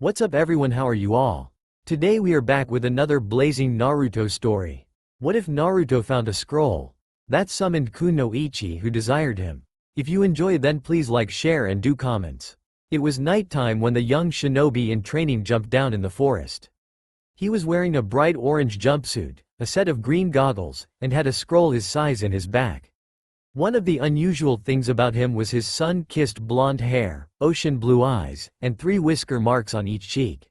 What's up everyone, how are you all? Today we are back with another blazing Naruto story. What if Naruto found a scroll that summoned Kunoichi who desired him? If you enjoy then please like, share and do comments. It was nighttime when the young shinobi in training jumped down in the forest. He was wearing a bright orange jumpsuit, a set of green goggles, and had a scroll his size in his back. One of the unusual things about him was his sun-kissed blonde hair, ocean blue eyes, and 3 whisker marks on each cheek.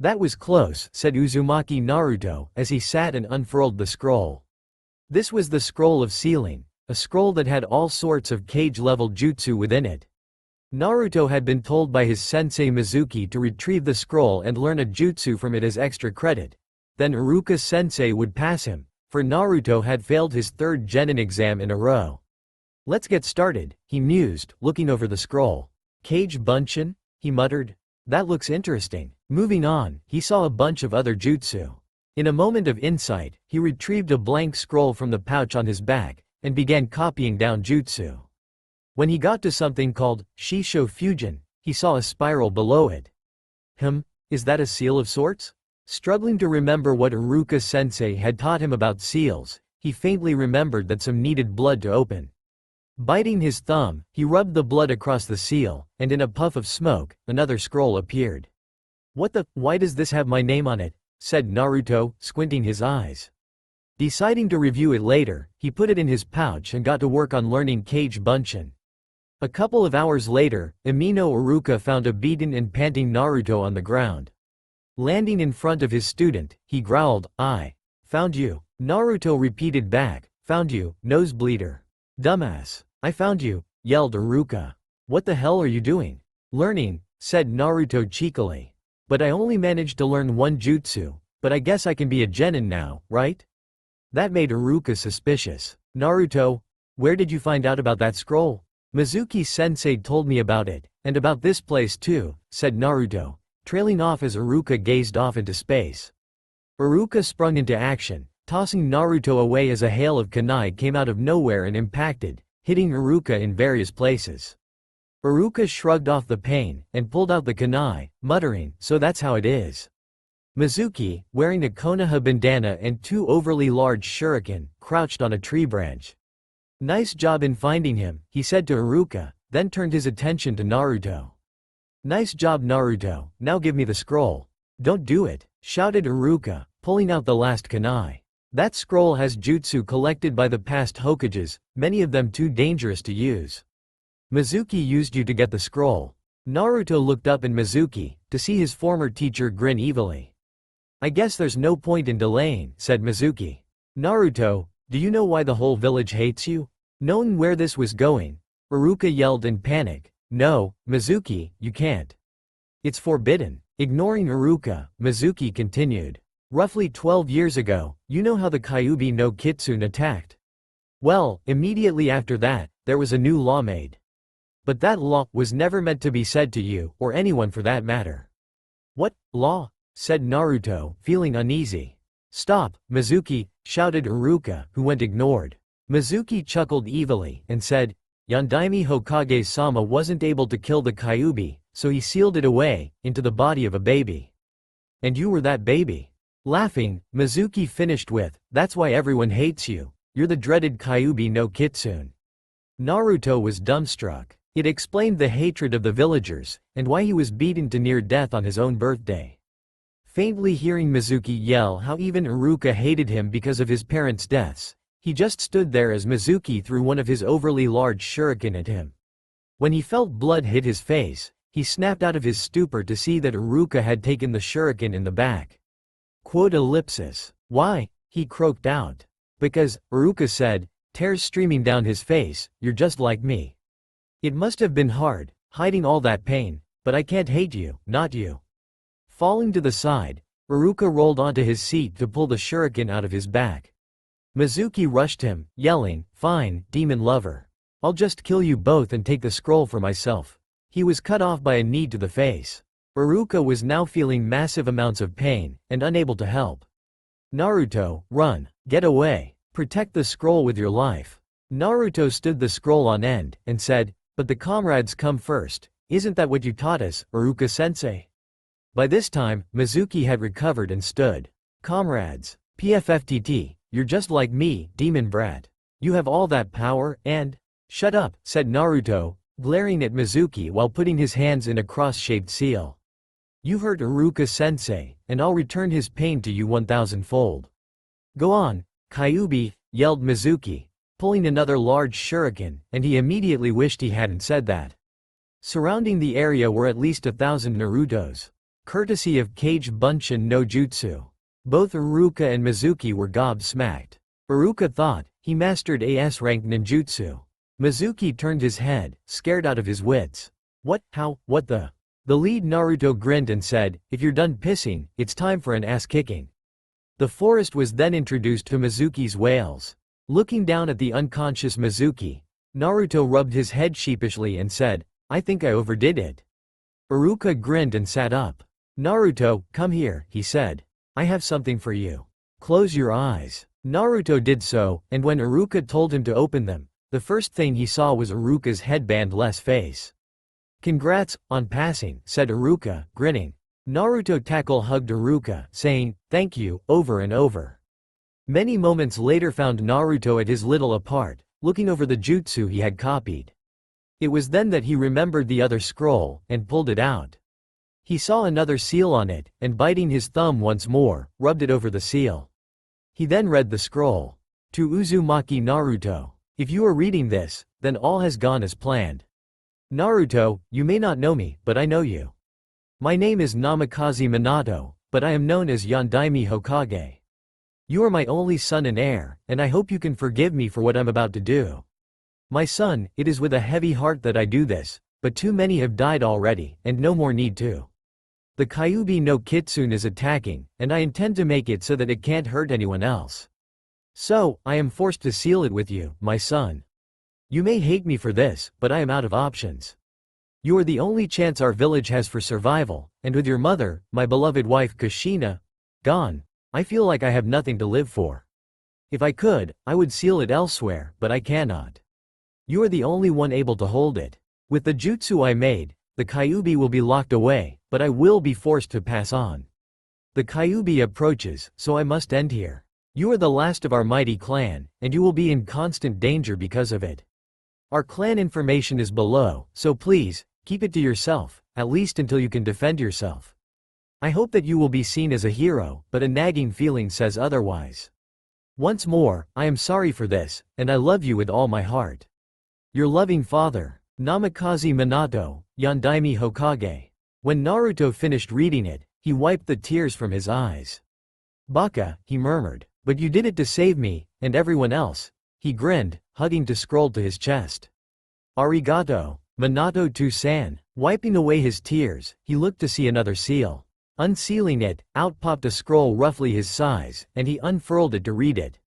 That was close, said Uzumaki Naruto as he sat and unfurled the scroll. This was the scroll of sealing, a scroll that had all sorts of cage-level jutsu within it. Naruto had been told by his sensei Mizuki to retrieve the scroll and learn a jutsu from it as extra credit. Then Iruka-sensei would pass him, for Naruto had failed his 3rd genin exam in a row. Let's get started, he mused, looking over the scroll. Kage Bunshin? He muttered. That looks interesting. Moving on, he saw a bunch of other jutsu. In a moment of insight, he retrieved a blank scroll from the pouch on his back, and began copying down jutsu. When he got to something called Shisho Fusion, he saw a spiral below it. Is that a seal of sorts? Struggling to remember what Iruka-sensei had taught him about seals, he faintly remembered that some needed blood to open. Biting his thumb, he rubbed the blood across the seal, and in a puff of smoke, another scroll appeared. Why does this have my name on it? Said Naruto, squinting his eyes. Deciding to review it later, he put it in his pouch and got to work on learning Kage Bunshin. A couple of hours later, Amino Iruka found a beaten and panting Naruto on the ground. Landing in front of his student, he growled, "I found you." Naruto repeated back, "Found you, nosebleeder." "Dumbass. I found you," yelled Iruka. "What the hell are you doing?" "Learning," said Naruto cheekily. "But I only managed to learn 1 jutsu, but I guess I can be a genin now, right?" That made Iruka suspicious. "Naruto, where did you find out about that scroll?" "Mizuki-sensei told me about it, and about this place too," said Naruto, trailing off as Iruka gazed off into space. Iruka sprung into action, tossing Naruto away as a hail of kunai came out of nowhere and impacted, hitting Iruka in various places. Iruka shrugged off the pain, and pulled out the kunai, muttering, "So that's how it is." Mizuki, wearing a Konoha bandana and 2 overly large shuriken, crouched on a tree branch. "Nice job in finding him," he said to Iruka, then turned his attention to Naruto. "Nice job Naruto, now give me the scroll." "Don't do it," shouted Iruka, pulling out the last kunai. "That scroll has jutsu collected by the past Hokages, many of them too dangerous to use. Mizuki used you to get the scroll." Naruto looked up in Mizuki, to see his former teacher grin evilly. "I guess there's no point in delaying," said Mizuki. "Naruto, do you know why the whole village hates you?" Knowing where this was going, Iruka yelled in panic, "No, Mizuki, you can't. It's forbidden." Ignoring Iruka, Mizuki continued. "Roughly 12 years ago, you know how the Kyuubi no Kitsune attacked? Well, immediately after that, there was a new law made. But that law was never meant to be said to you, or anyone for that matter." "What law?" said Naruto, feeling uneasy. "Stop, Mizuki," shouted Iruka, who went ignored. Mizuki chuckled evilly, and said, "Yondaime Hokage-sama wasn't able to kill the Kyuubi, so he sealed it away, into the body of a baby. And you were that baby." Laughing, Mizuki finished with, "That's why everyone hates you. You're the dreaded Kyuubi no Kitsune." Naruto was dumbstruck. It explained the hatred of the villagers, and why he was beaten to near death on his own birthday. Faintly hearing Mizuki yell how even Iruka hated him because of his parents' deaths, he just stood there as Mizuki threw one of his overly large shuriken at him. When he felt blood hit his face, he snapped out of his stupor to see that Iruka had taken the shuriken in the back. "Why?" he croaked out. "Because," Iruka said, tears streaming down his face, "you're just like me. It must have been hard, hiding all that pain, but I can't hate you, not you." Falling to the side, Iruka rolled onto his seat to pull the shuriken out of his back. Mizuki rushed him, yelling, "Fine, demon lover. I'll just kill you both and take the scroll for myself." He was cut off by a knee to the face. Iruka was now feeling massive amounts of pain, and unable to help. "Naruto, run, get away, protect the scroll with your life." Naruto stood the scroll on end, and said, "But the comrades come first, isn't that what you taught us, Iruka-sensei?" By this time, Mizuki had recovered and stood. Comrades. PFFTT, you're just like me, demon brat. You have all that power, and… Shut up, said Naruto, glaring at Mizuki while putting his hands in a cross-shaped seal. You hurt Iruka-sensei, and I'll return his pain to you 1,000-fold. Go on, Kyuubi, yelled Mizuki, pulling another large shuriken, and he immediately wished he hadn't said that. Surrounding the area were at least 1,000 Narutos. Courtesy of Kage Bunshin no Jutsu. Both Iruka and Mizuki were gobsmacked. Iruka thought he mastered AS-rank ninjutsu. Mizuki turned his head, scared out of his wits. What, how, what the… The lead Naruto grinned and said, if you're done pissing, it's time for an ass-kicking. The forest was then introduced to Mizuki's wails. Looking down at the unconscious Mizuki, Naruto rubbed his head sheepishly and said, I think I overdid it. Iruka grinned and sat up. Naruto, come here, he said. I have something for you. Close your eyes. Naruto did so, and when Iruka told him to open them, the first thing he saw was Iruka's headband-less face. Congrats, on passing, said Iruka, grinning. Naruto hugged Iruka, saying, thank you, over and over. Many moments later found Naruto at his little apart, looking over the jutsu he had copied. It was then that he remembered the other scroll, and pulled it out. He saw another seal on it, and biting his thumb once more, rubbed it over the seal. He then read the scroll. To Uzumaki Naruto. If you are reading this, then all has gone as planned. Naruto, you may not know me, but I know you. My name is Namikaze Minato, but I am known as Yondaime Hokage. You are my only son and heir, and I hope you can forgive me for what I'm about to do. My son, it is with a heavy heart that I do this, but too many have died already, and no more need to. The Kyuubi no Kitsune is attacking, and I intend to make it so that it can't hurt anyone else. So, I am forced to seal it with you, my son. You may hate me for this, but I am out of options. You are the only chance our village has for survival, and with your mother, my beloved wife Kushina, gone, I feel like I have nothing to live for. If I could, I would seal it elsewhere, but I cannot. You are the only one able to hold it. With the jutsu I made, the Kyuubi will be locked away, but I will be forced to pass on. The Kyuubi approaches, so I must end here. You are the last of our mighty clan, and you will be in constant danger because of it. Our clan information is below, so please, keep it to yourself, at least until you can defend yourself. I hope that you will be seen as a hero, but a nagging feeling says otherwise. Once more, I am sorry for this, and I love you with all my heart. Your loving father, Namikaze Minato, Yondaime Hokage. When Naruto finished reading it, he wiped the tears from his eyes. Baka, he murmured, but you did it to save me, and everyone else. He grinned, hugging the scroll to his chest. Arigato, Minato-san. Wiping away his tears, he looked to see another seal. Unsealing it, out popped a scroll roughly his size, and he unfurled it to read it.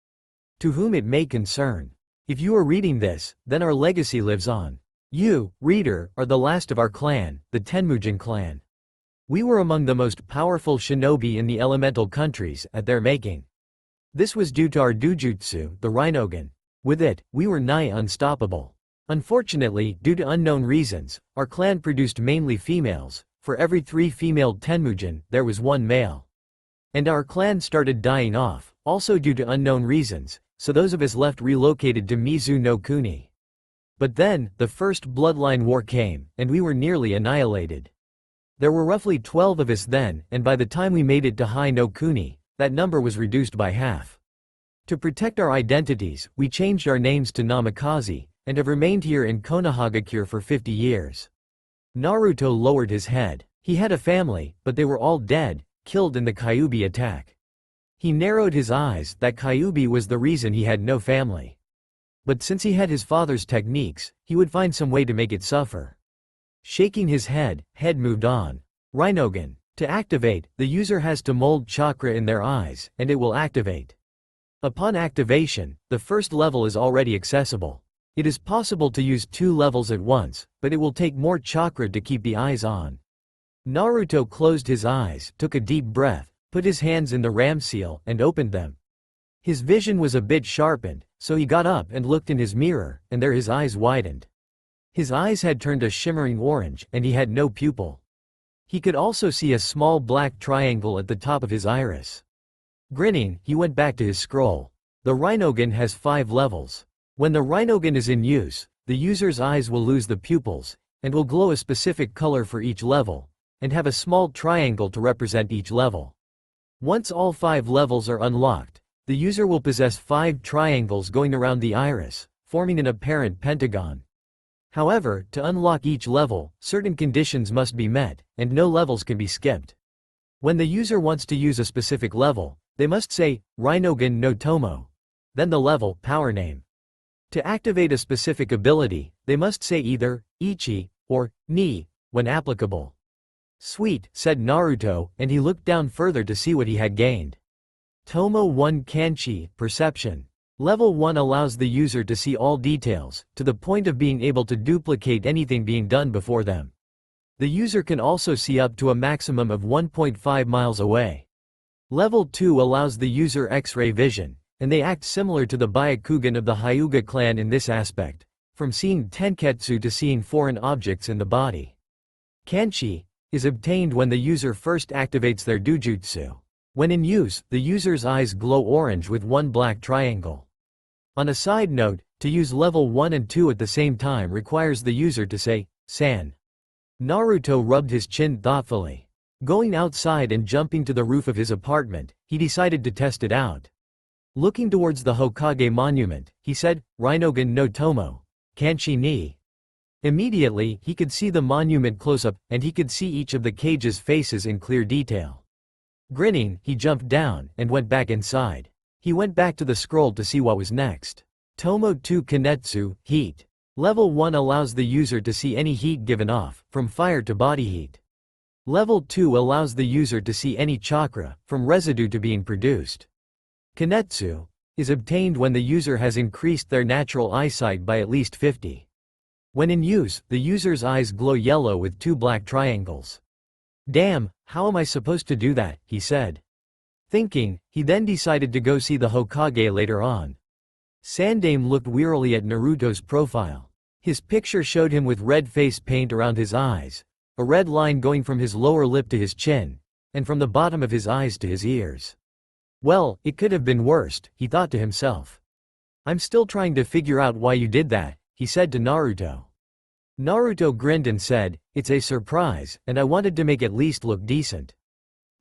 To whom it may concern. If you are reading this, then our legacy lives on. You, reader, are the last of our clan, the Tenmujin clan. We were among the most powerful shinobi in the elemental countries at their making. This was due to our dujutsu, the Rinnegan. With it, we were nigh unstoppable. Unfortunately, due to unknown reasons, our clan produced mainly females. For every 3 female Tenmujin, there was 1 male. And our clan started dying off, also due to unknown reasons, so those of us left relocated to Mizu no Kuni. But then, the first bloodline war came, and we were nearly annihilated. There were roughly 12 of us then, and by the time we made it to Hai no Kuni, that number was reduced by half. To protect our identities, we changed our names to Namikaze, and have remained here in Konohagakure for 50 years. Naruto lowered his head. He had a family, but they were all dead, killed in the Kyuubi attack. He narrowed his eyes. That Kyuubi was the reason he had no family. But since he had his father's techniques, he would find some way to make it suffer. Shaking his head moved on. Rinnegan. To activate, the user has to mold chakra in their eyes, and it will activate. Upon activation, the first level is already accessible. It is possible to use 2 levels at once, but it will take more chakra to keep the eyes on. Naruto closed his eyes, took a deep breath, put his hands in the ram seal, and opened them. His vision was a bit sharpened, so he got up and looked in his mirror, and there his eyes widened. His eyes had turned a shimmering orange, and he had no pupil. He could also see a small black triangle at the top of his iris. Grinning, he went back to his scroll. The Rinnegan has 5 levels. When the Rinnegan is in use, the user's eyes will lose the pupils, and will glow a specific color for each level, and have a small triangle to represent each level. Once all 5 levels are unlocked, the user will possess 5 triangles going around the iris, forming an apparent pentagon. However, to unlock each level, certain conditions must be met, and no levels can be skipped. When the user wants to use a specific level, they must say, Rinnegan no Tomo. Then the level, power name. To activate a specific ability, they must say either, Ichi, or, Ni, when applicable. Sweet, said Naruto, and he looked down further to see what he had gained. Tomo 1 Kanchi, Perception. Level 1 allows the user to see all details, to the point of being able to duplicate anything being done before them. The user can also see up to a maximum of 1.5 miles away. Level 2 allows the user X-ray vision, and they act similar to the Byakugan of the Hyuga clan in this aspect, from seeing tenketsu to seeing foreign objects in the body. Kanchi is obtained when the user first activates their dujutsu. When in use, the user's eyes glow orange with 1 black triangle. On a side note, to use level 1 and 2 at the same time requires the user to say, San. Naruto rubbed his chin thoughtfully. Going outside and jumping to the roof of his apartment, he decided to test it out. Looking towards the Hokage monument, he said, Rinnegan no Tomo. Kanchi ni. Immediately, he could see the monument close up, and he could see each of the cage's faces in clear detail. Grinning, he jumped down, and went back inside. He went back to the scroll to see what was next. Tomo 2 Kinetsu, Heat. Level 1 allows the user to see any heat given off, from fire to body heat. Level 2 allows the user to see any chakra, from residue to being produced. Kinetsu is obtained when the user has increased their natural eyesight by at least 50. When in use, the user's eyes glow yellow with 2 black triangles. Damn, how am I supposed to do that, he said. Thinking, he then decided to go see the Hokage later on. Sandame looked wearily at Naruto's profile. His picture showed him with red face paint around his eyes, a red line going from his lower lip to his chin, and from the bottom of his eyes to his ears. Well, it could have been worse, he thought to himself. I'm still trying to figure out why you did that, he said to Naruto. Naruto grinned and said, it's a surprise, and I wanted to make at least look decent.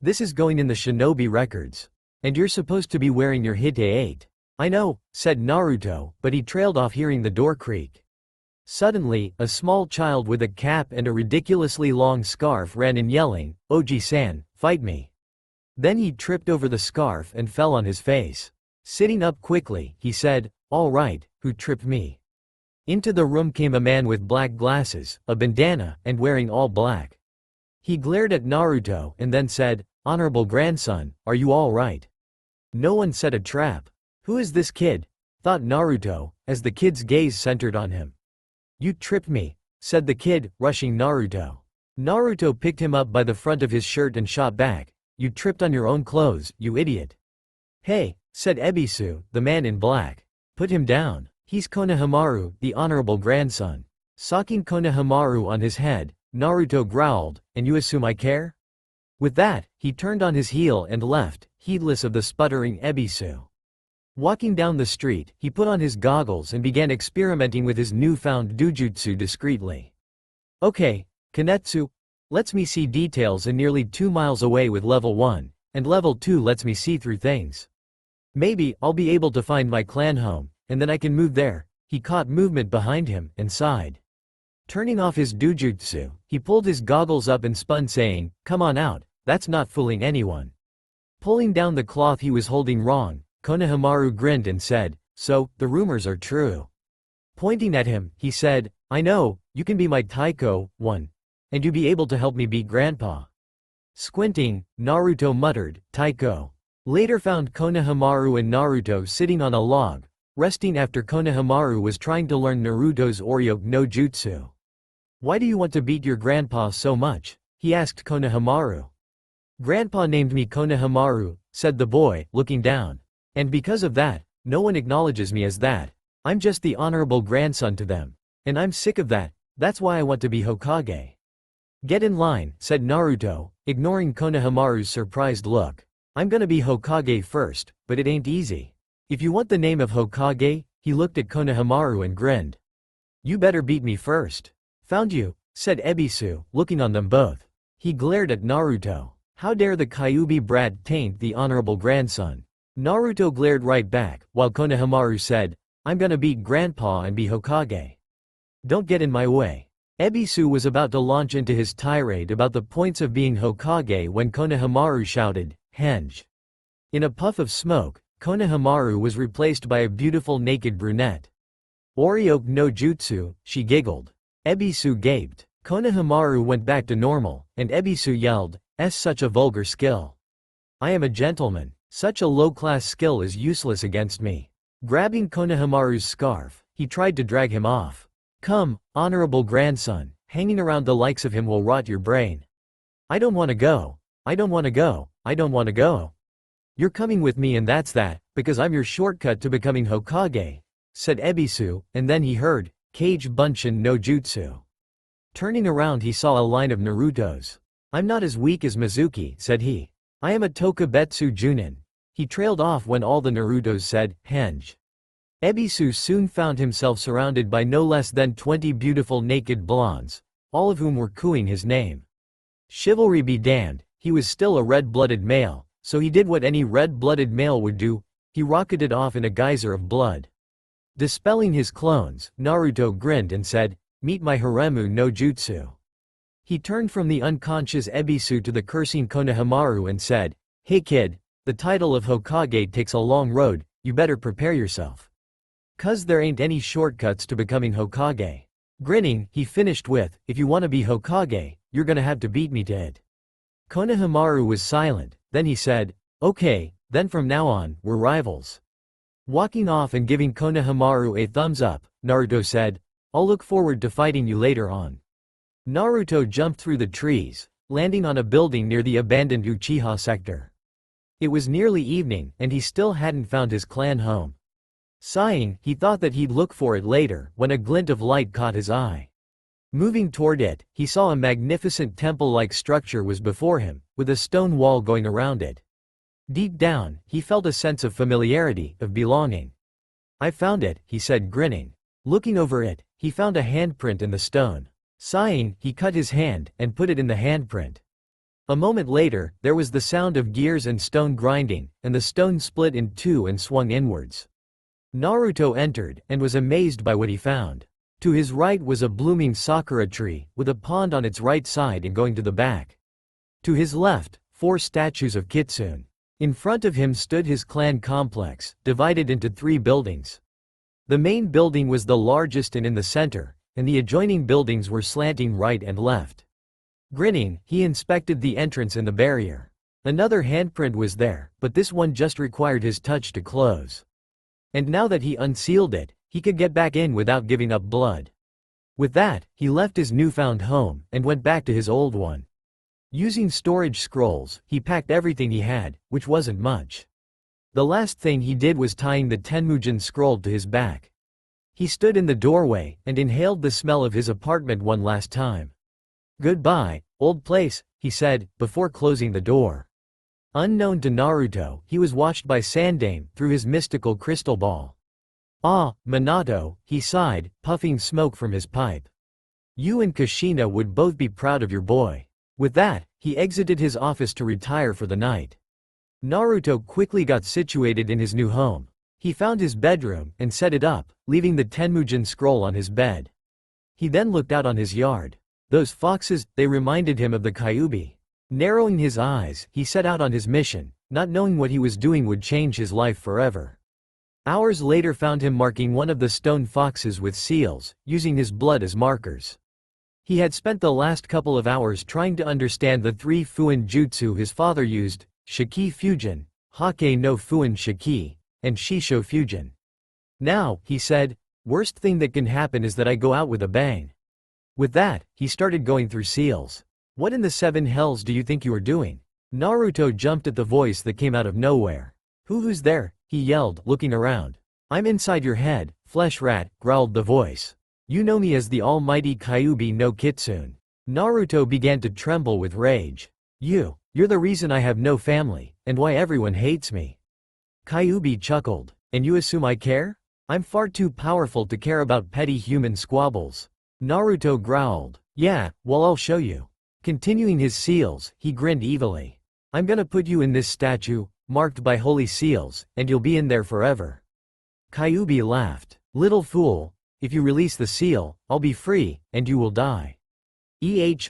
This is going in the shinobi records. And you're supposed to be wearing your Hite 8. I know, said Naruto, but he trailed off hearing the door creak. Suddenly, a small child with a cap and a ridiculously long scarf ran in yelling, Oji-san, fight me. Then he tripped over the scarf and fell on his face. Sitting up quickly, he said, all right, who tripped me? Into the room came a man with black glasses, a bandana, and wearing all black. He glared at Naruto and then said, honorable grandson, are you all right? No one said a trap. Who is this kid? Thought Naruto, as the kid's gaze centered on him. You tripped me, said the kid, rushing Naruto. Naruto picked him up by the front of his shirt and shot back. You tripped on your own clothes, you idiot. Hey, said Ebisu, the man in black. Put him down. He's Konohamaru, the honorable grandson. Socking Konohamaru on his head, Naruto growled, and you assume I care? With that, he turned on his heel and left, heedless of the sputtering Ebisu. Walking down the street, he put on his goggles and began experimenting with his newfound dujutsu discreetly. Okay, Kinetsu lets me see details and nearly 2 miles away with level 1, and level 2 lets me see through things. Maybe I'll be able to find my clan home, and then I can move there. He caught movement behind him, and sighed. Turning off his dujutsu, he pulled his goggles up and spun saying, come on out, that's not fooling anyone. Pulling down the cloth he was holding wrong, Konohamaru grinned and said, so, the rumors are true. Pointing at him, he said, I know, you can be my taiko, one. And you be able to help me beat Grandpa. Squinting, Naruto muttered, taiko. Later found Konohamaru and Naruto sitting on a log, resting after Konohamaru was trying to learn Naruto's Oryo no Jutsu. Why do you want to beat your grandpa so much? He asked Konohamaru. Grandpa named me Konohamaru, said the boy, looking down. And because of that, no one acknowledges me as that. I'm just the honorable grandson to them. And I'm sick of that, that's why I want to be Hokage. Get in line, said Naruto, ignoring Konohamaru's surprised look. I'm gonna be Hokage first, but it ain't easy. If you want the name of Hokage, he looked at Konohamaru and grinned. You better beat me first. Found you, said Ebisu, looking on them both. He glared at Naruto. How dare the Kyuubi brat taint the honorable grandson? Naruto glared right back, while Konohamaru said, I'm gonna beat Grandpa and be Hokage. Don't get in my way. Ebisu was about to launch into his tirade about the points of being Hokage when Konohamaru shouted, Henge. In a puff of smoke, Konohamaru was replaced by a beautiful naked brunette. Orioke no jutsu, she giggled. Ebisu gaped. Konohamaru went back to normal, and Ebisu yelled, such a vulgar skill. I am a gentleman. Such a low-class skill is useless against me. Grabbing Konohamaru's scarf, he tried to drag him off. Come, honorable grandson, hanging around the likes of him will rot your brain. I don't wanna go. I don't wanna go. I don't wanna go. You're coming with me and that's that, because I'm your shortcut to becoming Hokage, said Ebisu, and then he heard, Kage Bunshin no Jutsu. Turning around he saw a line of Narutos. I'm not as weak as Mizuki, said he. I am a Tokubetsu Junin. He trailed off when all the Narutos said, Henge. Ebisu soon found himself surrounded by no less than 20 beautiful naked blondes, all of whom were cooing his name. Chivalry be damned, he was still a red-blooded male, so he did what any red-blooded male would do, he rocketed off in a geyser of blood. Dispelling his clones, Naruto grinned and said, Meet my Haremu no Jutsu. He turned from the unconscious Ebisu to the cursing Konohamaru and said, Hey kid, the title of Hokage takes a long road, you better prepare yourself. 'Cause there ain't any shortcuts to becoming Hokage. Grinning, he finished with, if you wanna be Hokage, you're gonna have to beat me to it. Konohamaru was silent, then he said, Okay, then from now on, we're rivals. Walking off and giving Konohamaru a thumbs up, Naruto said, I'll look forward to fighting you later on. Naruto jumped through the trees, landing on a building near the abandoned Uchiha sector. It was nearly evening, and he still hadn't found his clan home. Sighing, he thought that he'd look for it later, when a glint of light caught his eye. Moving toward it, he saw a magnificent temple-like structure was before him, with a stone wall going around it. Deep down, he felt a sense of familiarity, of belonging. I found it, he said grinning. Looking over it, he found a handprint in the stone. Sighing, he cut his hand, and put it in the handprint. A moment later, there was the sound of gears and stone grinding, and the stone split in two and swung inwards. Naruto entered, and was amazed by what he found. To his right was a blooming sakura tree, with a pond on its right side and going to the back. To his left, 4 statues of Kitsune. In front of him stood his clan complex, divided into 3 buildings. The main building was the largest and in the center, and the adjoining buildings were slanting right and left. Grinning, he inspected the entrance and the barrier. Another handprint was there, but this one just required his touch to close. And now that he unsealed it, he could get back in without giving up blood. With that, he left his newfound home, and went back to his old one. Using storage scrolls, he packed everything he had, which wasn't much. The last thing he did was tying the Tenmujin scroll to his back. He stood in the doorway, and inhaled the smell of his apartment one last time. Goodbye, old place, he said, before closing the door. Unknown to Naruto, he was watched by Sandaime, through his mystical crystal ball. Ah, Minato, he sighed, puffing smoke from his pipe. You and Kushina would both be proud of your boy. With that, he exited his office to retire for the night. Naruto quickly got situated in his new home. He found his bedroom, and set it up, leaving the Tenmujin scroll on his bed. He then looked out on his yard. Those foxes, they reminded him of the Kyuubi. Narrowing his eyes, he set out on his mission, not knowing what he was doing would change his life forever. Hours later found him marking one of the stone foxes with seals, using his blood as markers. He had spent the last couple of hours trying to understand the 3 Fuin jutsu his father used, Shiki Fujin, Hake no Fuin Shiki, and Shisho Fujin. Now, he said, worst thing that can happen is that I go out with a bang. With that, he started going through seals. What in the 7 hells do you think you are doing? Naruto jumped at the voice that came out of nowhere. Who's there? He yelled, looking around. I'm inside your head, flesh rat, growled the voice. You know me as the almighty Kyuubi no Kitsune. Naruto began to tremble with rage. You're the reason I have no family, and why everyone hates me. Kyuubi chuckled. And you assume I care? I'm far too powerful to care about petty human squabbles. Naruto growled. Yeah, well I'll show you. Continuing his seals, he grinned evilly. I'm gonna put you in this statue, marked by holy seals, and you'll be in there forever. Kyuubi laughed. Little fool, if you release the seal, I'll be free, and you will die.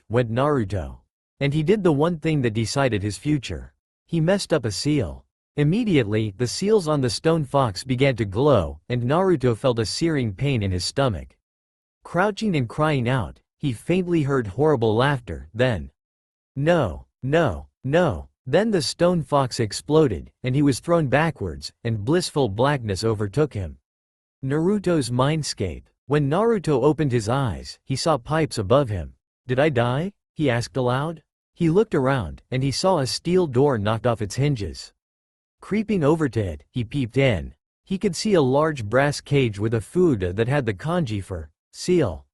Went Naruto. And he did the one thing that decided his future. He messed up a seal. Immediately, the seals on the stone fox began to glow, and Naruto felt a searing pain in his stomach. Crouching and crying out, he faintly heard horrible laughter, then, no, no, no. Then the stone fox exploded, and he was thrown backwards, and blissful blackness overtook him. Naruto's mindscape. When Naruto opened his eyes, he saw pipes above him. Did I die? He asked aloud. He looked around, and he saw a steel door knocked off its hinges. Creeping over to it, he peeped in. He could see a large brass cage with a food that had the kanji for seal.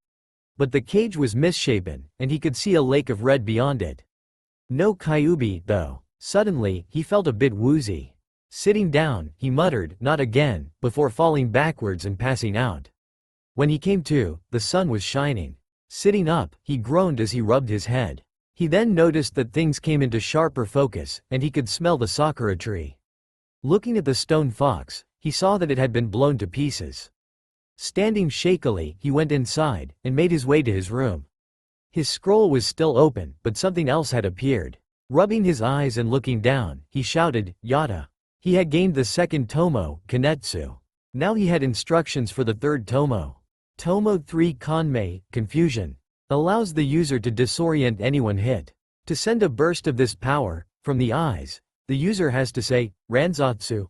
But the cage was misshapen, and he could see a lake of red beyond it. No Kyuubi, though. Suddenly, he felt a bit woozy. Sitting down, he muttered, "Not again," before falling backwards and passing out. When he came to, the sun was shining. Sitting up, he groaned as he rubbed his head. He then noticed that things came into sharper focus, and he could smell the sakura tree. Looking at the stone fox, he saw that it had been blown to pieces. Standing shakily, he went inside, and made his way to his room. His scroll was still open, but something else had appeared. Rubbing his eyes and looking down, he shouted, "Yata." He had gained the second tomo, Kanetsu. Now he had instructions for the third tomo. Tomo 3 Kanmei, Confusion. Allows the user to disorient anyone hit. To send a burst of this power, from the eyes, the user has to say, Ranzatsu.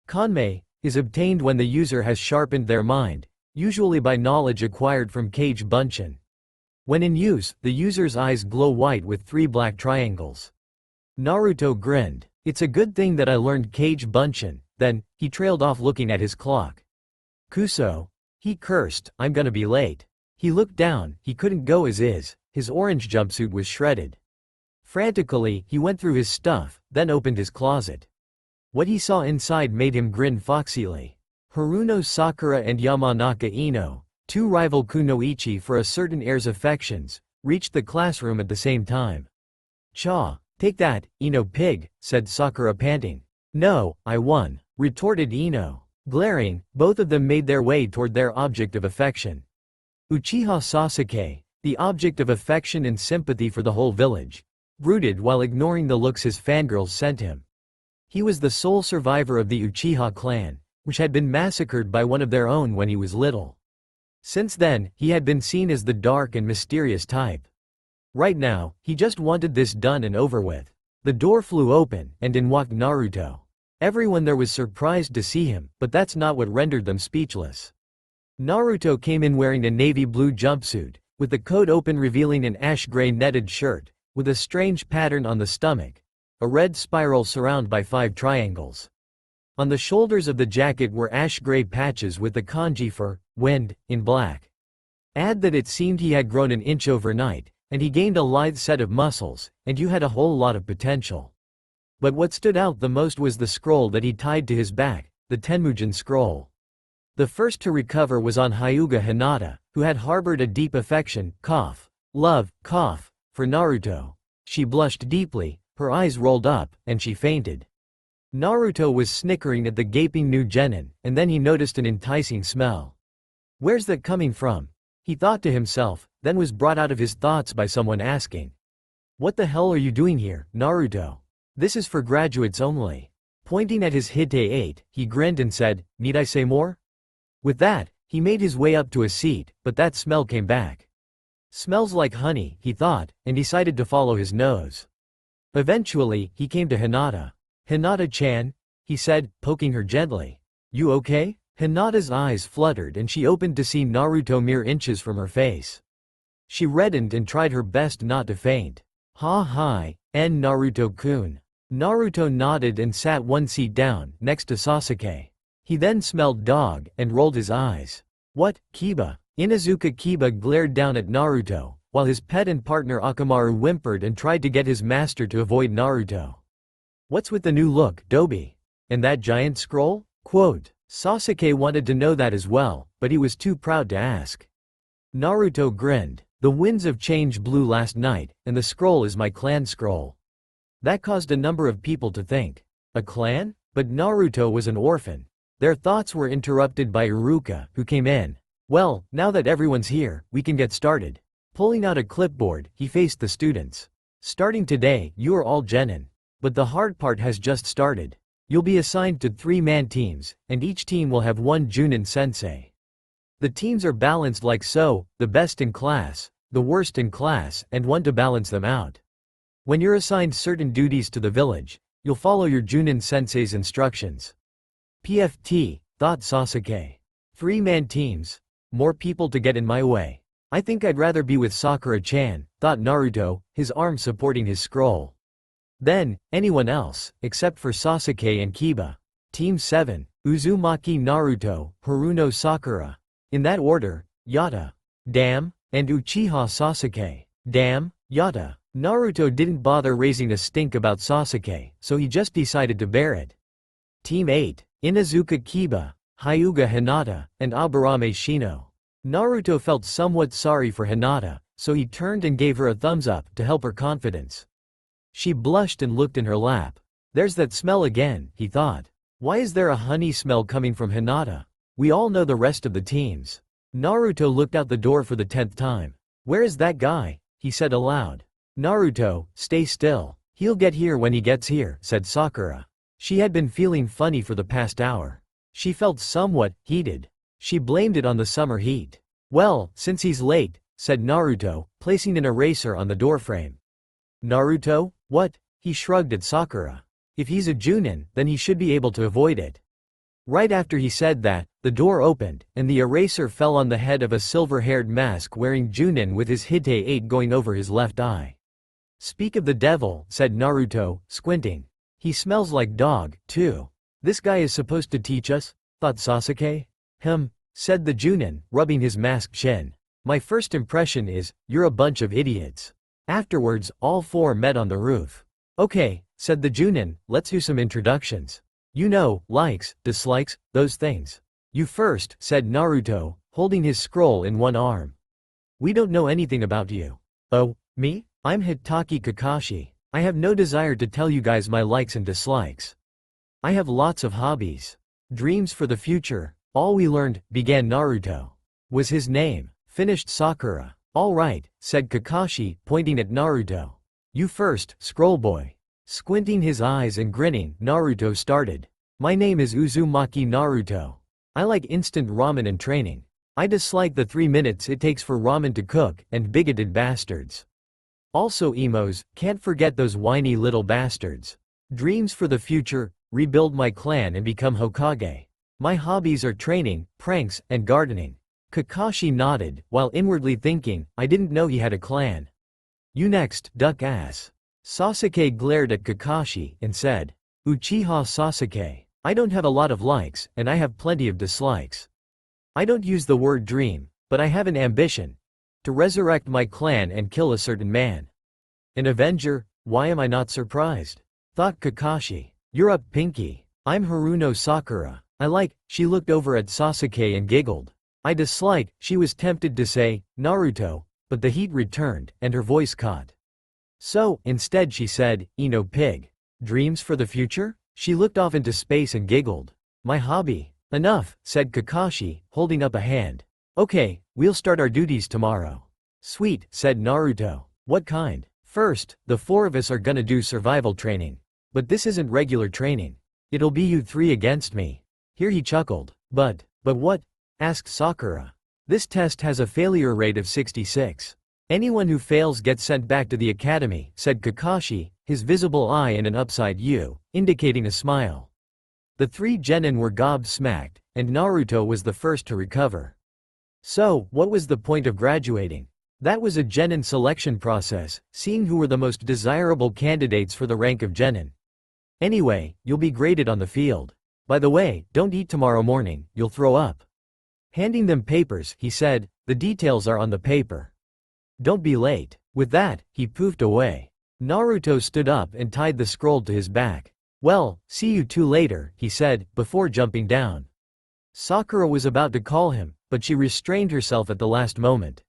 Kanmei is obtained when the user has sharpened their mind, usually by knowledge acquired from Kage Bunshin. When in use, the user's eyes glow white with 3 black triangles. Naruto grinned. It's a good thing that I learned Kage Bunshin. Then, he trailed off looking at his clock. Kuso. He cursed, I'm gonna be late. He looked down, he couldn't go as is, his orange jumpsuit was shredded. Frantically, he went through his stuff, then opened his closet. What he saw inside made him grin foxily. Haruno Sakura and Yamanaka Ino, 2 rival Kunoichi for a certain heir's affections, reached the classroom at the same time. Cha, take that, Ino pig, said Sakura panting. No, I won, retorted Ino. Glaring, both of them made their way toward their object of affection. Uchiha Sasuke, the object of affection and sympathy for the whole village, brooded while ignoring the looks his fangirls sent him. He was the sole survivor of the Uchiha clan, which had been massacred by one of their own when he was little. Since then, he had been seen as the dark and mysterious type. Right now, he just wanted this done and over with. The door flew open, and in walked Naruto. Everyone there was surprised to see him, but that's not what rendered them speechless. Naruto came in wearing a navy blue jumpsuit, with the coat open revealing an ash-gray netted shirt, with a strange pattern on the stomach, a red spiral surrounded by 5 triangles. On the shoulders of the jacket were ash-gray patches with the kanji for wind in black. Add that it seemed he had grown an inch overnight, and he gained a lithe set of muscles, and you had a whole lot of potential. But what stood out the most was the scroll that he tied to his back, the Tenmujin scroll. The first to recover was on Hyuga Hinata, who had harbored a deep affection, love, for Naruto. She blushed deeply, her eyes rolled up, and she fainted. Naruto was snickering at the gaping new genin, and then he noticed an enticing smell. Where's that coming from? He thought to himself, then was brought out of his thoughts by someone asking. What the hell are you doing here, Naruto? This is for graduates only. Pointing at his Hite 8, he grinned and said, need I say more? With that, he made his way up to a seat, but that smell came back. Smells like honey, he thought, and decided to follow his nose. Eventually, he came to Hinata. Hinata-chan, he said, poking her gently. You okay? Hinata's eyes fluttered and she opened to see Naruto mere inches from her face. She reddened and tried her best not to faint. Hi, Naruto-kun. Naruto nodded and sat one seat down, next to Sasuke. He then smelled dog, and rolled his eyes. What, Kiba? Inuzuka Kiba glared down at Naruto, while his pet and partner Akamaru whimpered and tried to get his master to avoid Naruto. What's with the new look, Dobi? And that giant scroll? Quote. Sasuke wanted to know that as well, but he was too proud to ask. Naruto grinned. The winds of change blew last night, and the scroll is my clan scroll. That caused a number of people to think. A clan? But Naruto was an orphan. Their thoughts were interrupted by Iruka, who came in. Well, now that everyone's here, we can get started. Pulling out a clipboard, he faced the students. Starting today, you are all genin. But the hard part has just started. You'll be assigned to 3-man teams, and each team will have one Junin sensei. The teams are balanced like so, the best in class, the worst in class, and one to balance them out. When you're assigned certain duties to the village, you'll follow your Junin sensei's instructions. PFT, thought Sasuke. 3-man teams. More people to get in my way. I think I'd rather be with Sakura-chan, thought Naruto, his arm supporting his scroll. Then, anyone else, except for Sasuke and Kiba. Team 7, Uzumaki Naruto, Haruno Sakura. In that order, Yata. Damn, and Uchiha Sasuke. Damn, Yata. Naruto didn't bother raising a stink about Sasuke, so he just decided to bear it. Team 8, Inuzuka Kiba, Hyuga Hinata, and Aburame Shino. Naruto felt somewhat sorry for Hinata, so he turned and gave her a thumbs up to help her confidence. She blushed and looked in her lap. There's that smell again, he thought. Why is there a honey smell coming from Hinata? We all know the rest of the teams. Naruto looked out the door for the 10th time. Where is that guy? He said aloud. Naruto, stay still. He'll get here when he gets here, said Sakura. She had been feeling funny for the past hour. She felt somewhat heated. She blamed it on the summer heat. Well, since he's late, said Naruto, placing an eraser on the doorframe. Naruto? What? He shrugged at Sakura. If he's a Junin, then he should be able to avoid it. Right after he said that, the door opened, and the eraser fell on the head of a silver-haired mask-wearing Junin with his Hite 8 going over his left eye. Speak of the devil, said Naruto, squinting. He smells like dog, too. This guy is supposed to teach us? Thought Sasuke. Said the Junin, rubbing his masked chin. My first impression is, you're a bunch of idiots. Afterwards, all 4 met on the roof. Okay, said the Junin, let's do some introductions. You know, likes, dislikes, those things. You first, said Naruto, holding his scroll in one arm. We don't know anything about you. Oh, me? I'm Hitaki Kakashi. I have no desire to tell you guys my likes and dislikes. I have lots of hobbies. Dreams for the future. All we learned, began Naruto. Was his name. Finished Sakura. All right, said Kakashi, pointing at Naruto. You first, scroll boy. Squinting his eyes and grinning, Naruto started. My name is Uzumaki Naruto. I like instant ramen and training. I dislike the 3 minutes it takes for ramen to cook, and bigoted bastards. Also emos, can't forget those whiny little bastards. Dreams for the future, rebuild my clan and become Hokage. My hobbies are training, pranks, and gardening. Kakashi nodded, while inwardly thinking, I didn't know he had a clan. You next, duck ass. Sasuke glared at Kakashi and said, Uchiha Sasuke. I don't have a lot of likes, and I have plenty of dislikes. I don't use the word dream, but I have an ambition. To resurrect my clan and kill a certain man. An Avenger? Why am I not surprised? Thought Kakashi. You're up, Pinky. I'm Haruno Sakura. I like, she looked over at Sasuke and giggled. I dislike, she was tempted to say, Naruto, but the heat returned, and her voice caught. So, instead she said, Ino pig. Dreams for the future? She looked off into space and giggled. My hobby. Enough, said Kakashi, holding up a hand. Okay, we'll start our duties tomorrow. Sweet, said Naruto. What kind? First, the 4 of us are gonna do survival training. But this isn't regular training. It'll be you 3 against me. Here he chuckled. But what? Asked Sakura. This test has a failure rate of 66. Anyone who fails gets sent back to the academy, said Kakashi, his visible eye in an upside U, indicating a smile. The 3 genin were gobsmacked, and Naruto was the first to recover. So, what was the point of graduating? That was a genin selection process, seeing who were the most desirable candidates for the rank of genin. Anyway, you'll be graded on the field. By the way, don't eat tomorrow morning, you'll throw up. Handing them papers, he said, the details are on the paper. Don't be late. With that, he poofed away. Naruto stood up and tied the scroll to his back. Well, see you two later, he said, before jumping down. Sakura was about to call him, but she restrained herself at the last moment.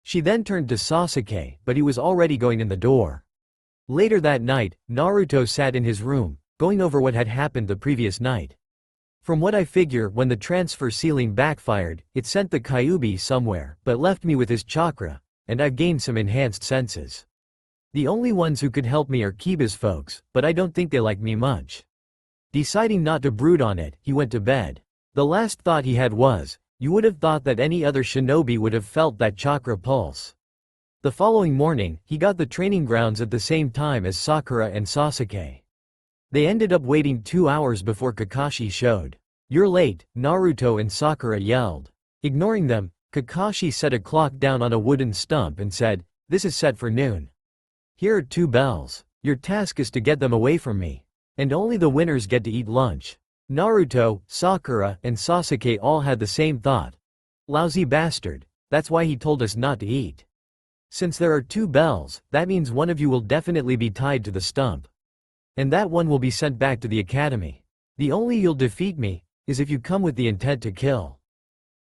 She then turned to Sasuke, but he was already going in the door. Later that night, Naruto sat in his room, going over what had happened the previous night. From what I figure, when the transfer ceiling backfired, it sent the Kyuubi somewhere, but left me with his chakra, and I've gained some enhanced senses. The only ones who could help me are Kiba's folks, but I don't think they like me much. Deciding not to brood on it, he went to bed. The last thought he had was, you would have thought that any other shinobi would have felt that chakra pulse. The following morning, he got the training grounds at the same time as Sakura and Sasuke. They ended up waiting 2 hours before Kakashi showed. You're late, Naruto and Sakura yelled. Ignoring them, Kakashi set a clock down on a wooden stump and said, this is set for noon. Here are 2 bells. Your task is to get them away from me. And only the winners get to eat lunch. Naruto, Sakura, and Sasuke all had the same thought. Lousy bastard. That's why he told us not to eat. Since there are 2 bells, that means one of you will definitely be tied to the stump. And that one will be sent back to the academy. The only you'll defeat me is if you come with the intent to kill.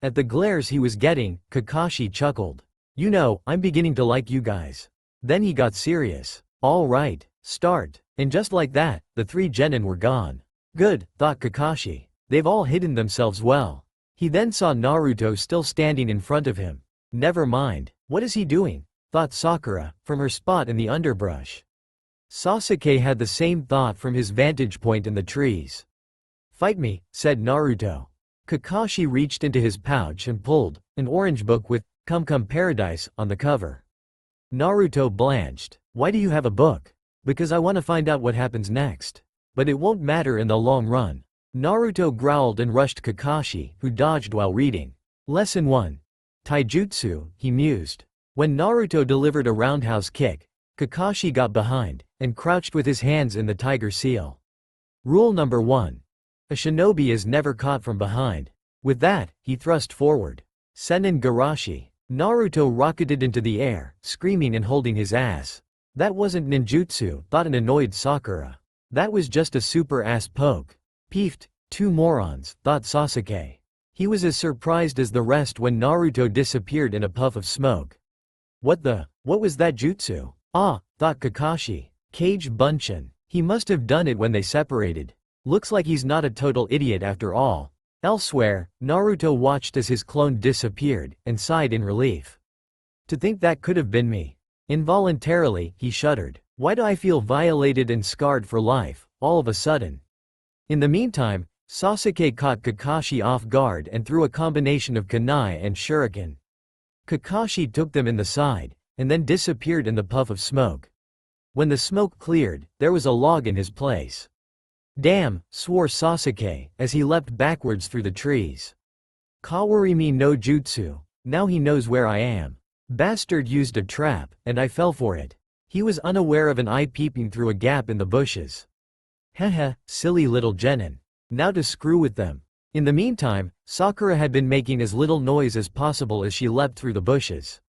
At the glares he was getting, Kakashi chuckled. You know, I'm beginning to like you guys. Then he got serious. All right, start. And just like that, the 3 genin were gone. Good, thought Kakashi. They've all hidden themselves well. He then saw Naruto still standing in front of him. Never mind. What is he doing? Thought Sakura, from her spot in the underbrush. Sasuke had the same thought from his vantage point in the trees. Fight me, said Naruto. Kakashi reached into his pouch and pulled an orange book with Come Come Paradise on the cover. Naruto blanched. Why do you have a book? Because I want to find out what happens next. But it won't matter in the long run. Naruto growled and rushed Kakashi, who dodged while reading. Lesson 1. Taijutsu, he mused. When Naruto delivered a roundhouse kick, Kakashi got behind and crouched with his hands in the tiger seal. Rule number 1. A shinobi is never caught from behind. With that, he thrust forward. Senin Garashi. Naruto rocketed into the air, screaming and holding his ass. That wasn't ninjutsu, thought an annoyed Sakura. That was just a super ass poke. Peefed, 2 morons, thought Sasuke. He was as surprised as the rest when Naruto disappeared in a puff of smoke. What was that jutsu? Ah, thought Kakashi. Kage Bunshin. He must have done it when they separated. Looks like he's not a total idiot after all. Elsewhere, Naruto watched as his clone disappeared, and sighed in relief. To think that could have been me. Involuntarily, he shuddered. Why do I feel violated and scarred for life, all of a sudden? In the meantime, Sasuke caught Kakashi off guard and threw a combination of kunai and shuriken. Kakashi took them in the side, and then disappeared in the puff of smoke. When the smoke cleared, there was a log in his place. Damn, swore Sasuke, as he leapt backwards through the trees. Kawarimi no jutsu, now he knows where I am. Bastard used a trap, and I fell for it. He was unaware of an eye peeping through a gap in the bushes. Heh, silly little genin. Now to screw with them. In the meantime, Sakura had been making as little noise as possible as she leapt through the bushes.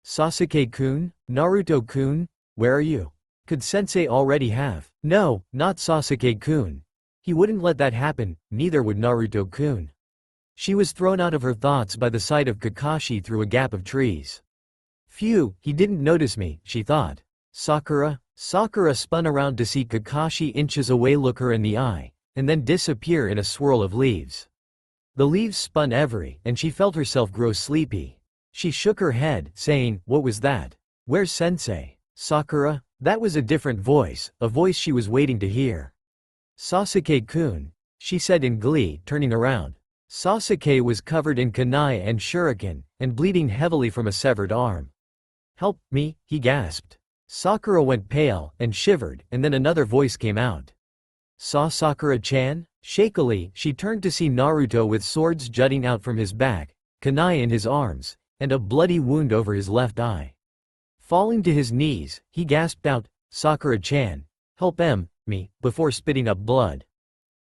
Sasuke-kun? Naruto-kun? Where are you? Could sensei already have? No, not Sasuke-kun. He wouldn't let that happen, neither would Naruto-kun. She was thrown out of her thoughts by the sight of Kakashi through a gap of trees. Phew, he didn't notice me, she thought. Sakura? Sakura spun around to see Kakashi inches away look her in the eye, and then disappear in a swirl of leaves. The leaves spun every, and she felt herself grow sleepy. She shook her head, saying, what was that? Where's sensei? Sakura? That was a different voice, a voice she was waiting to hear. Sasuke-kun, she said in glee, turning around. Sasuke was covered in kunai and shuriken, and bleeding heavily from a severed arm. Help me, he gasped. Sakura went pale, and shivered, and then another voice came out. Saw Sakura-chan? Shakily, she turned to see Naruto with swords jutting out from his back, kunai in his arms, and a bloody wound over his left eye. Falling to his knees, he gasped out, Sakura-chan, help me, before spitting up blood.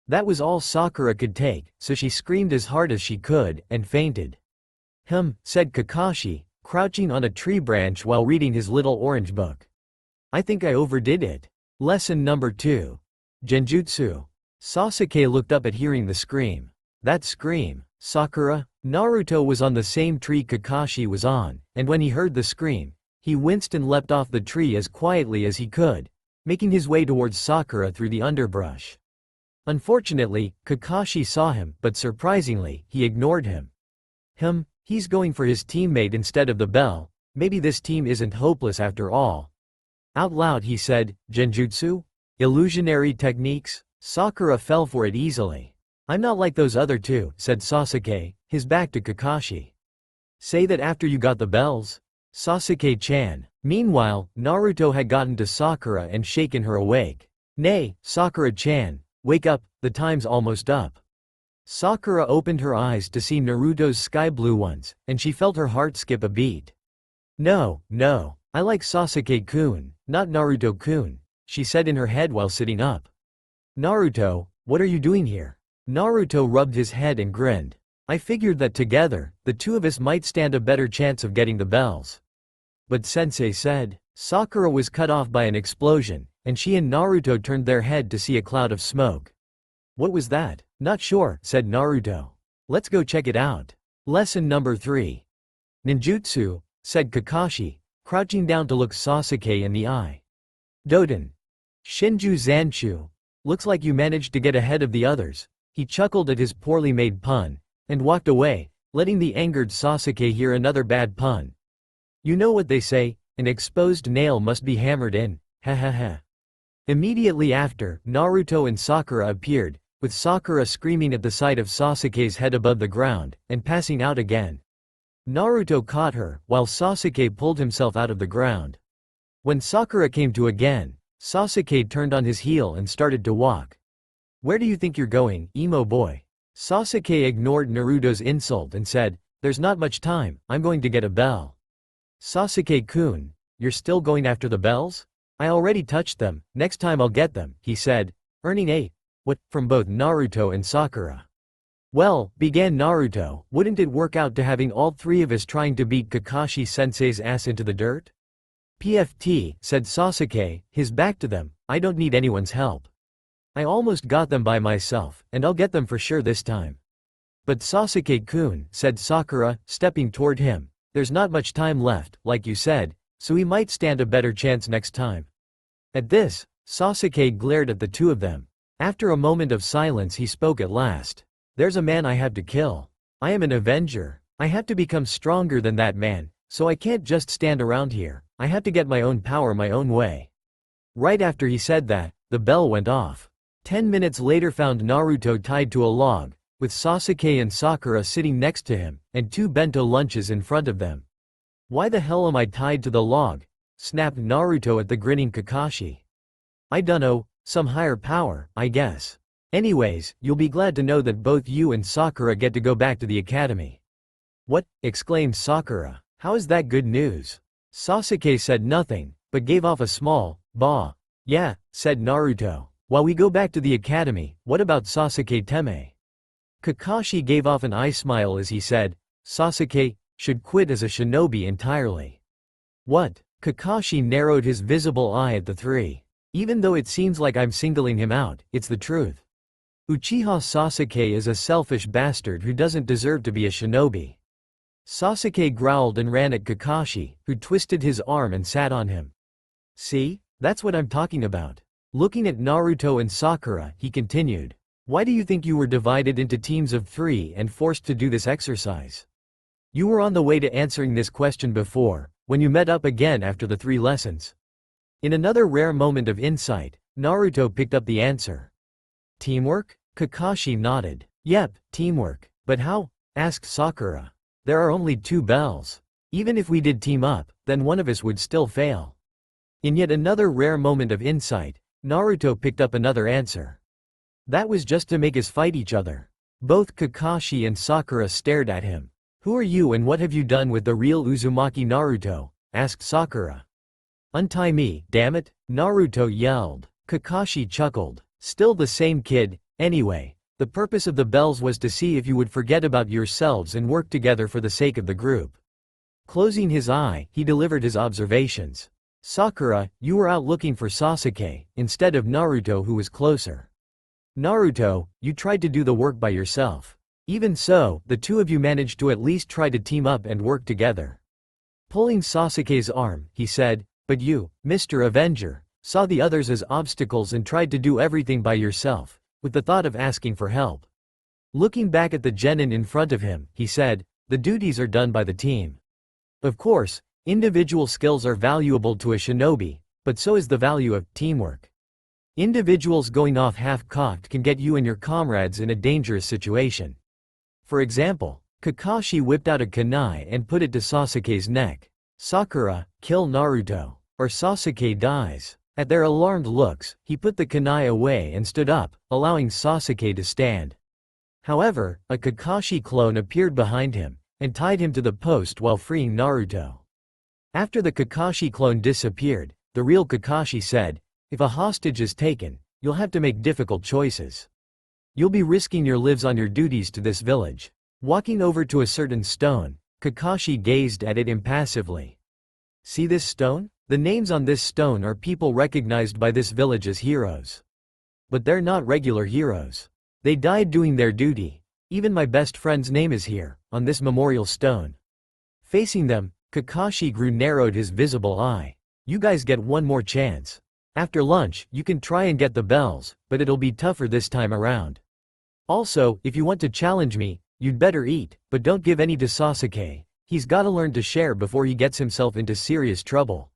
That was all Sakura could take, so she screamed as hard as she could, and fainted. Said Kakashi, crouching on a tree branch while reading his little orange book. I think I overdid it. Lesson number 2. Genjutsu. Sasuke looked up at hearing the scream. That scream. Sakura? Naruto was on the same tree Kakashi was on, and when he heard the scream, he winced and leapt off the tree as quietly as he could, making his way towards Sakura through the underbrush. Unfortunately, Kakashi saw him, but surprisingly, he ignored him. He's going for his teammate instead of the bell. Maybe this team isn't hopeless after all. Out loud he said, Genjutsu? Illusionary techniques? Sakura fell for it easily. I'm not like those other two, said Sasuke, his back to Kakashi. Say that after you got the bells? Sasuke-chan. Meanwhile, Naruto had gotten to Sakura and shaken her awake. Nay, Sakura-chan, wake up, the time's almost up. Sakura opened her eyes to see Naruto's sky blue ones, and she felt her heart skip a beat. No, I like Sasuke-kun, not Naruto-kun, she said in her head while sitting up. Naruto, what are you doing here? Naruto rubbed his head and grinned. I figured that together, the two of us might stand a better chance of getting the bells. But Sensei said. Sakura was cut off by an explosion, and she and Naruto turned their head to see a cloud of smoke. What was that? Not sure, said Naruto. Let's go check it out. Lesson number 3. Ninjutsu, said Kakashi, crouching down to look Sasuke in the eye. Doden. Shinju Zanchu. Looks like you managed to get ahead of the others. He chuckled at his poorly made pun, and walked away, letting the angered Sasuke hear another bad pun. You know what they say, an exposed nail must be hammered in, ha ha ha. Immediately after, Naruto and Sakura appeared, with Sakura screaming at the sight of Sasuke's head above the ground, and passing out again. Naruto caught her, while Sasuke pulled himself out of the ground. When Sakura came to again, Sasuke turned on his heel and started to walk. Where do you think you're going, emo boy? Sasuke ignored Naruto's insult and said, there's not much time, I'm going to get a bell. Sasuke-kun, you're still going after the bells? I already touched them, next time I'll get them, he said, earning a what from both Naruto and Sakura. Well, began Naruto, wouldn't it work out to having all three of us trying to beat Kakashi-sensei's ass into the dirt? PFT, said Sasuke, his back to them, I don't need anyone's help. I almost got them by myself, and I'll get them for sure this time. But Sasuke-kun, said Sakura, stepping toward him, there's not much time left, like you said, so we might stand a better chance next time. At this, Sasuke glared at the two of them. After a moment of silence he spoke at last. There's a man I have to kill. I am an avenger. I have to become stronger than that man, so I can't just stand around here. I have to get my own power my own way. Right after he said that, the bell went off. 10 minutes later found Naruto tied to a log, with Sasuke and Sakura sitting next to him, and 2 bento lunches in front of them. Why the hell am I tied to the log? Snapped Naruto at the grinning Kakashi. I dunno, some higher power, I guess. Anyways, you'll be glad to know that both you and Sakura get to go back to the academy. What? Exclaimed Sakura. How is that good news? Sasuke said nothing, but gave off a small, bah. Yeah, said Naruto. While we go back to the academy, what about Sasuke-teme? Kakashi gave off an eye smile as he said, Sasuke should quit as a shinobi entirely. What? Kakashi narrowed his visible eye at the three. Even though it seems like I'm singling him out, it's the truth. Uchiha Sasuke is a selfish bastard who doesn't deserve to be a shinobi. Sasuke growled and ran at Kakashi, who twisted his arm and sat on him. See? That's what I'm talking about. Looking at Naruto and Sakura, he continued. Why do you think you were divided into teams of 3 and forced to do this exercise? You were on the way to answering this question before, when you met up again after the 3 lessons. In another rare moment of insight, Naruto picked up the answer. Teamwork? Kakashi nodded. Yep, teamwork. But how? Asked Sakura. There are only 2 bells. Even if we did team up, then one of us would still fail. In yet another rare moment of insight, Naruto picked up another answer. That was just to make us fight each other. Both Kakashi and Sakura stared at him. Who are you and what have you done with the real Uzumaki Naruto? Asked Sakura. Untie me, damn it, Naruto yelled. Kakashi chuckled. Still the same kid, anyway. The purpose of the bells was to see if you would forget about yourselves and work together for the sake of the group. Closing his eye, he delivered his observations. Sakura, you were out looking for Sasuke, instead of Naruto who was closer. Naruto, you tried to do the work by yourself. Even so, the two of you managed to at least try to team up and work together. Pulling Sasuke's arm, he said, but you, Mr. Avenger, saw the others as obstacles and tried to do everything by yourself, with the thought of asking for help. Looking back at the genin in front of him, he said, the duties are done by the team. Of course, individual skills are valuable to a shinobi, but so is the value of teamwork. Individuals going off half-cocked can get you and your comrades in a dangerous situation. For example, Kakashi whipped out a kunai and put it to Sasuke's neck. Sakura, kill Naruto, or Sasuke dies. At their alarmed looks, he put the kunai away and stood up, allowing Sasuke to stand. However, a Kakashi clone appeared behind him, and tied him to the post while freeing Naruto. After the Kakashi clone disappeared, the real Kakashi said, if a hostage is taken, you'll have to make difficult choices. You'll be risking your lives on your duties to this village. Walking over to a certain stone, Kakashi gazed at it impassively. See this stone? The names on this stone are people recognized by this village as heroes. But they're not regular heroes. They died doing their duty. Even my best friend's name is here, on this memorial stone. Facing them, Kakashi narrowed his visible eye. You guys get one more chance. After lunch, you can try and get the bells, but it'll be tougher this time around. Also, if you want to challenge me, you'd better eat, but don't give any to Sasuke. He's gotta learn to share before he gets himself into serious trouble.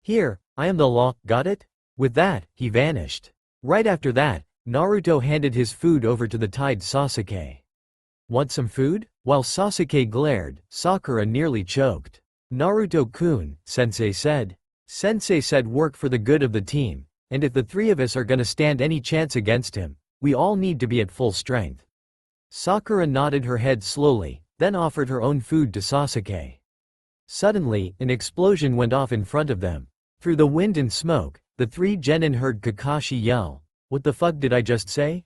Here, I am the law, got it? With that, he vanished. Right after that, Naruto handed his food over to the tied Sasuke. Want some food? While Sasuke glared, Sakura nearly choked. Naruto-kun, Sensei said. Sensei said work for the good of the team, and if the three of us are gonna stand any chance against him, we all need to be at full strength. Sakura nodded her head slowly, then offered her own food to Sasuke. Suddenly, an explosion went off in front of them. Through the wind and smoke, the three genin heard Kakashi yell, "What the fuck did I just say?"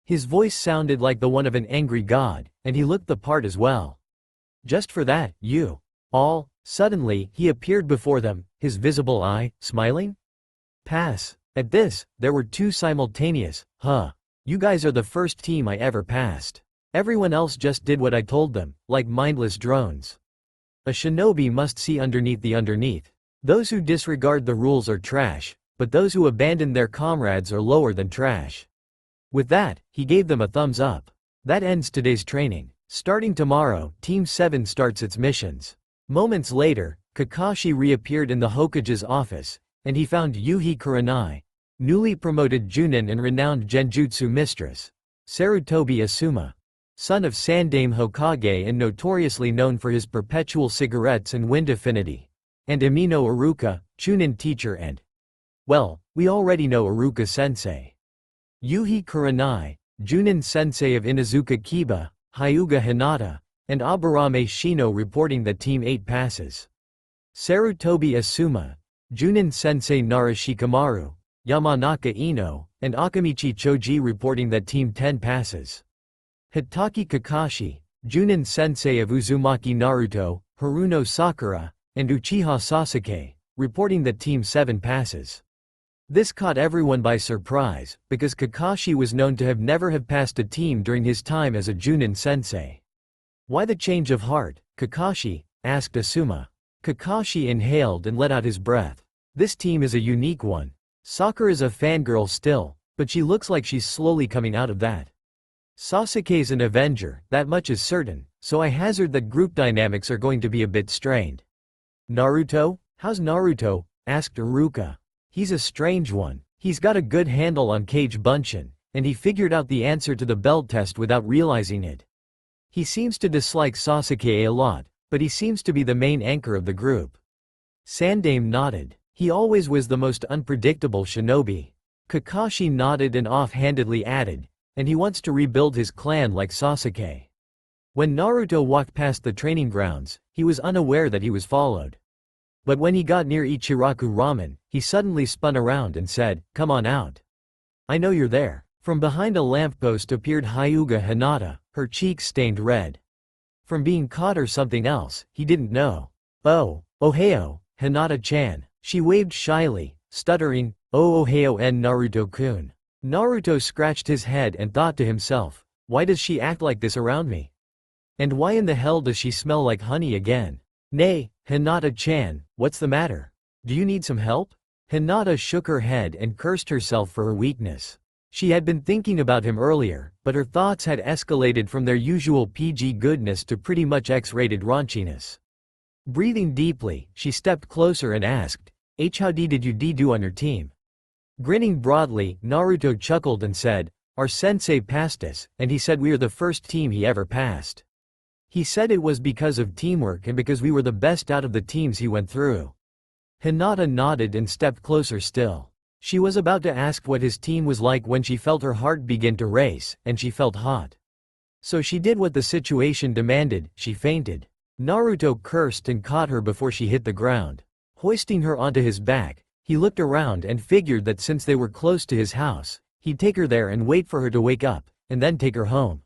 His voice sounded like the one of an angry god, and he looked the part as well. Just for that, you all, suddenly, he appeared before them, his visible eye, smiling. Pass. At this, there were two simultaneous, huh. You guys are the first team I ever passed. Everyone else just did what I told them, like mindless drones. A shinobi must see underneath the underneath. Those who disregard the rules are trash, but those who abandon their comrades are lower than trash. With that, he gave them a thumbs up. That ends today's training. Starting tomorrow, Team 7 starts its missions. Moments later, Kakashi reappeared in the Hokage's office, and he found Yuhi Kurenai, newly promoted Junin and renowned Genjutsu mistress, Sarutobi Asuma, son of Sandame Hokage and notoriously known for his perpetual cigarettes and wind affinity, and Amino Iruka, Chunin teacher and, well, we already know Iruka-sensei. Yuhi Kurenai, Junin sensei of Inazuka Kiba, Hyuga Hinata, and Aburame Shino reporting that Team 8 passes. Sarutobi Asuma, Junin sensei Narashikamaru, Yamanaka Ino, and Akamichi Choji reporting that Team 10 passes. Hitaki Kakashi, Junin sensei of Uzumaki Naruto, Haruno Sakura, and Uchiha Sasuke, reporting that Team 7 passes. This caught everyone by surprise, because Kakashi was known to never have passed a team during his time as a Junin sensei. Why the change of heart, Kakashi? Asked Asuma. Kakashi inhaled and let out his breath. This team is a unique one. Sakura's a fangirl still, but she looks like she's slowly coming out of that. Sasuke's an Avenger, that much is certain, so I hazard that group dynamics are going to be a bit strained. Naruto? How's Naruto? Asked Iruka. He's a strange one. He's got a good handle on Kage Bunshin, and he figured out the answer to the belt test without realizing it. He seems to dislike Sasuke a lot, but he seems to be the main anchor of the group. Sandame nodded. He always was the most unpredictable shinobi. Kakashi nodded and offhandedly added, and he wants to rebuild his clan like Sasuke. When Naruto walked past the training grounds, he was unaware that he was followed. But when he got near Ichiraku Ramen, he suddenly spun around and said, "Come on out. I know you're there." From behind a lamppost appeared Hyuga Hinata, her cheeks stained red. From being caught or something else, he didn't know. Oh, oheo, Hinata-chan. She waved shyly, stuttering, oh oheo en Naruto-kun. Naruto scratched his head and thought to himself, why does she act like this around me? And why in the hell does she smell like honey again? Nay, Hinata-chan, what's the matter? Do you need some help? Hinata shook her head and cursed herself for her weakness. She had been thinking about him earlier, but her thoughts had escalated from their usual PG goodness to pretty much X-rated raunchiness. Breathing deeply, she stepped closer and asked, how did you do on your team? Grinning broadly, Naruto chuckled and said, our sensei passed us, and he said we are the first team he ever passed. He said it was because of teamwork and because we were the best out of the teams he went through. Hinata nodded and stepped closer still. She was about to ask what his team was like when she felt her heart begin to race, and she felt hot. So she did what the situation demanded, she fainted. Naruto cursed and caught her before she hit the ground. Hoisting her onto his back, he looked around and figured that since they were close to his house, he'd take her there and wait for her to wake up, and then take her home.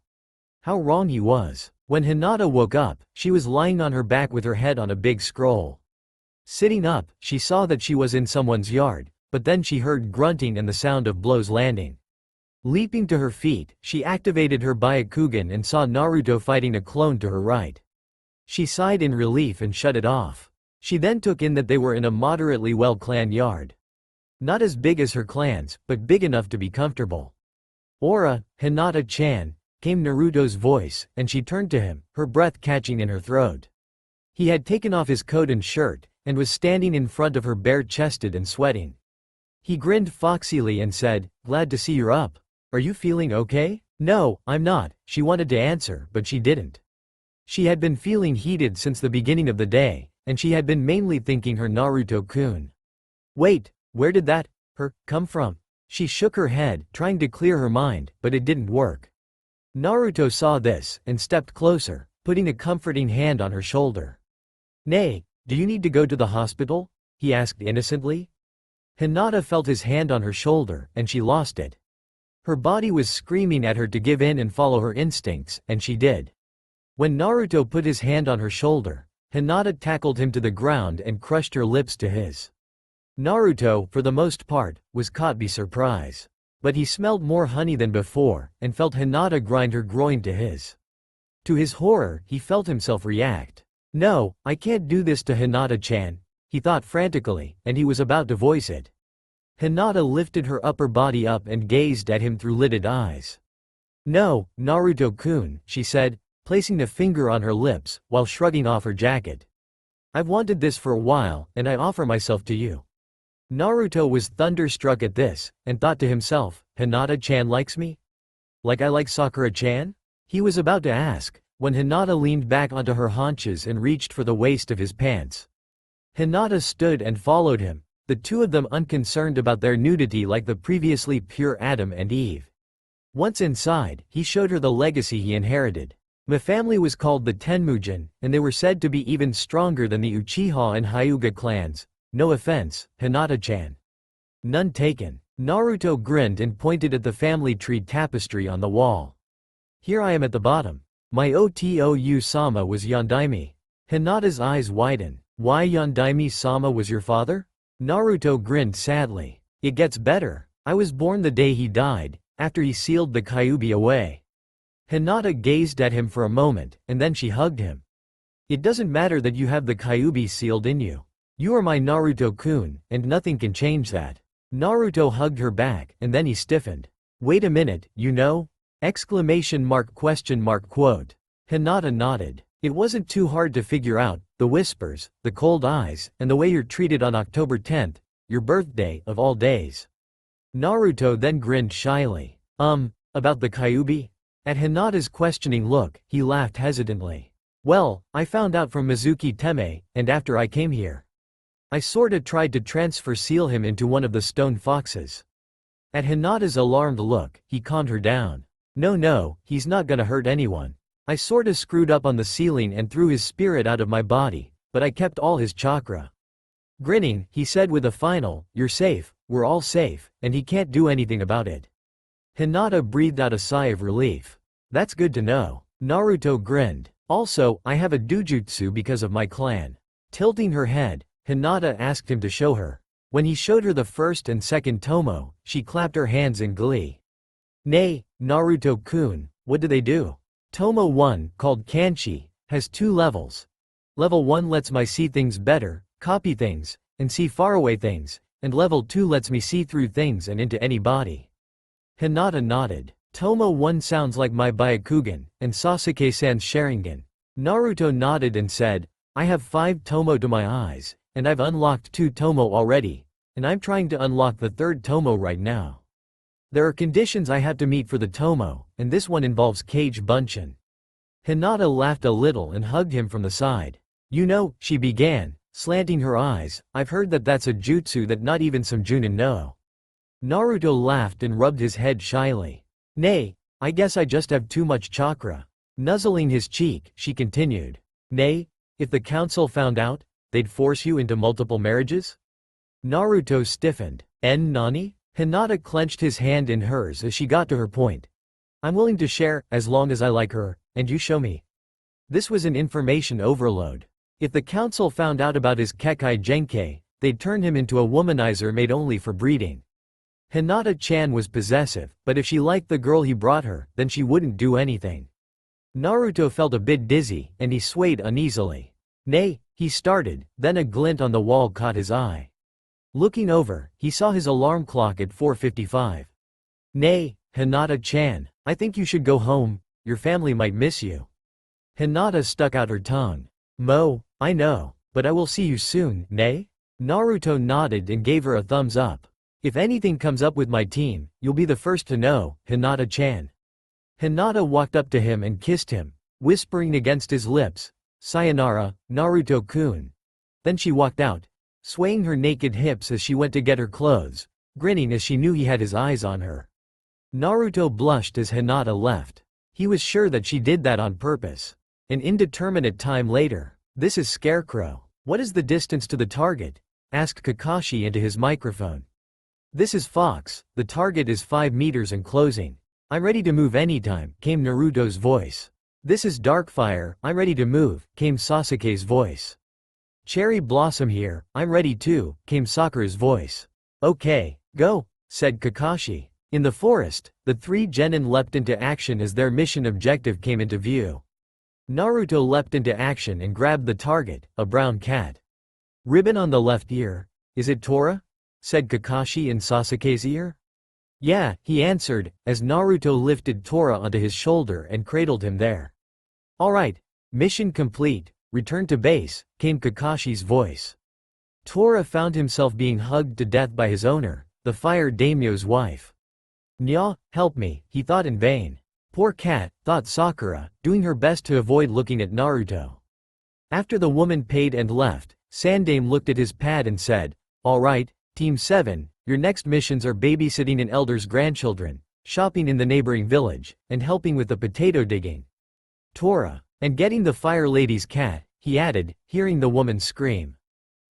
How wrong he was. When Hinata woke up, she was lying on her back with her head on a big scroll. Sitting up, she saw that she was in someone's yard, but then she heard grunting and the sound of blows landing. Leaping to her feet, she activated her Byakugan and saw Naruto fighting a clone to her right. She sighed in relief and shut it off. She then took in that they were in a moderately well-clan yard. Not as big as her clans, but big enough to be comfortable. Ora, Hinata-chan, came Naruto's voice, and she turned to him, her breath catching in her throat. He had taken off his coat and shirt, and was standing in front of her bare-chested and sweating. He grinned foxily and said, glad to see you're up. Are you feeling okay? No, I'm not, she wanted to answer, but she didn't. She had been feeling heated since the beginning of the day, and she had been mainly thinking her Naruto-kun. Wait, where did that come from? She shook her head, trying to clear her mind, but it didn't work. Naruto saw this, and stepped closer, putting a comforting hand on her shoulder. Nay, do you need to go to the hospital? He asked innocently. Hinata felt his hand on her shoulder, and she lost it. Her body was screaming at her to give in and follow her instincts, and she did. When Naruto put his hand on her shoulder, Hinata tackled him to the ground and crushed her lips to his. Naruto, for the most part, was caught by surprise. But he smelled more honey than before, and felt Hinata grind her groin to his. To his horror, he felt himself react. No, I can't do this to Hinata-chan, he thought frantically, and he was about to voice it. Hinata lifted her upper body up and gazed at him through lidded eyes. No, Naruto-kun, she said, placing a finger on her lips, while shrugging off her jacket. I've wanted this for a while, and I offer myself to you. Naruto was thunderstruck at this, and thought to himself, Hinata-chan likes me? Like I like Sakura-chan? He was about to ask, when Hinata leaned back onto her haunches and reached for the waist of his pants. Hinata stood and followed him, the two of them unconcerned about their nudity like the previously pure Adam and Eve. Once inside, he showed her the legacy he inherited. The family was called the Tenmujin, and they were said to be even stronger than the Uchiha and Hyuga clans. No offense, Hinata-chan. None taken. Naruto grinned and pointed at the family tree tapestry on the wall. Here I am at the bottom. My Otou-sama was Yondaime. Hinata's eyes widened. Why Yondaime-sama was your father? Naruto grinned sadly. It gets better. I was born the day he died, after he sealed the Kyuubi away. Hinata gazed at him for a moment, and then she hugged him. It doesn't matter that you have the Kyuubi sealed in you. You are my Naruto-kun, and nothing can change that. Naruto hugged her back, and then he stiffened. Wait a minute, you know? Exclamation mark question mark quote. Hinata nodded. It wasn't too hard to figure out, the whispers, the cold eyes, and the way you're treated on October 10th, your birthday, of all days. Naruto then grinned shyly. About the Kyuubi? At Hinata's questioning look, he laughed hesitantly. Well, I found out from Mizuki Teme, and after I came here. I sorta tried to transfer seal him into one of the stone foxes. At Hinata's alarmed look, he calmed her down. No, he's not gonna hurt anyone. I sorta screwed up on the ceiling and threw his spirit out of my body, but I kept all his chakra. Grinning, he said with a final, you're safe, we're all safe, and he can't do anything about it. Hinata breathed out a sigh of relief. That's good to know. Naruto grinned. Also, I have a dojutsu because of my clan. Tilting her head, Hinata asked him to show her. When he showed her the first and second tomo, she clapped her hands in glee. Nay, Naruto-kun, what do they do? Tomo 1, called Kanchi, has 2 levels. Level 1 lets me see things better, copy things, and see faraway things, and level 2 lets me see through things and into any body. Hinata nodded. Tomo 1 sounds like my Byakugan, and Sasuke-san's Sharingan. Naruto nodded and said, I have 5 tomo to my eyes, and I've unlocked 2 tomo already, and I'm trying to unlock the 3rd tomo right now. There are conditions I have to meet for the tomo, and this one involves Kage Bunshin. Hinata laughed a little and hugged him from the side. You know, she began, slanting her eyes, I've heard that that's a jutsu that not even some Junin know. Naruto laughed and rubbed his head shyly. Nay, I guess I just have too much chakra. Nuzzling his cheek, she continued. Nay, if the council found out, they'd force you into multiple marriages? Naruto stiffened. Nani? Hinata clenched his hand in hers as she got to her point. I'm willing to share, as long as I like her, and you show me. This was an information overload. If the council found out about his Kekai Genkei, they'd turn him into a womanizer made only for breeding. Hinata-chan was possessive, but if she liked the girl he brought her, then she wouldn't do anything. Naruto felt a bit dizzy, and he swayed uneasily. Nay, he started, then a glint on the wall caught his eye. Looking over, he saw his alarm clock at 4:55. Nay, Hinata-chan, I think you should go home, your family might miss you. Hinata stuck out her tongue. I know, but I will see you soon, nay? Naruto nodded and gave her a thumbs up. If anything comes up with my team, you'll be the first to know, Hinata-chan. Hinata walked up to him and kissed him, whispering against his lips, Sayonara, Naruto-kun. Then she walked out, swaying her naked hips as she went to get her clothes, grinning as she knew he had his eyes on her. Naruto blushed as Hinata left. He was sure that she did that on purpose. An indeterminate time later. This is Scarecrow. What is the distance to the target? Asked Kakashi into his microphone. This is Fox, the target is 5 meters and closing. I'm ready to move anytime, came Naruto's voice. This is Darkfire, I'm ready to move, came Sasuke's voice. Cherry Blossom here, I'm ready too, came Sakura's voice. Okay, go, said Kakashi. In the forest, the 3 genin leapt into action as their mission objective came into view. Naruto leapt into action and grabbed the target, a brown cat. Ribbon on the left ear, is it Tora? Said Kakashi in Sasuke's ear. Yeah, he answered, as Naruto lifted Tora onto his shoulder and cradled him there. Alright, mission complete, return to base, came Kakashi's voice. Tora found himself being hugged to death by his owner, the fire daimyo's wife. Nya, help me, he thought in vain. Poor cat, thought Sakura, doing her best to avoid looking at Naruto. After the woman paid and left, Sandame looked at his pad and said, Alright, Team 7, your next missions are babysitting an elder's grandchildren, shopping in the neighboring village, and helping with the potato digging. Tora, and getting the fire lady's cat, he added, hearing the woman scream.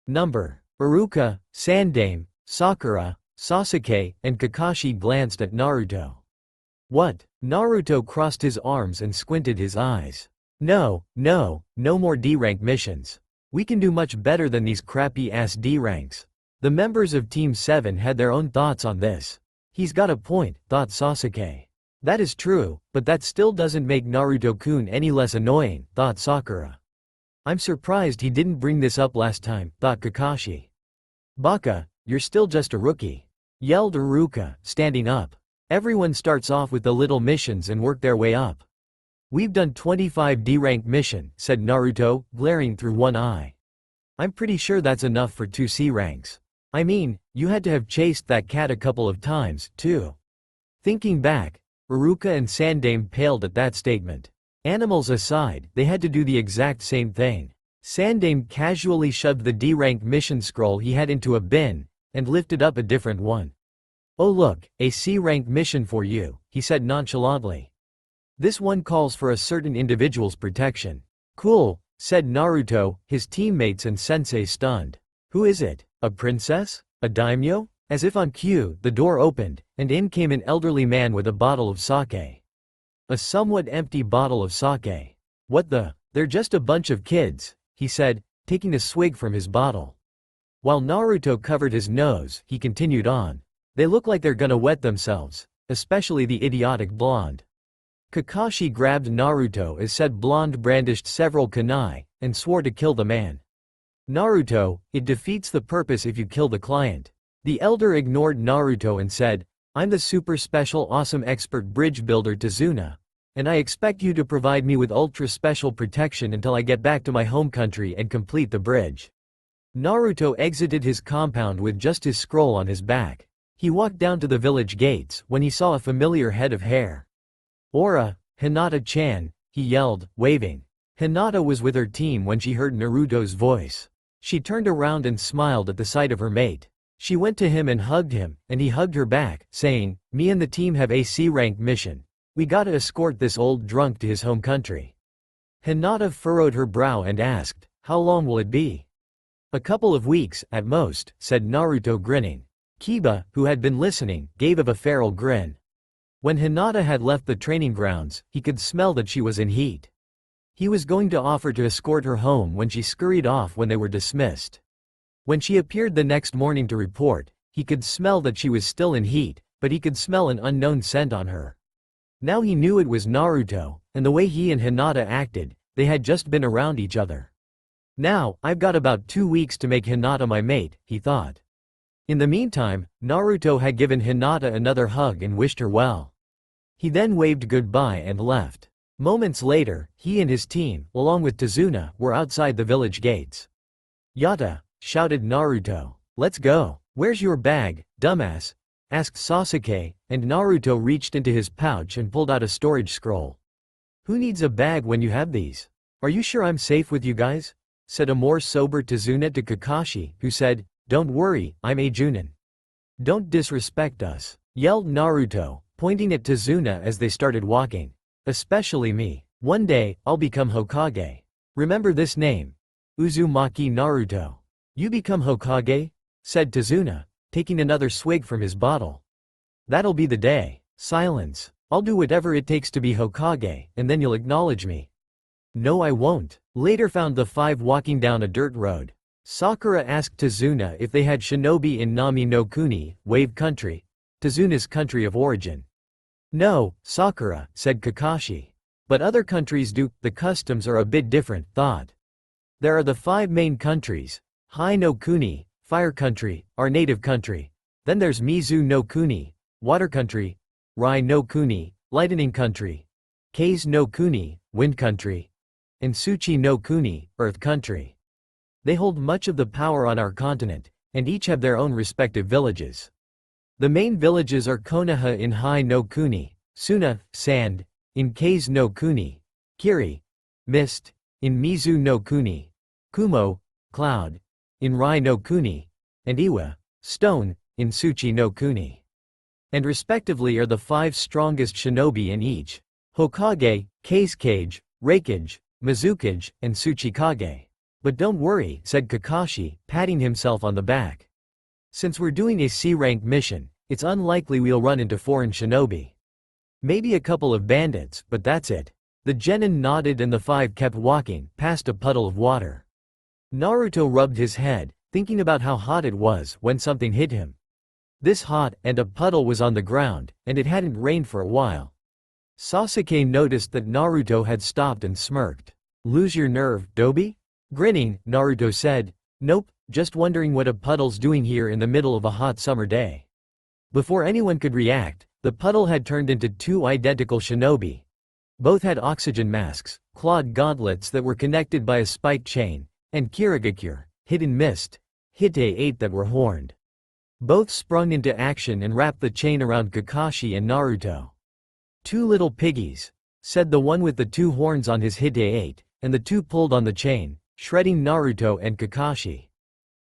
Number. Iruka, Sandame, Sakura, Sasuke, and Kakashi glanced at Naruto. What? Naruto crossed his arms and squinted his eyes. No more D-rank missions. We can do much better than these crappy-ass D-ranks. The members of Team 7 had their own thoughts on this. He's got a point, thought Sasuke. That is true, but that still doesn't make Naruto-kun any less annoying, thought Sakura. I'm surprised he didn't bring this up last time, thought Kakashi. Baka, you're still just a rookie, yelled Iruka, standing up. Everyone starts off with the little missions and work their way up. We've done 25 D-rank mission, said Naruto, glaring through one eye. I'm pretty sure that's enough for 2 C ranks. I mean, you had to have chased that cat a couple of times, too. Thinking back, Iruka and Sandame paled at that statement. Animals aside, they had to do the exact same thing. Sandame casually shoved the D-rank mission scroll he had into a bin, and lifted up a different one. Oh look, a C-rank mission for you, he said nonchalantly. This one calls for a certain individual's protection. Cool, said Naruto, his teammates and sensei stunned. Who is it? A princess? A daimyo? As if on cue, the door opened, and in came an elderly man with a bottle of sake. A somewhat empty bottle of sake. What the? They're just a bunch of kids, he said, taking a swig from his bottle. While Naruto covered his nose, he continued on. They look like they're gonna wet themselves, especially the idiotic blonde. Kakashi grabbed Naruto as said blonde brandished several kunai, and swore to kill the man. Naruto, it defeats the purpose if you kill the client. The elder ignored Naruto and said, I'm the super special awesome expert bridge builder Tazuna, and I expect you to provide me with ultra special protection until I get back to my home country and complete the bridge. Naruto exited his compound with just his scroll on his back. He walked down to the village gates when he saw a familiar head of hair. Ora, Hinata-chan, he yelled, waving. Hinata was with her team when she heard Naruto's voice. She turned around and smiled at the sight of her mate. She went to him, and he hugged her back, saying, me and the team have a C-rank mission. We gotta escort this old drunk to his home country. Hinata furrowed her brow and asked, how long will it be? A couple of weeks, at most, said Naruto grinning. Kiba, who had been listening, gave a feral grin. When Hinata had left the training grounds, he could smell that she was in heat. He was going to offer to escort her home when she scurried off when they were dismissed. When she appeared the next morning to report, he could smell that she was still in heat, but he could smell an unknown scent on her. Now he knew it was Naruto, and the way he and Hinata acted, they had just been around each other. Now, I've got about 2 weeks to make Hinata my mate, he thought. In the meantime, Naruto had given Hinata another hug and wished her well. He then waved goodbye and left. Moments later, he and his team, along with Tazuna, were outside the village gates. Yata, shouted Naruto. Let's go. Where's your bag, dumbass? Asked Sasuke, and Naruto reached into his pouch and pulled out a storage scroll. Who needs a bag when you have these? Are you sure I'm safe with you guys? Said a more sober Tazuna to Kakashi, who said, don't worry, I'm a Junin. Don't disrespect us, yelled Naruto, pointing at Tazuna as they started walking. Especially me. One day, I'll become Hokage. Remember this name. Uzumaki Naruto. You become Hokage? Said Tazuna, taking another swig from his bottle. That'll be the day. Silence. I'll do whatever it takes to be Hokage, and then you'll acknowledge me. No, I won't. Later found the five walking down a dirt road. Sakura asked Tazuna if they had shinobi in Nami no Kuni, Wave Country, Tazuna's country of origin. No, Sakura, said Kakashi. But other countries do. The customs are a bit different, thought. There are the 5 main countries. Hai no Kuni, Fire Country, our native country. Then there's Mizu no Kuni, Water Country, Rai no Kuni, Lightning Country, Kase no Kuni, Wind Country, and Tsuchi no Kuni, Earth Country. They hold much of the power on our continent, and each have their own respective villages. The main villages are Konoha in Hai no Kuni, Suna, Sand, in Kase no Kuni, Kiri, Mist, in Mizu no Kuni, Kumo, Cloud, in Rai no Kuni, and Iwa, Stone, in Tsuchi no Kuni. And respectively are the 5 strongest shinobi in each: Hokage, Kazekage, Raikage, Mizukage, and Tsuchikage. But don't worry, said Kakashi, patting himself on the back. Since we're doing a C-rank mission, it's unlikely we'll run into foreign shinobi. Maybe a couple of bandits, but that's it. The genin nodded and the 5 kept walking, past a puddle of water. Naruto rubbed his head, thinking about how hot it was when something hit him. This hot, and a puddle was on the ground, and it hadn't rained for a while. Sasuke noticed that Naruto had stopped and smirked. Lose your nerve, Dobi? Grinning, Naruto said, nope, just wondering what a puddle's doing here in the middle of a hot summer day. Before anyone could react, the puddle had turned into 2 identical shinobi. Both had oxygen masks, clawed gauntlets that were connected by a spiked chain, and kirigakure, hidden mist, hite-8 that were horned. Both sprung into action and wrapped the chain around Kakashi and Naruto. 2 little piggies, said the one with the 2 horns on his hite-8, and the 2 pulled on the chain, shredding Naruto and Kakashi.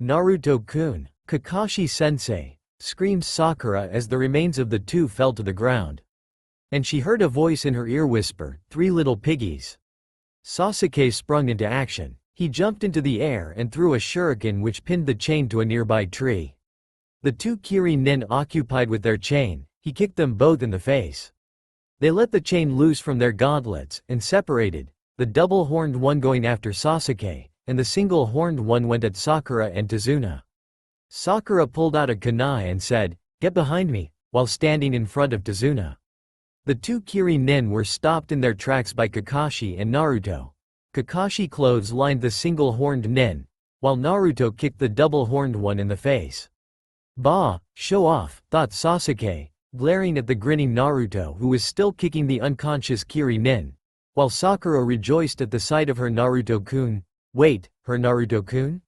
Naruto-kun, Kakashi-sensei, screamed Sakura as the remains of the 2 fell to the ground. And she heard a voice in her ear whisper, 3 little piggies. Sasuke sprung into action. He jumped into the air and threw a shuriken which pinned the chain to a nearby tree. The 2 Kirin occupied with their chain, he kicked them both in the face. They let the chain loose from their gauntlets and separated, the double-horned one going after Sasuke, and the single-horned one went at Sakura and Tazuna. Sakura pulled out a kunai and said, "Get behind me," while standing in front of Tazuna. The two Kiri nin were stopped in their tracks by Kakashi and Naruto. Kakashi clotheslined the single-horned nin, while Naruto kicked the double-horned one in the face. "Bah, show off," thought Sasuke, glaring at the grinning Naruto who was still kicking the unconscious Kiri nin, while Sakura rejoiced at the sight of her Naruto-kun. Wait, her Naruto-kun?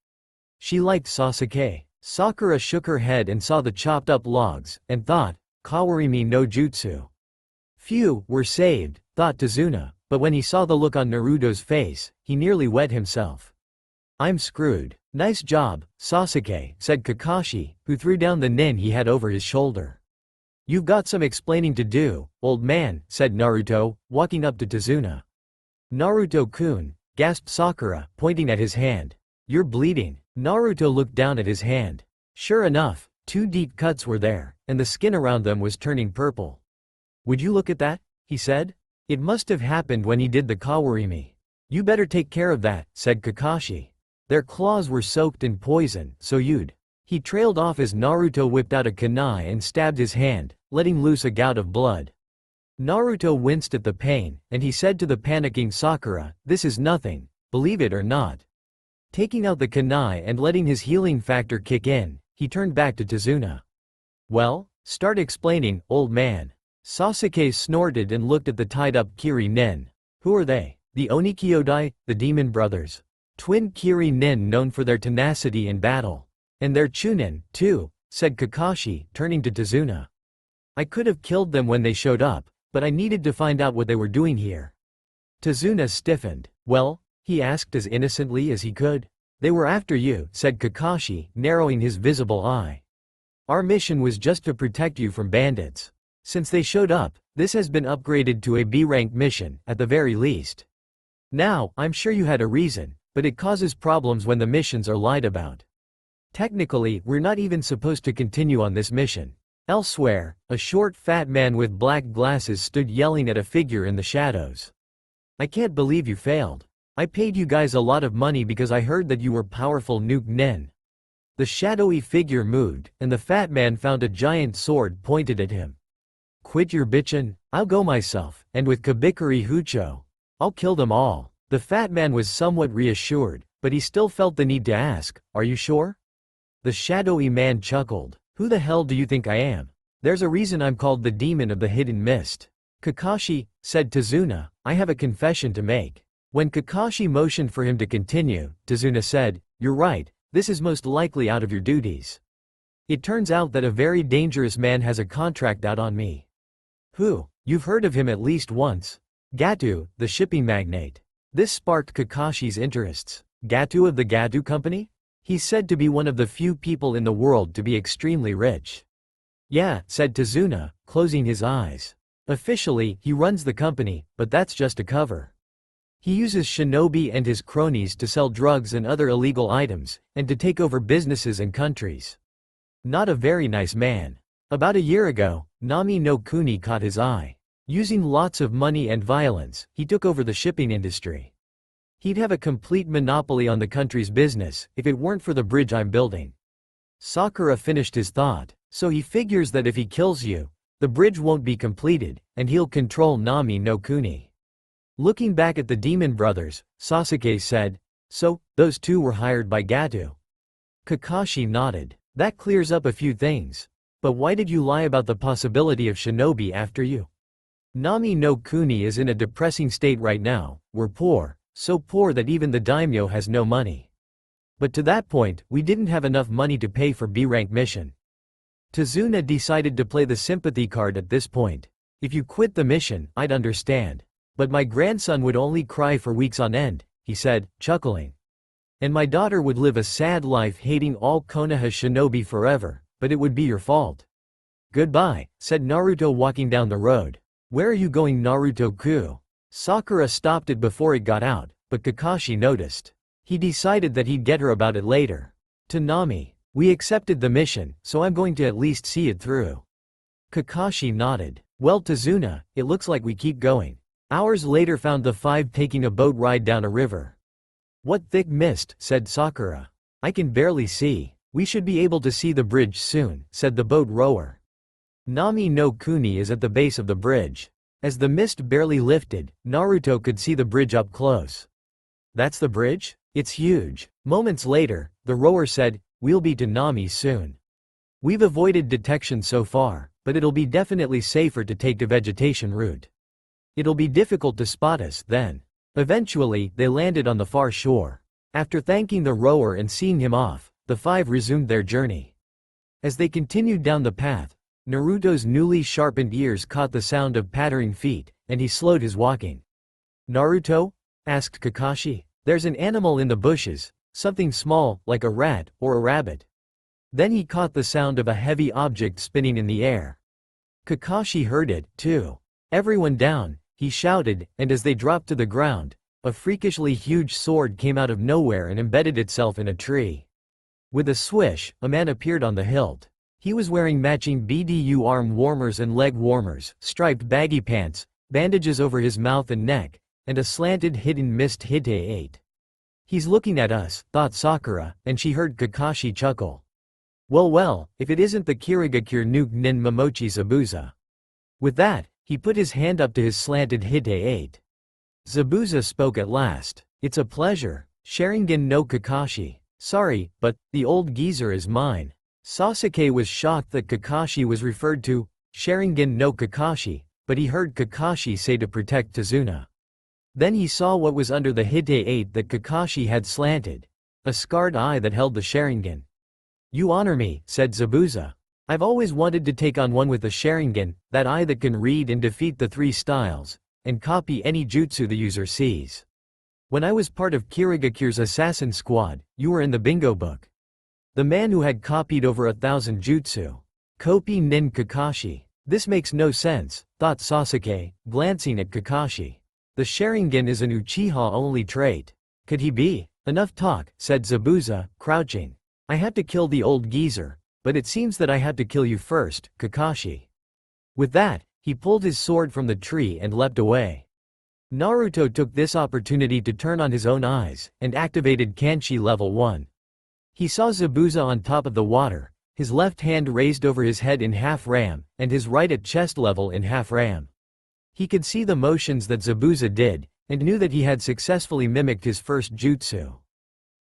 She liked Sasuke. Sakura shook her head and saw the chopped-up logs, and thought, Kawarimi no jutsu. Phew, we're saved, thought Tazuna, but when he saw the look on Naruto's face, he nearly wet himself. I'm screwed. Nice job, Sasuke, said Kakashi, who threw down the nin he had over his shoulder. You've got some explaining to do, old man, said Naruto, walking up to Tazuna. Naruto-kun, gasped Sakura, pointing at his hand. You're bleeding. Naruto looked down at his hand. Sure enough, 2 deep cuts were there, and the skin around them was turning purple. Would you look at that? He said. It must have happened when he did the Kawarimi. You better take care of that, said Kakashi. Their claws were soaked in poison, so you'd. He trailed off as Naruto whipped out a kunai and stabbed his hand, letting loose a gout of blood. Naruto winced at the pain, and he said to the panicking Sakura, this is nothing, believe it or not. Taking out the kunai and letting his healing factor kick in, he turned back to Tazuna. Well, start explaining, old man. Sasuke snorted and looked at the tied-up Kiri nin. Who are they? The Onikyodai, the demon brothers. Twin Kiri nin known for their tenacity in battle. And their chunin, too, said Kakashi, turning to Tazuna. I could have killed them when they showed up, but I needed to find out what they were doing here. Tazuna stiffened. Well? He asked as innocently as he could. They were after you, said Kakashi, narrowing his visible eye. Our mission was just to protect you from bandits. Since they showed up, this has been upgraded to a B-rank mission, at the very least. Now, I'm sure you had a reason, but it causes problems when the missions are lied about. Technically, we're not even supposed to continue on this mission. Elsewhere, a short fat man with black glasses stood yelling at a figure in the shadows. I can't believe you failed. I paid you guys a lot of money because I heard that you were powerful nuke nin. The shadowy figure moved, and the fat man found a giant sword pointed at him. Quit your bitchin', I'll go myself, and with Kabikari Hucho, I'll kill them all. The fat man was somewhat reassured, but he still felt the need to ask, are you sure? The shadowy man chuckled. Who the hell do you think I am? There's a reason I'm called the demon of the hidden mist. Kakashi, said Tazuna, I have a confession to make. When Kakashi motioned for him to continue, Tazuna said, you're right, this is most likely out of your duties. It turns out that a very dangerous man has a contract out on me. Who? You've heard of him at least once. Gatu, the shipping magnate. This sparked Kakashi's interests. Gatu of the Gatu Company? He's said to be one of the few people in the world to be extremely rich. Yeah, said Tazuna, closing his eyes. Officially, he runs the company, but that's just a cover. He uses shinobi and his cronies to sell drugs and other illegal items, and to take over businesses and countries. Not a very nice man. About a year ago, Nami no Kuni caught his eye. Using lots of money and violence, he took over the shipping industry. He'd have a complete monopoly on the country's business, if it weren't for the bridge I'm building. Sakura finished his thought. So he figures that if he kills you, the bridge won't be completed, and he'll control Nami no Kuni. Looking back at the demon brothers, Sasuke said, so, those two were hired by Gatu. Kakashi nodded. That clears up a few things. But why did you lie about the possibility of shinobi after you? Nami no Kuni is in a depressing state right now. We're poor, so poor that even the daimyo has no money. But to that point, we didn't have enough money to pay for B-rank mission. Tazuna decided to play the sympathy card at this point. If you quit the mission, I'd understand. But my grandson would only cry for weeks on end, he said, chuckling. And my daughter would live a sad life hating all Konoha shinobi forever, but it would be your fault. Goodbye, said Naruto walking down the road. Where are you going, Naruto-ku? Sakura stopped it before it got out, but Kakashi noticed. He decided that he'd get her about it later. To Nami, we accepted the mission, so I'm going to at least see it through. Kakashi nodded. Well, Tazuna, it looks like we keep going. Hours later found the 5 taking a boat ride down a river. What thick mist, said Sakura. I can barely see. We should be able to see the bridge soon, said the boat rower. Nami no Kuni is at the base of the bridge. As the mist barely lifted, Naruto could see the bridge up close. That's the bridge? It's huge. Moments later, the rower said, we'll be to Nami soon. We've avoided detection so far, but it'll be definitely safer to take the vegetation route. It'll be difficult to spot us then. Eventually, they landed on the far shore. After thanking the rower and seeing him off, the five resumed their journey. As they continued down the path, Naruto's newly sharpened ears caught the sound of pattering feet, and he slowed his walking. Naruto? Asked Kakashi. There's an animal in the bushes, something small, like a rat, or a rabbit. Then he caught the sound of a heavy object spinning in the air. Kakashi heard it, too. Everyone down, he shouted, and as they dropped to the ground, a freakishly huge sword came out of nowhere and embedded itself in a tree. With a swish, a man appeared on the hilt. He was wearing matching BDU arm warmers and leg warmers, striped baggy pants, bandages over his mouth and neck, and a slanted hidden mist Hite 8. He's looking at us, thought Sakura, and she heard Kakashi chuckle. Well, if it isn't the Kirigakure Nuke Nin Momochi Zabuza. With that, he put his hand up to his slanted Hite 8. Zabuza spoke at last. It's a pleasure, Sharingan no Kakashi. Sorry, but, the old geezer is mine. Sasuke was shocked that Kakashi was referred to, Sharingan no Kakashi, but he heard Kakashi say to protect Tazuna. Then he saw what was under the Hite 8 that Kakashi had slanted. A scarred eye that held the Sharingan. You honor me, said Zabuza. I've always wanted to take on one with the Sharingan, that eye that can read and defeat the three styles, and copy any jutsu the user sees. When I was part of Kirigakure's assassin squad, you were in the bingo book. The man who had copied over 1,000 jutsu. Kopi nin Kakashi. This makes no sense, thought Sasuke, glancing at Kakashi. The Sharingan is an Uchiha-only trait. Could he be? Enough talk, said Zabuza, crouching. I had to kill the old geezer, but it seems that I had to kill you first, Kakashi. With that, he pulled his sword from the tree and leapt away. Naruto took this opportunity to turn on his own eyes, and activated Kanshi level 1. He saw Zabuza on top of the water, his left hand raised over his head in half ram, and his right at chest level in half ram. He could see the motions that Zabuza did, and knew that he had successfully mimicked his first jutsu.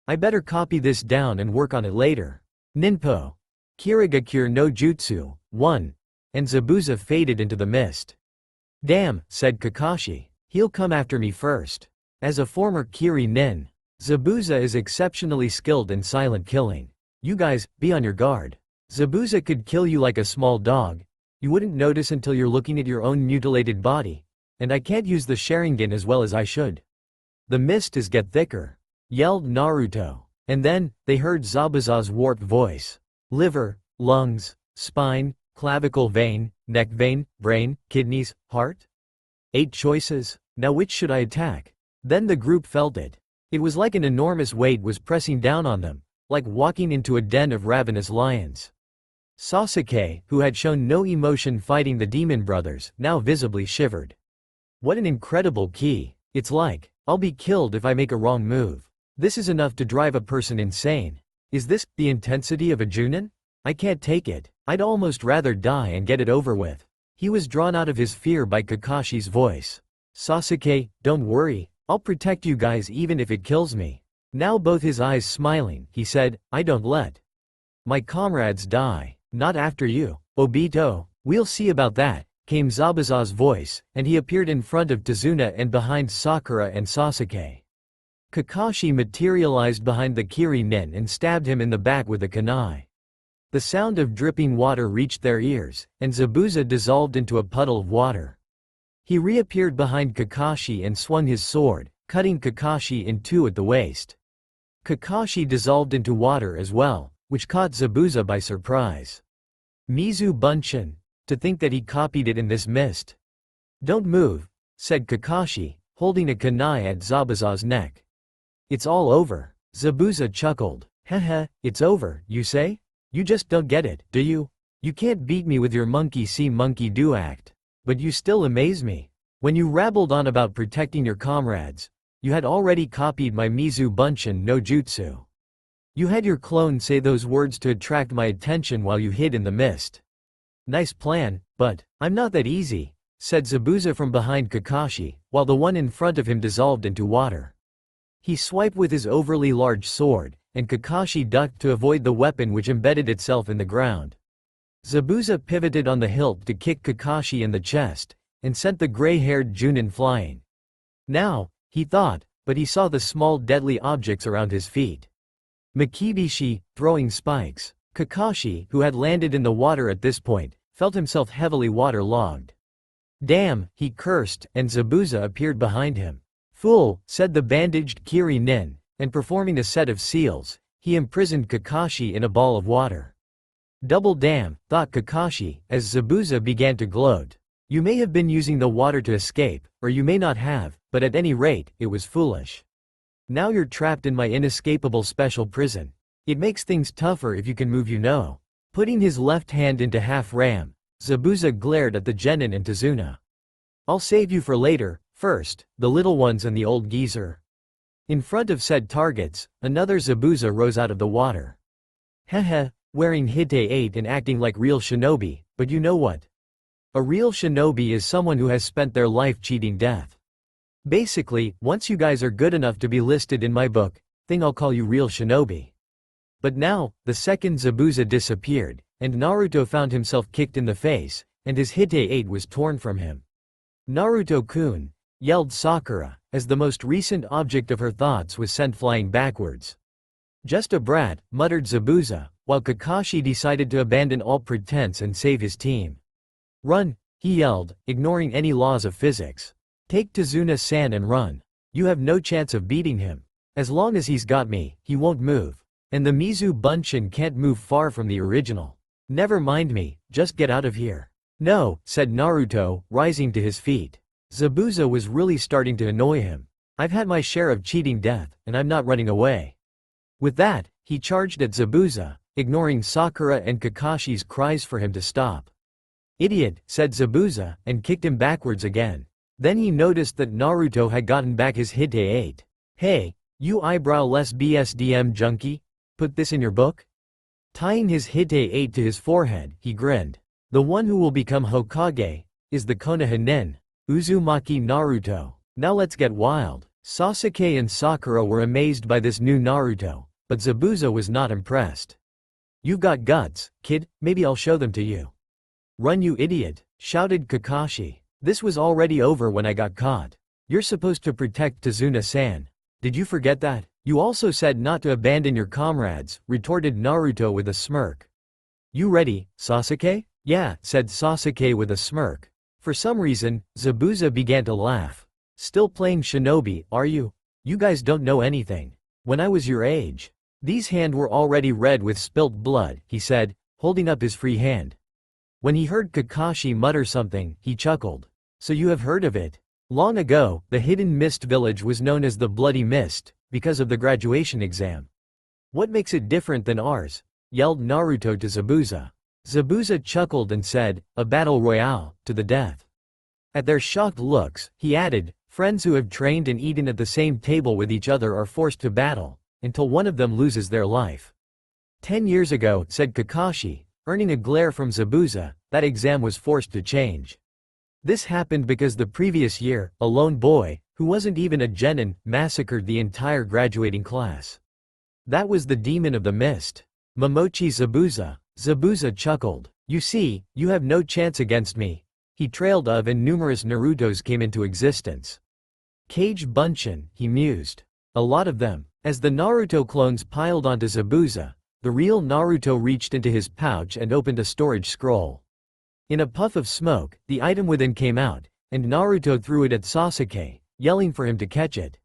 I better copy this down and work on it later. Ninpo. Kirigakure no Jutsu, 1. And Zabuza faded into the mist. Damn, said Kakashi. He'll come after me first. As a former Kiri nin, Zabuza is exceptionally skilled in silent killing. You guys, be on your guard. Zabuza could kill you like a small dog. You wouldn't notice until you're looking at your own mutilated body. And I can't use the Sharingan as well as I should. The mist is get thicker, yelled Naruto. And then, they heard Zabuza's warped voice. Liver, lungs, spine, clavicle vein, neck vein, brain, kidneys, heart? 8 choices. Now which should I attack? Then the group felt it. It was like an enormous weight was pressing down on them, like walking into a den of ravenous lions. Sasuke, who had shown no emotion fighting the demon brothers, now visibly shivered. What an incredible ki. It's like, I'll be killed if I make a wrong move. This is enough to drive a person insane. Is this the intensity of a Junin? I can't take it. I'd almost rather die and get it over with. He was drawn out of his fear by Kakashi's voice. Sasuke, don't worry, I'll protect you guys even if it kills me. Now both his eyes smiling, he said, I don't let my comrades die. Not after you, Obito. We'll see about that, came Zabuza's voice, and he appeared in front of Tazuna and behind Sakura and Sasuke. Kakashi materialized behind the Kiri nin and stabbed him in the back with a kunai. The sound of dripping water reached their ears, and Zabuza dissolved into a puddle of water. He reappeared behind Kakashi and swung his sword, cutting Kakashi in two at the waist. Kakashi dissolved into water as well, which caught Zabuza by surprise. Mizu Bunshin. To think that he copied it in this mist. Don't move, said Kakashi, holding a kunai at Zabuza's neck. It's all over. Zabuza chuckled. Heh, it's over, you say? You just don't get it, do you? You can't beat me with your monkey see monkey do act. But you still amaze me. When you rabbled on about protecting your comrades, You had already copied my Mizu Bunshin no Jutsu. You had your clone say those words to attract my attention while you hid in the mist. Nice plan, but I'm not that easy, said Zabuza from behind Kakashi, while the one in front of him dissolved into water. He swiped with his overly large sword, and Kakashi ducked to avoid the weapon which embedded itself in the ground. Zabuza pivoted on the hilt to kick Kakashi in the chest, and sent the gray-haired Junin flying. Now, he thought, but he saw the small deadly objects around his feet. Makibishi, throwing spikes. Kakashi, who had landed in the water at this point, felt himself heavily waterlogged. Damn, he cursed, and Zabuza appeared behind him. Fool, said the bandaged Kiri Nin, and performing a set of seals, he imprisoned Kakashi in a ball of water. Double damn, thought Kakashi, as Zabuza began to gloat. You may have been using the water to escape, or you may not have, but at any rate, it was foolish. Now you're trapped in my inescapable special prison. It makes things tougher if you can move, you know. Putting his left hand into half ram, Zabuza glared at the genin and Tazuna. I'll save you for later, first, the little ones and the old geezer. In front of said targets, another Zabuza rose out of the water. Heh, wearing Hite 8 and acting like real shinobi, but you know what? A real shinobi is someone who has spent their life cheating death. Basically, once you guys are good enough to be listed in my book, I'll call you real shinobi. But now, the second Zabuza disappeared, and Naruto found himself kicked in the face, and his Hite 8 was torn from him. Naruto-kun, yelled Sakura, as the most recent object of her thoughts was sent flying backwards. Just a brat, muttered Zabuza, while Kakashi decided to abandon all pretense and save his team. Run, he yelled, ignoring any laws of physics. Take Tazuna-san and run. You have no chance of beating him. As long as he's got me, he won't move. And the Mizu Bunshin can't move far from the original. Never mind me, just get out of here. No, said Naruto, rising to his feet. Zabuza was really starting to annoy him. I've had my share of cheating death, and I'm not running away. With that, he charged at Zabuza, ignoring Sakura and Kakashi's cries for him to stop. Idiot, said Zabuza, and kicked him backwards again. Then he noticed that Naruto had gotten back his Hite 8. Hey, you eyebrowless BSDM junkie, put this in your book? Tying his Hite 8 to his forehead, he grinned. The one who will become Hokage is the Konoha nin, Uzumaki Naruto. Now let's get wild. Sasuke and Sakura were amazed by this new Naruto, but Zabuza was not impressed. You've got guts, kid, maybe I'll show them to you. Run, you idiot, shouted Kakashi. This was already over when I got caught. You're supposed to protect Tazuna-san. Did you forget that? You also said not to abandon your comrades, retorted Naruto with a smirk. You ready, Sasuke? Yeah, said Sasuke with a smirk. For some reason, Zabuza began to laugh. Still playing shinobi, are you? You guys don't know anything. When I was your age, these hands were already red with spilt blood, he said, holding up his free hand. When he heard Kakashi mutter something, he chuckled. So you have heard of it? Long ago, the Hidden Mist Village was known as the Bloody Mist, because of the graduation exam. What makes it different than ours? Yelled Naruto to Zabuza. Zabuza chuckled and said, a battle royale, to the death. At their shocked looks, he added, friends who have trained and eaten at the same table with each other are forced to battle, until one of them loses their life. 10 years ago, said Kakashi, earning a glare from Zabuza, that exam was forced to change. This happened because the previous year, a lone boy, who wasn't even a genin, massacred the entire graduating class. That was the demon of the mist. Momochi Zabuza. Zabuza chuckled. You see, you have no chance against me. He trailed of and numerous Narutos came into existence. Kage Bunshin, he mused. A lot of them. As the Naruto clones piled onto Zabuza, the real Naruto reached into his pouch and opened a storage scroll. In a puff of smoke, the item within came out, and Naruto threw it at Sasuke, yelling for him to catch it.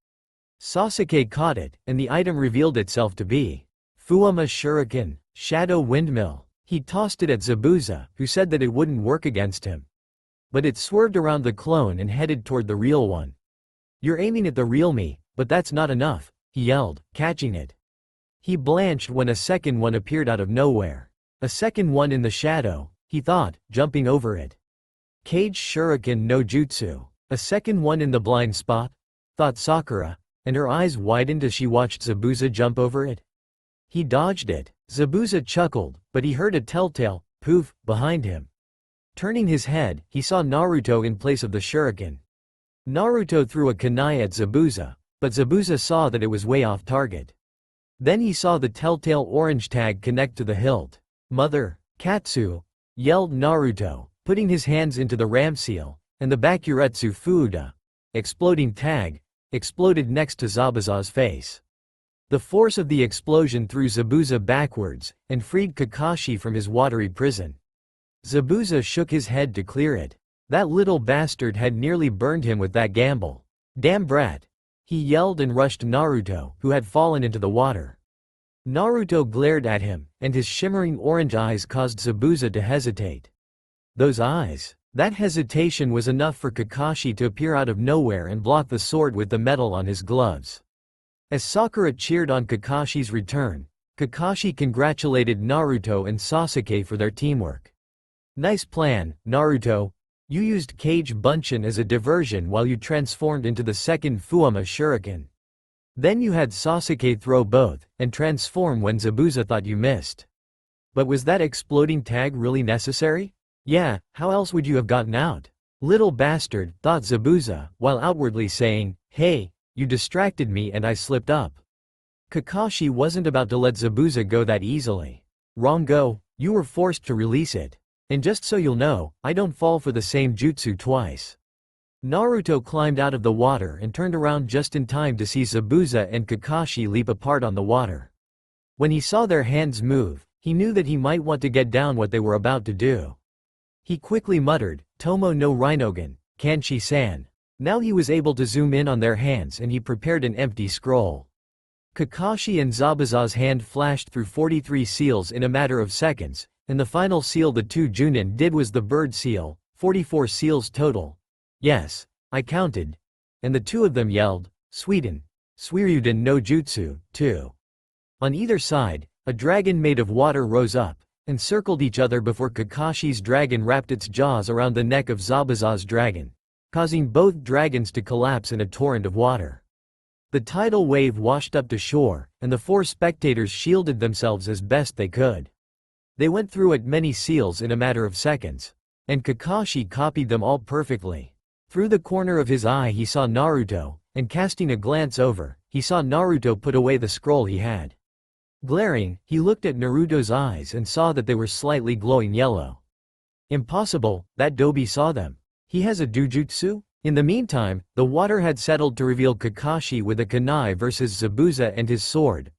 Sasuke caught it, and the item revealed itself to be Fuama Shuriken, Shadow Windmill. He tossed it at Zabuza, who said that it wouldn't work against him. But it swerved around the clone and headed toward the real one. You're aiming at the real me, but that's not enough, he yelled, catching it. He blanched when a second one appeared out of nowhere. A second one in the shadow, he thought, jumping over it. Kage Shuriken no Jutsu. A second one in the blind spot? Thought Sakura. and her eyes widened as she watched Zabuza jump over it. He dodged it. Zabuza chuckled, but he heard a telltale poof behind him. Turning his head, he saw Naruto in place of the shuriken. Naruto threw a kunai at Zabuza, but Zabuza saw that it was way off target. Then he saw the telltale orange tag connect to the hilt. Mother, Katsu! Yelled Naruto, putting his hands into the ram seal, and the Bakuretsu Fuuda, exploding tag, exploded next to Zabuza's face. The force of the explosion threw Zabuza backwards, and freed Kakashi from his watery prison. Zabuza shook his head to clear it. That little bastard had nearly burned him with that gamble. Damn brat! He yelled and rushed Naruto, who had fallen into the water. Naruto glared at him, and his shimmering orange eyes caused Zabuza to hesitate. Those eyes! That hesitation was enough for Kakashi to appear out of nowhere and block the sword with the metal on his gloves. As Sakura cheered on Kakashi's return, Kakashi congratulated Naruto and Sasuke for their teamwork. Nice plan, Naruto. You used Kage Bunshin as a diversion while you transformed into the second Fuuma Shuriken. Then you had Sasuke throw both, and transform when Zabuza thought you missed. But was that exploding tag really necessary? Yeah, how else would you have gotten out? Little bastard, thought Zabuza, while outwardly saying, hey, you distracted me and I slipped up. Kakashi wasn't about to let Zabuza go that easily. Wrong go, you were forced to release it. And just so you'll know, I don't fall for the same jutsu twice. Naruto climbed out of the water and turned around just in time to see Zabuza and Kakashi leap apart on the water. When he saw their hands move, he knew that he might want to get down what they were about to do. He quickly muttered, Tomo no Rinnegan, Kanshi-san. Now he was able to zoom in on their hands and he prepared an empty scroll. Kakashi and Zabuza's hand flashed through 43 seals in a matter of seconds, and the final seal the two Junin did was the bird seal, 44 seals total. Yes, I counted. And the two of them yelled, Suiden, Suiryuden no Jutsu, too. On either side, a dragon made of water rose up, and circled each other before Kakashi's dragon wrapped its jaws around the neck of Zabuza's dragon, causing both dragons to collapse in a torrent of water. The tidal wave washed up to shore, and the four spectators shielded themselves as best they could. They went through it many seals in a matter of seconds. And Kakashi copied them all perfectly. Through the corner of his eye he saw Naruto, and casting a glance over, he saw Naruto put away the scroll he had. Glaring, he looked at Naruto's eyes and saw that they were slightly glowing yellow. Impossible, that Dobi saw them. He has a dojutsu? In the meantime, the water had settled to reveal Kakashi with a kunai versus Zabuza and his sword.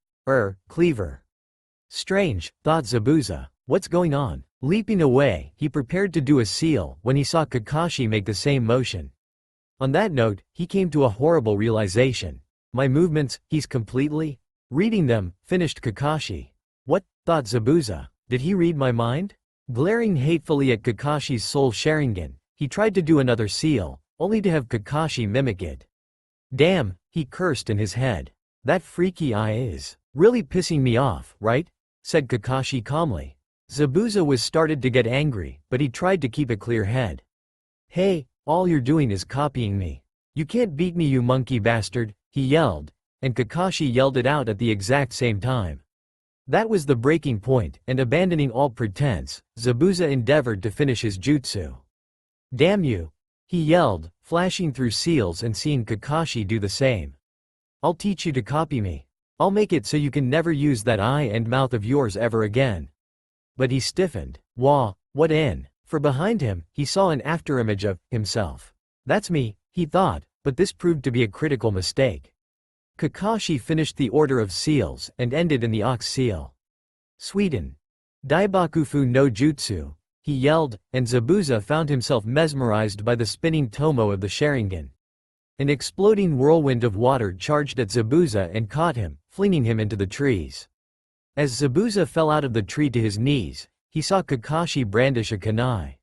Cleaver. Strange, thought Zabuza. What's going on? Leaping away, he prepared to do a seal when he saw Kakashi make the same motion. On that note, he came to a horrible realization. My movements, he's completely reading them, finished Kakashi. What? Thought Zabuza. Did he read my mind? Glaring hatefully at Kakashi's soul Sharingan, he tried to do another seal, only to have Kakashi mimic it. Damn, he cursed in his head. That freaky eye is really pissing me off, right? Said Kakashi calmly. Zabuza was started to get angry, but he tried to keep a clear head. Hey, all you're doing is copying me. You can't beat me, you monkey bastard, he yelled, and Kakashi yelled it out at the exact same time. That was the breaking point, and abandoning all pretense, Zabuza endeavored to finish his jutsu. Damn you! He yelled, flashing through seals and seeing Kakashi do the same. I'll teach you to copy me. I'll make it so you can never use that eye and mouth of yours ever again. But he stiffened. Wah, what in? For behind him, he saw an afterimage of himself. That's me, he thought, but this proved to be a critical mistake. Kakashi finished the order of seals and ended in the ox seal. Suiden. Daibakufu no Jutsu, he yelled, and Zabuza found himself mesmerized by the spinning tomo of the Sharingan. An exploding whirlwind of water charged at Zabuza and caught him, flinging him into the trees. As Zabuza fell out of the tree to his knees, he saw Kakashi brandish a kunai.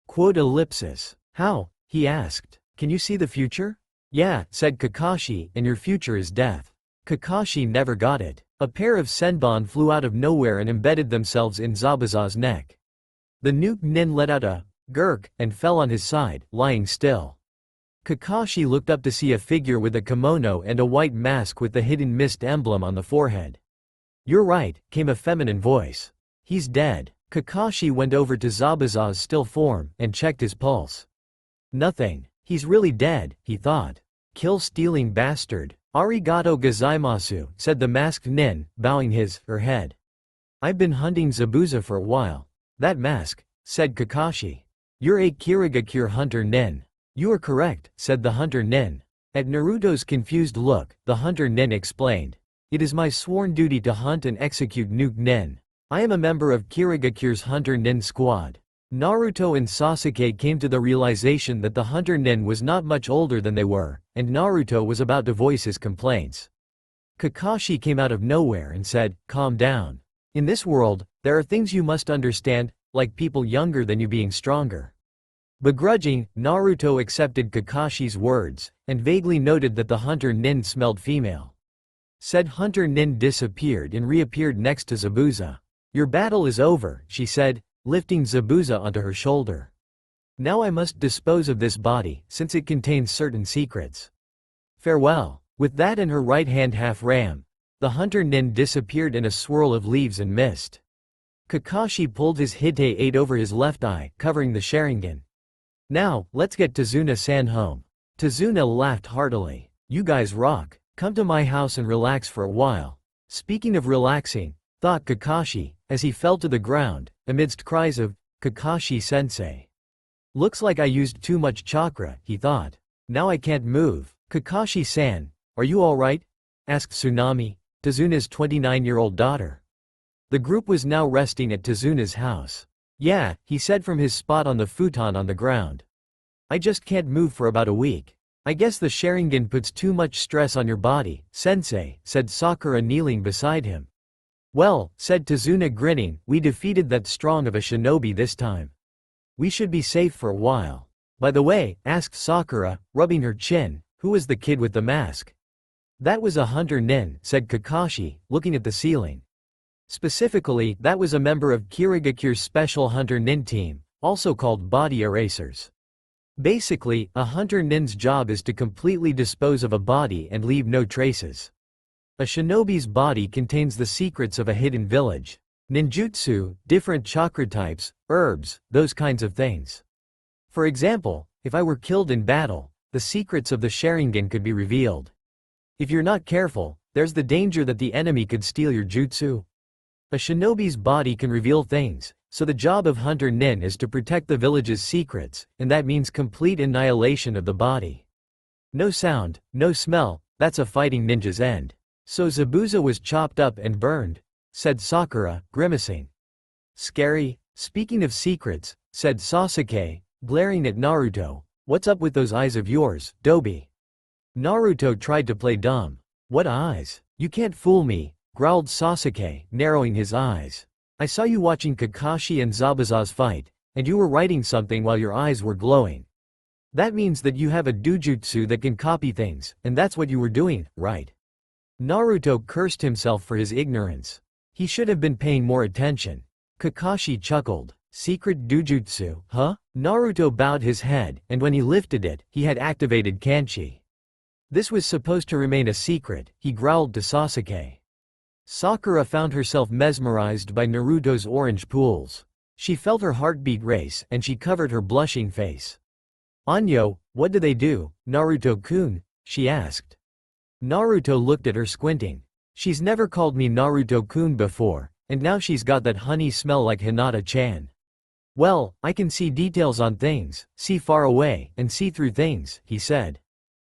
Quote ellipsis. How? He asked. Can you see the future? Yeah, said Kakashi, and your future is death. Kakashi never got it. A pair of senbon flew out of nowhere and embedded themselves in Zabuza's neck. The nuke nin let out a gurk and fell on his side, lying still. Kakashi looked up to see a figure with a kimono and a white mask with the hidden mist emblem on the forehead. "You're right," came a feminine voice. "He's dead." Kakashi went over to Zabuza's still form and checked his pulse. Nothing. He's really dead, he thought. "Kill-stealing bastard. Arigato gozaimasu," said the masked nin, bowing her head. "I've been hunting Zabuza for a while." "That mask," said Kakashi. "You're a Kirigakure hunter nin." "You are correct," said the hunter nin. At Naruto's confused look, the hunter nin explained. "It is my sworn duty to hunt and execute nuke nin. I am a member of Kirigakure's hunter nin squad." Naruto and Sasuke came to the realization that the hunter nin was not much older than they were, and Naruto was about to voice his complaints. Kakashi came out of nowhere and said, "Calm down. In this world, there are things you must understand, like people younger than you being stronger." Begrudging, Naruto accepted Kakashi's words, and vaguely noted that the hunter nin smelled female. Said hunter nin disappeared and reappeared next to Zabuza. "Your battle is over," she said, lifting Zabuza onto her shoulder. "Now I must dispose of this body, since it contains certain secrets. Farewell." With that in her right hand half-ram, the hunter nin disappeared in a swirl of leaves and mist. Kakashi pulled his Hite-8 over his left eye, covering the Sharingan. "Now, let's get Tazuna-san home." Tazuna laughed heartily. "You guys rock. Come to my house and relax for a while." Speaking of relaxing, thought Kakashi, as he fell to the ground, amidst cries of, "Kakashi-sensei. Looks like I used too much chakra," he thought. "Now I can't move." "Kakashi-san, are you alright?" asked Tsunami, Tazuna's 29-year-old daughter. The group was now resting at Tazuna's house. "Yeah," he said from his spot on the futon on the ground. "I just can't move for about a week. I guess the Sharingan puts too much stress on your body, sensei," said Sakura kneeling beside him. "Well," said Tazuna grinning, "we defeated that strong of a shinobi this time. We should be safe for a while." "By the way," asked Sakura, rubbing her chin, "who was the kid with the mask?" "That was a hunter nin," said Kakashi, looking at the ceiling. Specifically, that was a member of Kirigakure's special hunter nin team, also called body erasers. Basically, a hunter nin's job is to completely dispose of a body and leave no traces. A shinobi's body contains the secrets of a hidden village. Ninjutsu, different chakra types, herbs, those kinds of things. For example, if I were killed in battle, the secrets of the Sharingan could be revealed. If you're not careful, there's the danger that the enemy could steal your jutsu. A shinobi's body can reveal things, so the job of hunter nin is to protect the village's secrets, and that means complete annihilation of the body. No sound, no smell, that's a fighting ninja's end. "So Zabuza was chopped up and burned?" said Sakura, grimacing. "Scary." "Speaking of secrets," said Sasuke, glaring at Naruto, "what's up with those eyes of yours, Dobi?" Naruto tried to play dumb. "What eyes? You can't fool me," growled Sasuke, narrowing his eyes. "I saw you watching Kakashi and Zabuza's fight, and you were writing something while your eyes were glowing. That means that you have a dojutsu that can copy things, and that's what you were doing, right?" Naruto cursed himself for his ignorance. He should have been paying more attention. Kakashi chuckled. "Secret dojutsu, huh?" Naruto bowed his head, and when he lifted it, he had activated Kanchi. This was supposed to remain a secret, he growled to Sasuke. Sakura found herself mesmerized by Naruto's orange pools. She felt her heartbeat race, and she covered her blushing face. "Anyo, what do they do, Naruto-kun?" she asked. Naruto looked at her squinting. "She's never called me Naruto-kun before, and now she's got that honey smell like Hinata-chan." "Well, I can see details on things, see far away, and see through things," he said.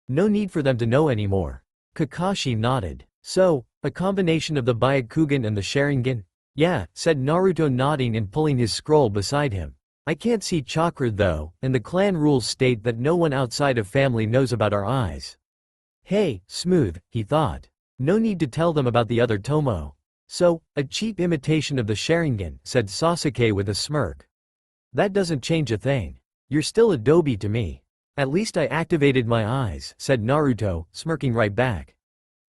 "No need for them to know anymore." Kakashi nodded. "So, a combination of the Byakugan and the Sharingan?" "Yeah," said Naruto nodding and pulling his scroll beside him. "I can't see chakra though, and the clan rules state that no one outside of family knows about our eyes." "Hey, smooth," he thought. "No need to tell them about the other Tomo." "So, a cheap imitation of the Sharingan," said Sasuke with a smirk. "That doesn't change a thing. You're still a dobi to me." "At least I activated my eyes," said Naruto, smirking right back.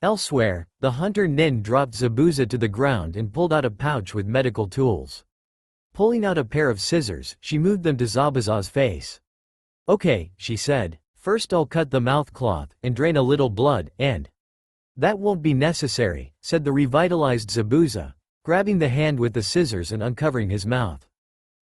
Elsewhere, the hunter nin dropped Zabuza to the ground and pulled out a pouch with medical tools. Pulling out a pair of scissors, she moved them to Zabuza's face. "Okay," she said. First I'll cut the mouth cloth and drain a little blood and— That won't be necessary, said the revitalized Zabuza, grabbing the hand with the scissors and uncovering his mouth.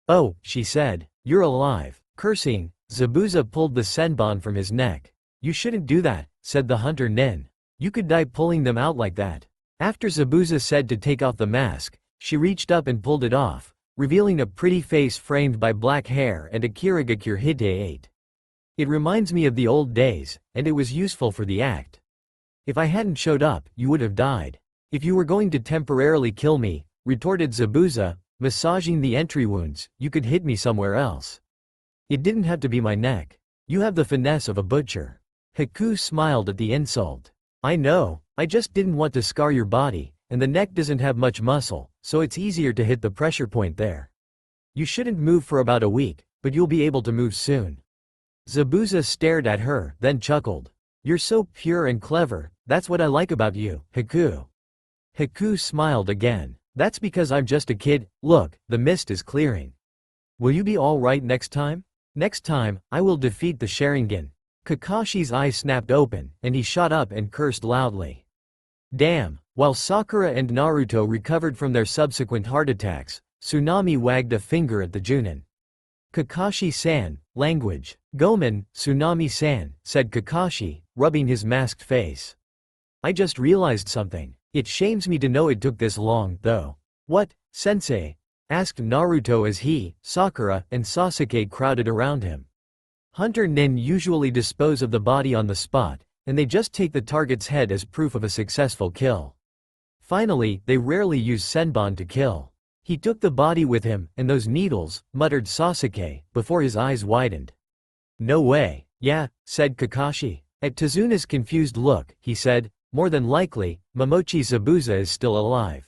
Oh, she said, you're alive. Cursing, Zabuza pulled the senbon from his neck. You shouldn't do that, said the hunter nin. You could die pulling them out like that. After Zabuza said to take off the mask, she reached up and pulled it off, revealing a pretty face framed by black hair and a kirigakure hite. It reminds me of the old days, and it was useful for the act. If I hadn't showed up, you would have died. If you were going to temporarily kill me, retorted Zabuza, massaging the entry wounds, you could hit me somewhere else. It didn't have to be my neck. You have the finesse of a butcher. Haku smiled at the insult. I know, I just didn't want to scar your body, and the neck doesn't have much muscle, so it's easier to hit the pressure point there. You shouldn't move for about a week, but you'll be able to move soon. Zabuza stared at her, then chuckled. You're so pure and clever, that's what I like about you, Haku. Haku smiled again. That's because I'm just a kid. Look, the mist is clearing. Will you be all right next time? Next time, I will defeat the Sharingan. Kakashi's eyes snapped open, and he shot up and cursed loudly. Damn. While Sakura and Naruto recovered from their subsequent heart attacks, Tsunami wagged a finger at the Junin. Kakashi-san, language. Gomen, Tsunami-san, said Kakashi, rubbing his masked face. I just realized something. It shames me to know it took this long, though. What, sensei? Asked Naruto as he, Sakura, and Sasuke crowded around him. Hunter nin usually dispose of the body on the spot, and they just take the target's head as proof of a successful kill. Finally, they rarely use senbon to kill. He took the body with him, and those needles, muttered Sasuke, before his eyes widened. No way. Yeah, said Kakashi. At Tazuna's confused look, he said, more than likely, Momochi Zabuza is still alive.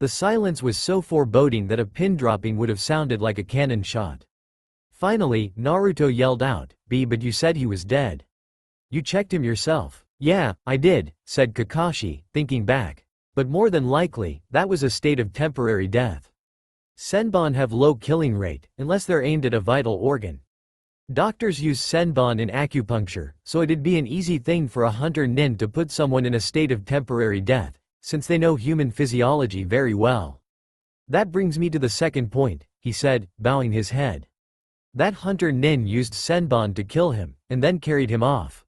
The silence was so foreboding that a pin dropping would have sounded like a cannon shot. Finally, Naruto yelled out, but you said he was dead. You checked him yourself. Yeah, I did, said Kakashi, thinking back. But more than likely, that was a state of temporary death. Senbon have low killing rate, unless they're aimed at a vital organ. Doctors use senbon in acupuncture, so it'd be an easy thing for a hunter nin to put someone in a state of temporary death, since they know human physiology very well. That brings me to the second point, he said, bowing his head. That hunter nin used senbon to kill him, and then carried him off.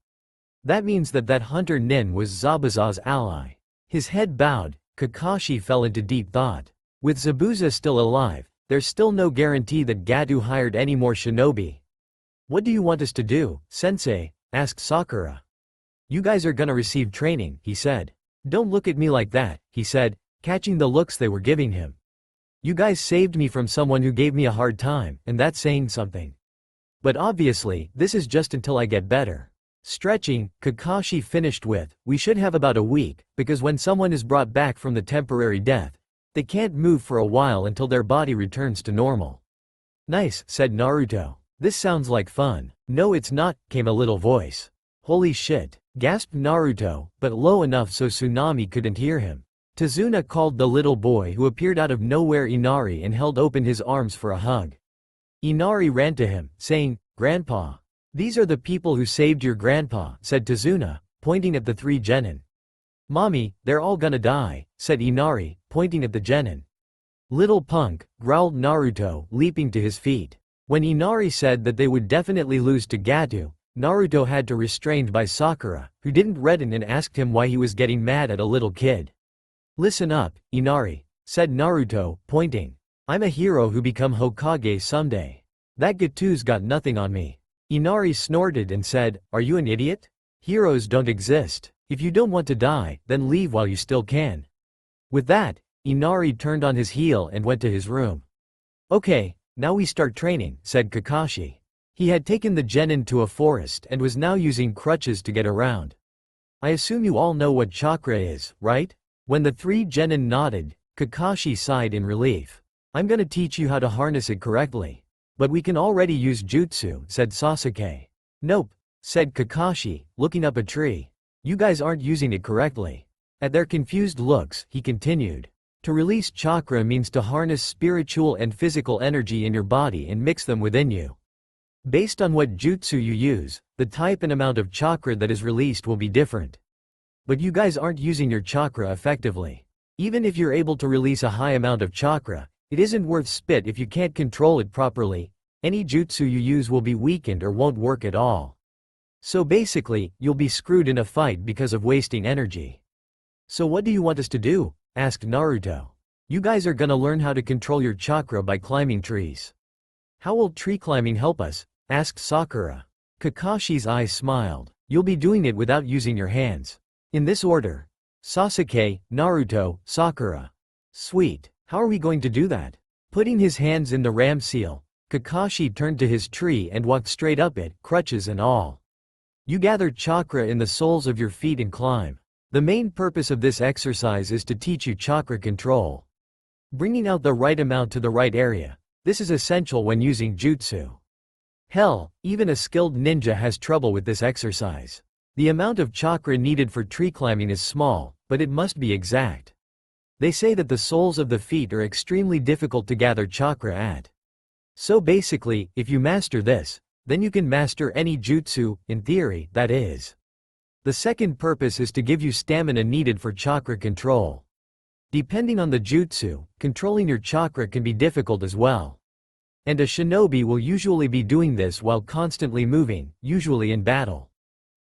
That means that hunter nin was Zabuza's ally. His head bowed, Kakashi fell into deep thought. With Zabuza still alive, there's still no guarantee that Gato hired any more shinobi. What do you want us to do, sensei? Asked Sakura. You guys are gonna receive training, he said. Don't look at me like that, he said, catching the looks they were giving him. You guys saved me from someone who gave me a hard time, and that's saying something. But obviously, this is just until I get better. Stretching, Kakashi finished with, we should have about a week, because when someone is brought back from the temporary death, they can't move for a while until their body returns to normal. Nice, said Naruto. This sounds like fun. No it's not, came a little voice. Holy shit, gasped Naruto, but low enough so Tsunami couldn't hear him. Tazuna called the little boy who appeared out of nowhere Inari and held open his arms for a hug. Inari ran to him, saying, Grandpa. These are the people who saved your grandpa, said Tazuna, pointing at the three genin. Mommy, they're all gonna die, said Inari, pointing at the genin. Little punk, growled Naruto, leaping to his feet. When Inari said that they would definitely lose to Gato, Naruto had to restrained by Sakura, who didn't redden and asked him why he was getting mad at a little kid. Listen up, Inari, said Naruto, pointing. I'm a hero who become Hokage someday. That Gato's got nothing on me. Inari snorted and said, are you an idiot? Heroes don't exist. If you don't want to die, then leave while you still can. With that, Inari turned on his heel and went to his room. Okay, now we start training, said Kakashi. He had taken the genin to a forest and was now using crutches to get around. I assume you all know what chakra is, right? When the three genin nodded, Kakashi sighed in relief. I'm gonna teach you how to harness it correctly. But we can already use jutsu, said Sasuke. Nope, said Kakashi, looking up a tree. You guys aren't using it correctly. At their confused looks, he continued. To release chakra means to harness spiritual and physical energy in your body and mix them within you. Based on what jutsu you use, the type and amount of chakra that is released will be different. But you guys aren't using your chakra effectively. Even if you're able to release a high amount of chakra, it isn't worth spit if you can't control it properly. Any jutsu you use will be weakened or won't work at all. So basically, you'll be screwed in a fight because of wasting energy. So what do you want us to do? Asked Naruto. You guys are gonna learn how to control your chakra by climbing trees. How will tree climbing help us? Asked Sakura. Kakashi's eyes smiled. You'll be doing it without using your hands. In this order. Sasuke, Naruto, Sakura. Sweet. How are we going to do that? Putting his hands in the ram seal, Kakashi turned to his tree and walked straight up it, crutches and all. You gather chakra in the soles of your feet and climb. The main purpose of this exercise is to teach you chakra control. Bringing out the right amount to the right area. This is essential when using jutsu. Hell, even a skilled ninja has trouble with this exercise. The amount of chakra needed for tree climbing is small, but it must be exact. They say that the soles of the feet are extremely difficult to gather chakra at. So basically, if you master this, then you can master any jutsu, in theory, that is. The second purpose is to give you stamina needed for chakra control. Depending on the jutsu, controlling your chakra can be difficult as well. And a shinobi will usually be doing this while constantly moving, usually in battle.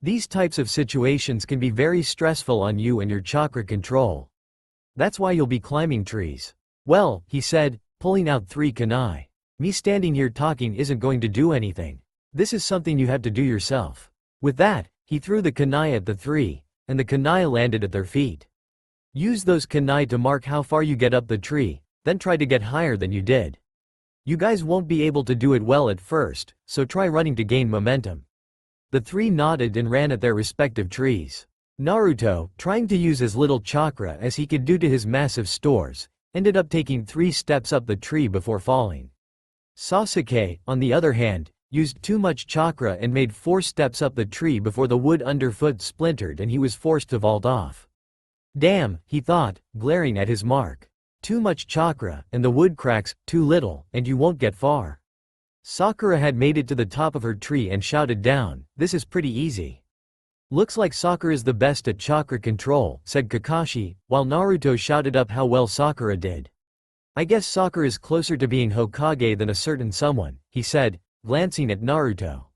These types of situations can be very stressful on you and your chakra control. That's why you'll be climbing trees. Well, he said, pulling out 3 kunai. Me standing here talking isn't going to do anything. This is something you have to do yourself. With that, he threw the kunai at the 3, and the kunai landed at their feet. Use those kunai to mark how far you get up the tree, then try to get higher than you did. You guys won't be able to do it well at first, so try running to gain momentum. The 3 nodded and ran at their respective trees. Naruto, trying to use as little chakra as he could due to his massive stores, ended up taking 3 steps up the tree before falling. Sasuke, on the other hand, used too much chakra and made 4 steps up the tree before the wood underfoot splintered and he was forced to vault off. Damn, he thought, glaring at his mark. Too much chakra, and the wood cracks, too little, and you won't get far. Sakura had made it to the top of her tree and shouted down, "This is pretty easy." Looks like Sakura is the best at chakra control, said Kakashi, while Naruto shouted up how well Sakura did. I guess Sakura is closer to being Hokage than a certain someone, he said, glancing at Naruto.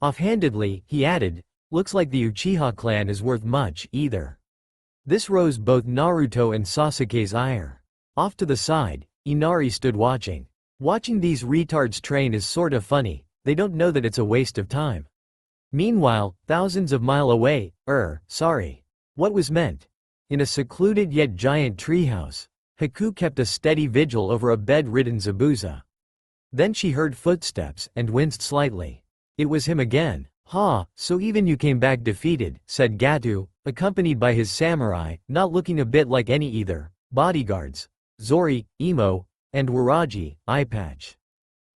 Offhandedly, he added, looks like the Uchiha clan is worth much, either. This rose both Naruto and Sasuke's ire. Off to the side, Inari stood watching. Watching these retards train is sorta funny, they don't know that it's a waste of time. Meanwhile, thousands of miles away, sorry. What was meant? In a secluded yet giant treehouse, Haku kept a steady vigil over a bed-ridden Zabuza. Then she heard footsteps and winced slightly. It was him again. Ha, so even you came back defeated, said Gato, accompanied by his samurai, not looking a bit like any either, bodyguards. Zori, Emo, and Waraji, Eyepatch.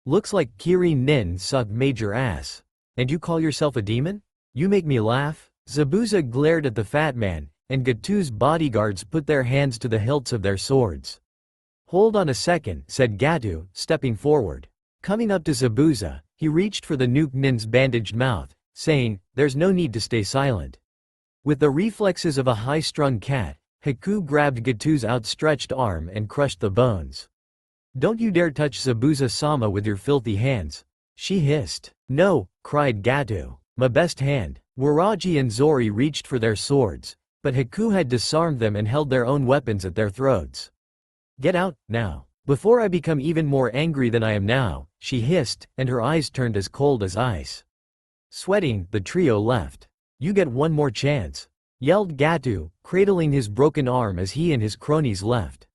Looks like Kirin Nin sucked major ass. And you call yourself a demon? You make me laugh? Zabuza glared at the fat man, and Gatu's bodyguards put their hands to the hilts of their swords. Hold on a second, said Gatu, stepping forward. Coming up to Zabuza, he reached for the Nuke Nin's bandaged mouth, saying, there's no need to stay silent. With the reflexes of a high-strung cat, Haku grabbed Gatu's outstretched arm and crushed the bones. Don't you dare touch Zabuza-sama with your filthy hands, she hissed. No, cried Gatu. My best hand. Waraji and Zori reached for their swords, but Haku had disarmed them and held their own weapons at their throats. Get out, now. Before I become even more angry than I am now, she hissed, and her eyes turned as cold as ice. Sweating, the trio left. You get one more chance, yelled Gatu, cradling his broken arm as he and his cronies left.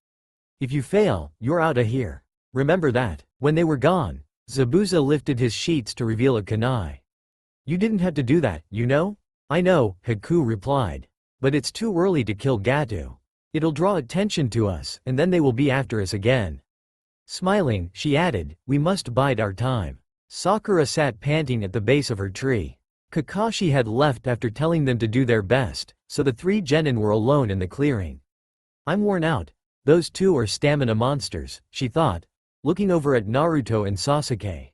If you fail, you're outta here. Remember that. When they were gone, Zabuza lifted his sheets to reveal a kunai. You didn't have to do that, you know? I know, Haku replied. But it's too early to kill Gatu. It'll draw attention to us, and then they will be after us again. Smiling, she added, we must bide our time. Sakura sat panting at the base of her tree. Kakashi had left after telling them to do their best, so the 3 genin were alone in the clearing. I'm worn out. Those 2 are stamina monsters, she thought, looking over at Naruto and Sasuke.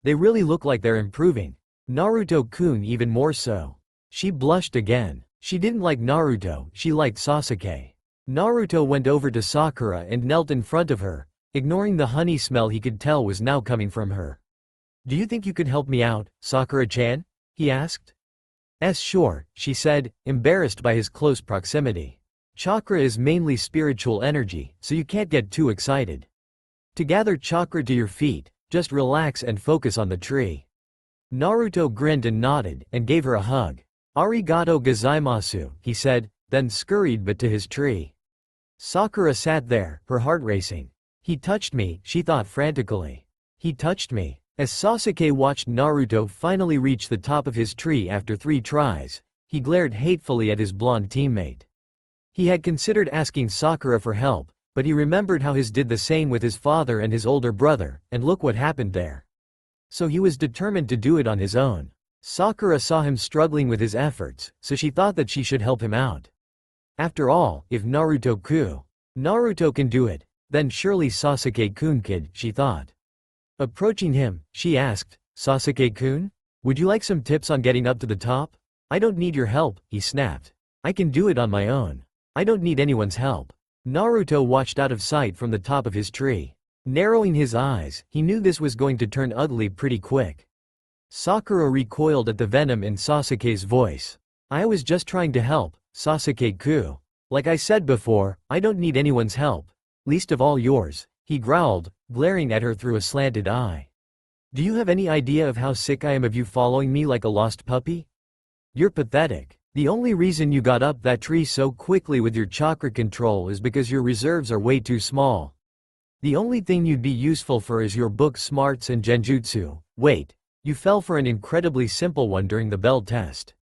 They really look like they're improving. Naruto-kun even more so. She blushed again. She didn't like Naruto, she liked Sasuke. Naruto went over to Sakura and knelt in front of her, ignoring the honey smell he could tell was now coming from her. "Do you think you could help me out, Sakura-chan?" he asked. Sure," she said, embarrassed by his close proximity. Chakra is mainly spiritual energy, so you can't get too excited. To gather chakra to your feet, just relax and focus on the tree. Naruto grinned and nodded, and gave her a hug. "Arigato gozaimasu," he said, then scurried but to his tree. Sakura sat there, her heart racing. "He touched me," she thought frantically. "He touched me." As Sasuke watched Naruto finally reach the top of his tree after 3 tries, he glared hatefully at his blonde teammate. He had considered asking Sakura for help, but he remembered how his did the same with his father and his older brother, and look what happened there. So he was determined to do it on his own. Sakura saw him struggling with his efforts, so she thought that she should help him out. After all, if Naruto can do it, then surely Sasuke-kun could, she thought. Approaching him, she asked, "Sasuke-kun? Would you like some tips on getting up to the top?" "I don't need your help," he snapped. "I can do it on my own. I don't need anyone's help." Naruto watched out of sight from the top of his tree. Narrowing his eyes, he knew this was going to turn ugly pretty quick. Sakura recoiled at the venom in Sasuke's voice. "I was just trying to help, Sasuke-kun. Like I said before, I don't need anyone's help. Least of all yours," he growled, glaring at her through a slanted eye. "Do you have any idea of how sick I am of you following me like a lost puppy? You're pathetic. The only reason you got up that tree so quickly with your chakra control is because your reserves are way too small. The only thing you'd be useful for is your book smarts and genjutsu. Wait, you fell for an incredibly simple one during the bell test."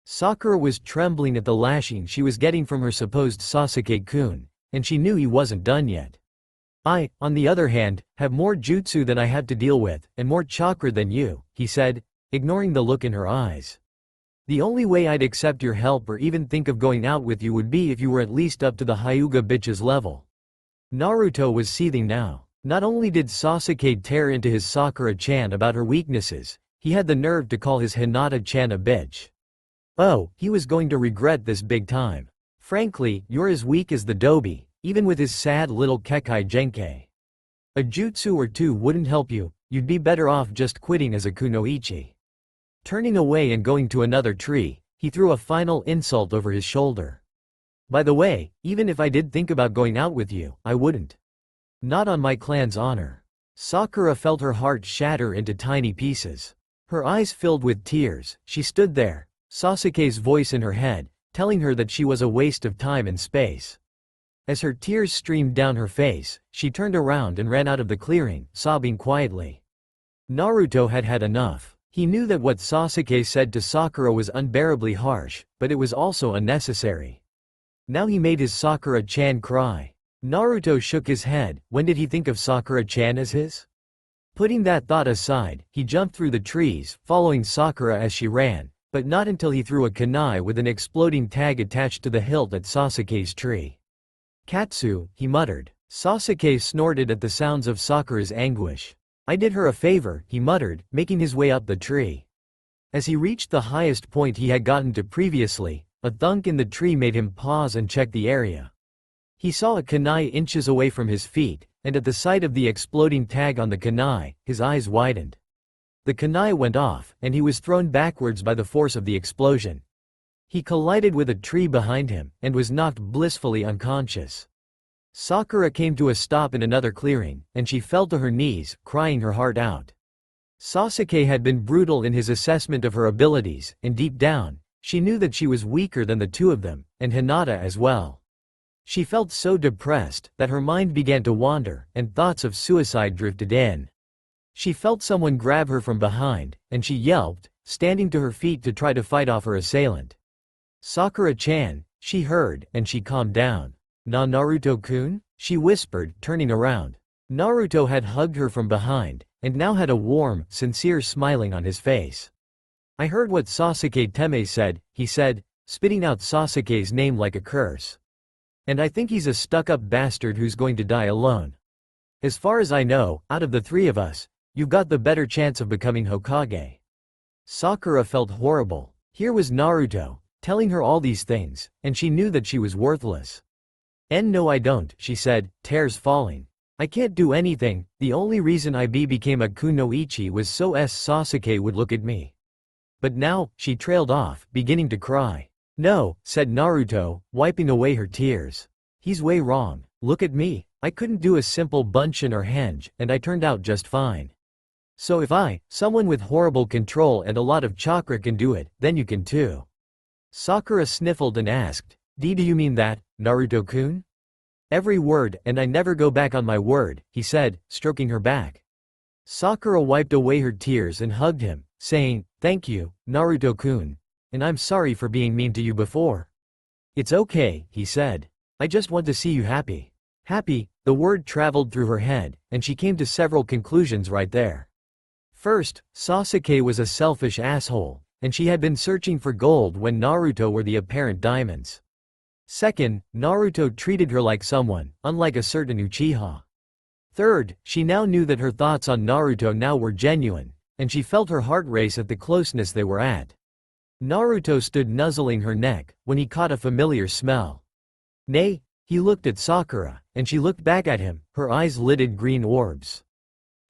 Sakura was trembling at the lashing she was getting from her supposed Sasuke-kun, and she knew he wasn't done yet. "I, on the other hand, have more jutsu than I have to deal with, and more chakra than you," he said, ignoring the look in her eyes. "The only way I'd accept your help or even think of going out with you would be if you were at least up to the Hyuga bitch's level." Naruto was seething now. Not only did Sasuke tear into his Sakura-chan about her weaknesses, he had the nerve to call his Hinata-chan a bitch. Oh, he was going to regret this big time. "Frankly, you're as weak as the Dobi, even with his sad little Kekai Genkai. A jutsu or two wouldn't help you, you'd be better off just quitting as a Kunoichi." Turning away and going to another tree, he threw a final insult over his shoulder. "By the way, even if I did think about going out with you, I wouldn't. Not on my clan's honor." Sakura felt her heart shatter into tiny pieces. Her eyes filled with tears, she stood there, Sasuke's voice in her head, telling her that she was a waste of time and space. As her tears streamed down her face, she turned around and ran out of the clearing, sobbing quietly. Naruto had had enough. He knew that what Sasuke said to Sakura was unbearably harsh, but it was also unnecessary. Now he made his Sakura-chan cry. Naruto shook his head. When did he think of Sakura-chan as his? Putting that thought aside, he jumped through the trees, following Sakura as she ran, but not until he threw a kunai with an exploding tag attached to the hilt at Sasuke's tree. "Katsu," he muttered. Sasuke snorted at the sounds of Sakura's anguish. "I did her a favor," he muttered, making his way up the tree. As he reached the highest point he had gotten to previously, a thunk in the tree made him pause and check the area. He saw a kunai inches away from his feet, and at the sight of the exploding tag on the kunai, his eyes widened. The kunai went off, and he was thrown backwards by the force of the explosion. He collided with a tree behind him, and was knocked blissfully unconscious. Sakura came to a stop in another clearing, and she fell to her knees, crying her heart out. Sasuke had been brutal in his assessment of her abilities, and deep down, she knew that she was weaker than the two of them, and Hinata as well. She felt so depressed, that her mind began to wander, and thoughts of suicide drifted in. She felt someone grab her from behind, and she yelped, standing to her feet to try to fight off her assailant. "Sakura-chan," she heard, and she calmed down. "Naruto-kun?" she whispered, turning around. Naruto had hugged her from behind, and now had a warm, sincere smiling on his face. "I heard what Sasuke Teme said," he said, spitting out Sasuke's name like a curse. "And I think he's a stuck-up bastard who's going to die alone. As far as I know, out of the three of us, You've got the better chance of becoming Hokage." Sakura felt horrible. Here was Naruto, telling her all these things, and she knew that she was worthless. No I don't, she said, tears falling. I can't do anything, the only reason I became a Kunoichi was so Sasuke would look at me. But now, she trailed off, beginning to cry. No, said Naruto, wiping away her tears. He's way wrong. Look at me, I couldn't do a simple bunshin or henge, and I turned out just fine. So if someone with horrible control and a lot of chakra can do it, then you can too. Sakura sniffled and asked, do you mean that, Naruto-kun? Every word, and I never go back on my word, he said, stroking her back. Sakura wiped away her tears and hugged him, saying, thank you, Naruto-kun, and I'm sorry for being mean to you before. It's okay, he said. I just want to see you happy. Happy, the word traveled through her head, and she came to several conclusions right there. First, Sasuke was a selfish asshole, and she had been searching for gold when Naruto were the apparent diamonds. Second, Naruto treated her like someone, unlike a certain Uchiha. Third, she now knew that her thoughts on Naruto now were genuine, and she felt her heart race at the closeness they were at. Naruto stood nuzzling her neck, when he caught a familiar smell. Nay, he looked at Sakura, and she looked back at him, her eyes lidded green orbs.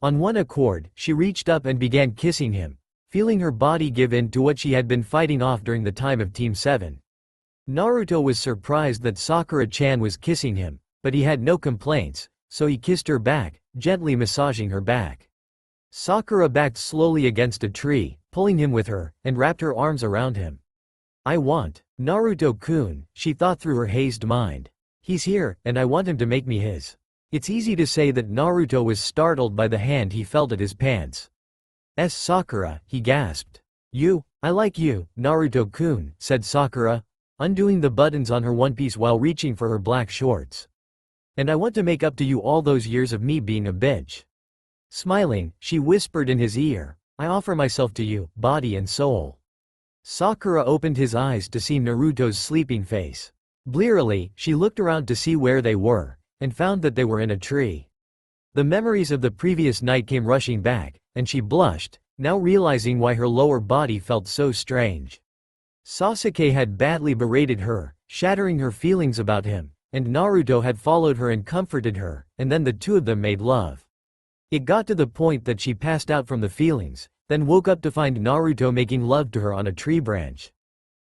On one accord, she reached up and began kissing him, feeling her body give in to what she had been fighting off during the time of Team 7. Naruto was surprised that Sakura-chan was kissing him, but he had no complaints, so he kissed her back, gently massaging her back. Sakura backed slowly against a tree, pulling him with her, and wrapped her arms around him. I want Naruto-kun, she thought through her hazed mind. He's here, and I want him to make me his. It's easy to say that Naruto was startled by the hand he felt at his pants. Sakura, he gasped. I like you, Naruto-kun, said Sakura, undoing the buttons on her one piece while reaching for her black shorts. And I want to make up to you all those years of me being a bitch. Smiling, she whispered in his ear, I offer myself to you, body and soul. Sakura opened his eyes to see Naruto's sleeping face. Blearily, she looked around to see where they were, and found that they were in a tree. The memories of the previous night came rushing back, and she blushed, now realizing why her lower body felt so strange. Sasuke had badly berated her, shattering her feelings about him, and Naruto had followed her and comforted her, and then the two of them made love. It got to the point that she passed out from the feelings, then woke up to find Naruto making love to her on a tree branch.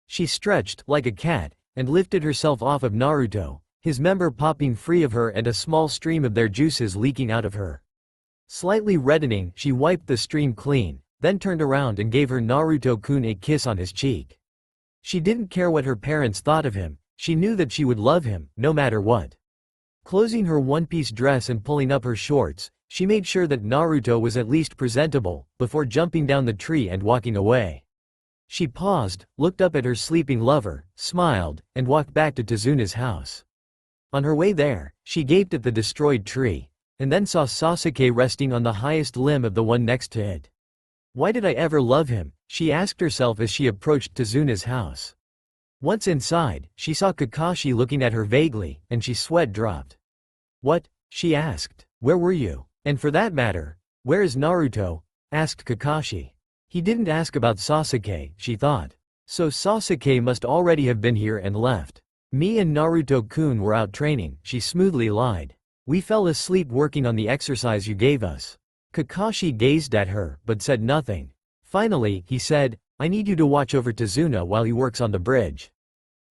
She stretched, like a cat, and lifted herself off of Naruto, his member popping free of her and a small stream of their juices leaking out of her. Slightly reddening, she wiped the stream clean, then turned around and gave her Naruto-kun a kiss on his cheek. She didn't care what her parents thought of him, she knew that she would love him, no matter what. Closing her one-piece dress and pulling up her shorts, she made sure that Naruto was at least presentable, before jumping down the tree and walking away. She paused, looked up at her sleeping lover, smiled, and walked back to Tezuna's house. On her way there, she gaped at the destroyed tree, and then saw Sasuke resting on the highest limb of the one next to it. Why did I ever love him? She asked herself as she approached Tezuna's house. Once inside, she saw Kakashi looking at her vaguely, and she sweat dropped. What? She asked. Where were you? And for that matter, where is Naruto? Asked Kakashi. He didn't ask about Sasuke, she thought. So Sasuke must already have been here and left. Me and Naruto-kun were out training, she smoothly lied. We fell asleep working on the exercise you gave us. Kakashi gazed at her, but said nothing. Finally, he said, I need you to watch over Tezuna while he works on the bridge.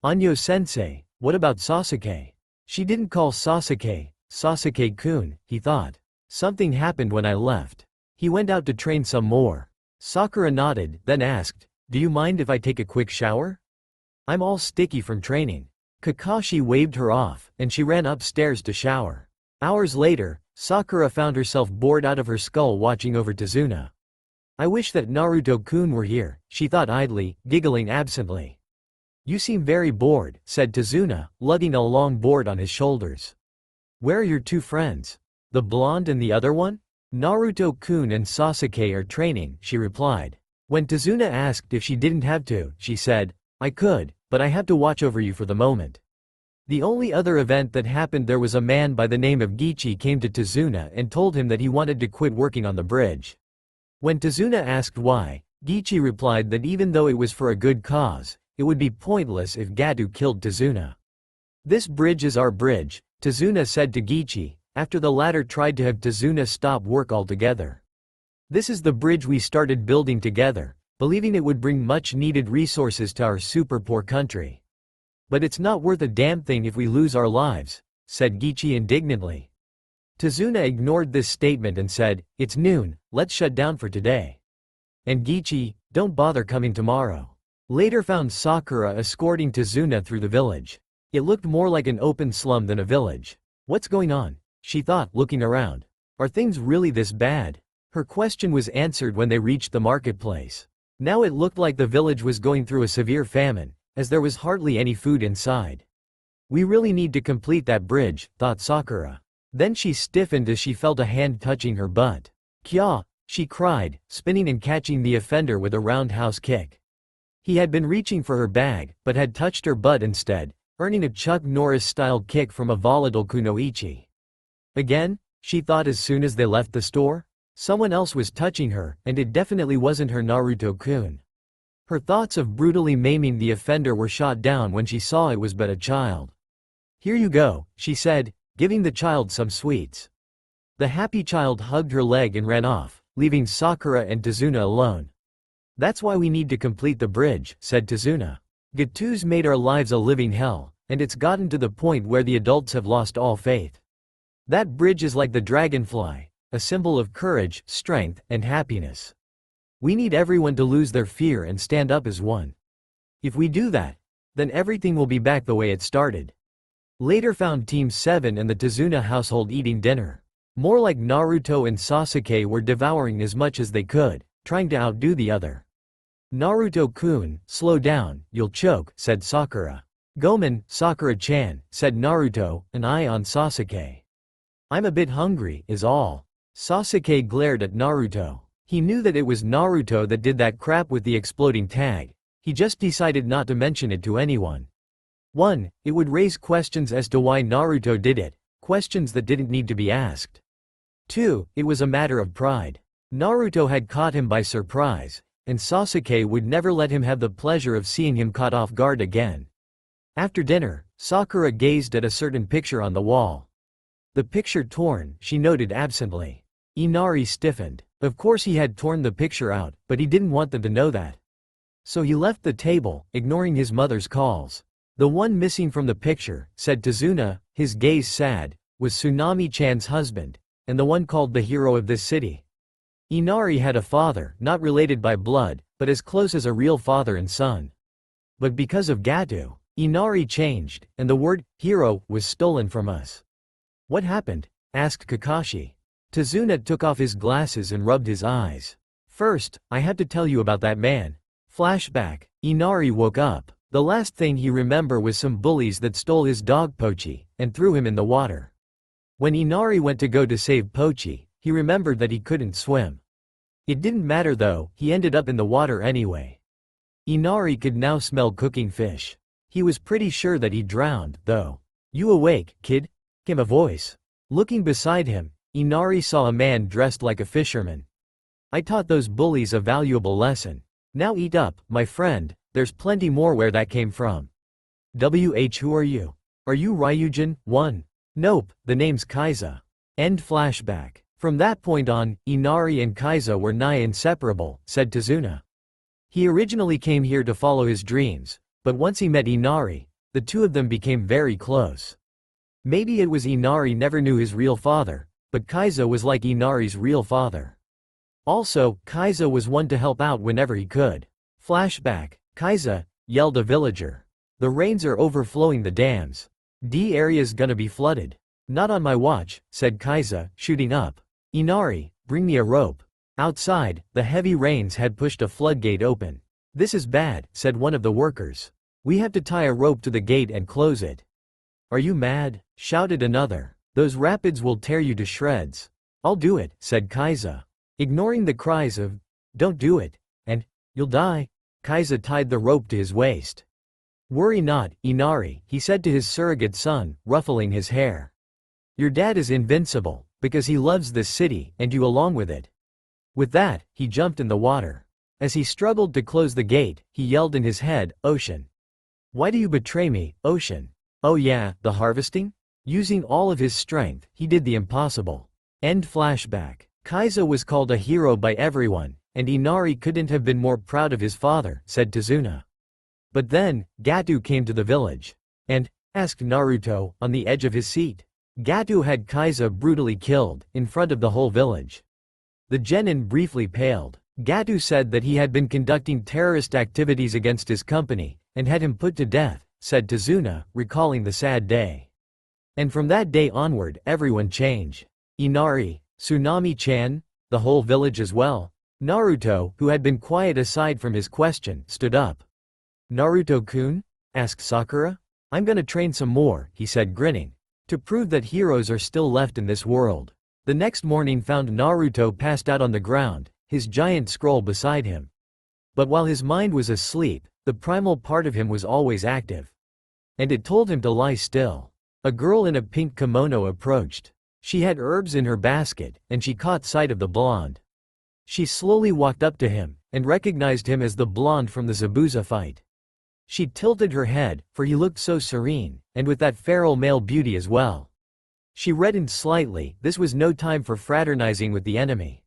Anyo-sensei, what about Sasuke? She didn't call Sasuke, Sasuke-kun, he thought. Something happened when I left. He went out to train some more. Sakura nodded, then asked, do you mind if I take a quick shower? I'm all sticky from training. Kakashi waved her off, and she ran upstairs to shower. Hours later, Sakura found herself bored out of her skull watching over Tezuna. I wish that Naruto-kun were here, she thought idly, giggling absently. You seem very bored, said Tezuna, lugging a long board on his shoulders. Where are your two friends? The blonde and the other one? Naruto-kun and Sasuke are training, she replied. When Tezuna asked if she didn't have to, she said, I could, but I have to watch over you for the moment. The only other event that happened there was a man by the name of Gichi came to Tazuna and told him that he wanted to quit working on the bridge. When Tazuna asked why, Gichi replied that even though it was for a good cause, it would be pointless if Gatu killed Tazuna. "This bridge is our bridge," Tazuna said to Gichi, after the latter tried to have Tazuna stop work altogether. "This is the bridge we started building together, believing it would bring much needed resources to our super poor country. But it's not worth a damn thing if we lose our lives," said Gichi indignantly. Tazuna ignored this statement and said, "It's noon, let's shut down for today." And Gichi, "Don't bother coming tomorrow." Later found Sakura escorting Tazuna through the village. It looked more like an open slum than a village. "What's going on?" she thought, looking around. "Are things really this bad?" Her question was answered when they reached the marketplace. Now it looked like the village was going through a severe famine, as there was hardly any food inside. "We really need to complete that bridge," thought Sakura. Then she stiffened as she felt a hand touching her butt. "Kya!" she cried, spinning and catching the offender with a roundhouse kick. He had been reaching for her bag, but had touched her butt instead, earning a Chuck Norris-style kick from a volatile Kunoichi. Again, she thought as soon as they left the store? Someone else was touching her, and it definitely wasn't her Naruto-kun. Her thoughts of brutally maiming the offender were shot down when she saw it was but a child. "Here you go," she said, giving the child some sweets. The happy child hugged her leg and ran off, leaving Sakura and Tazuna alone. "That's why we need to complete the bridge," said Tazuna. "Gatu's made our lives a living hell, and it's gotten to the point where the adults have lost all faith. That bridge is like the dragonfly, a symbol of courage, strength, and happiness. We need everyone to lose their fear and stand up as one. If we do that, then everything will be back the way it started." Later found Team 7 and the Tazuna household eating dinner. More like Naruto and Sasuke were devouring as much as they could, trying to outdo the other. "Naruto-kun, slow down, you'll choke," said Sakura. "Gomen, Sakura-chan," said Naruto, an eye on Sasuke. "I'm a bit hungry, is all." Sasuke glared at Naruto. He knew that it was Naruto that did that crap with the exploding tag. He just decided not to mention it to anyone. 1. It would raise questions as to why Naruto did it, questions that didn't need to be asked. 2. It was a matter of pride. Naruto had caught him by surprise, and Sasuke would never let him have the pleasure of seeing him caught off guard again. After dinner, Sakura gazed at a certain picture on the wall. The picture torn, she noted absently. Inari stiffened. Of course he had torn the picture out, but he didn't want them to know that. So he left the table, ignoring his mother's calls. "The one missing from the picture," said Tazuna, his gaze sad, "was Tsunami-chan's husband, and the one called the hero of this city." Inari had a father, not related by blood, but as close as a real father and son. But because of Gatu, Inari changed, and the word, hero, was stolen from us. "What happened?" asked Kakashi. Tazuna took off his glasses and rubbed his eyes. "First, I have to tell you about that man." Flashback. Inari woke up. The last thing he remembered was some bullies that stole his dog Pochi, and threw him in the water. When Inari went to go to save Pochi, he remembered that he couldn't swim. It didn't matter though, he ended up in the water anyway. Inari could now smell cooking fish. He was pretty sure that he drowned, though. "You awake, kid?" came a voice. Looking beside him, Inari saw a man dressed like a fisherman. "I taught those bullies a valuable lesson. Now eat up, my friend, there's plenty more where that came from." Who are you? Are you Ryujin? 1. Nope, the name's Kaiza. End flashback. From that point on, Inari and Kaiza were nigh inseparable, said Tazuna. He originally came here to follow his dreams, but once he met Inari, the two of them became very close. Maybe it was Inari never knew his real father, but Kaiza was like Inari's real father. Also, Kaiza was one to help out whenever he could. Flashback. "Kaiza," yelled a villager. "The rains are overflowing the dams. D area's gonna be flooded." "Not on my watch," said Kaiza, shooting up. "Inari, bring me a rope." Outside, the heavy rains had pushed a floodgate open. "This is bad," said one of the workers. "We have to tie a rope to the gate and close it." "Are you mad?" shouted another. "Those rapids will tear you to shreds." "I'll do it," said Kaiza. Ignoring the cries of, "Don't do it," and "You'll die," Kaiza tied the rope to his waist. "Worry not, Inari," he said to his surrogate son, ruffling his hair. "Your dad is invincible, because he loves this city, and you along with it." With that, he jumped in the water. As he struggled to close the gate, he yelled in his head, "Ocean! Why do you betray me, Ocean?" Oh yeah, the harvesting? Using all of his strength, he did the impossible. End flashback. Kaizo was called a hero by everyone, and Inari couldn't have been more proud of his father, said Tazuna. But then, Gato came to the village. And, asked Naruto, on the edge of his seat. Gato had Kaizo brutally killed, in front of the whole village. The genin briefly paled. Gato said that he had been conducting terrorist activities against his company, and had him put to death, said Tazuna, recalling the sad day. And from that day onward, everyone changed. Inari, Tsunami-chan, the whole village as well. Naruto, who had been quiet aside from his question, stood up. "Naruto-kun?" asked Sakura. "I'm gonna train some more," he said grinning. To prove that heroes are still left in this world. The next morning found Naruto passed out on the ground, his giant scroll beside him. But while his mind was asleep, the primal part of him was always active. And it told him to lie still. A girl in a pink kimono approached. She had herbs in her basket, and she caught sight of the blonde. She slowly walked up to him, and recognized him as the blonde from the Zabuza fight. She tilted her head, for he looked so serene, and with that feral male beauty as well. She reddened slightly, this was no time for fraternizing with the enemy.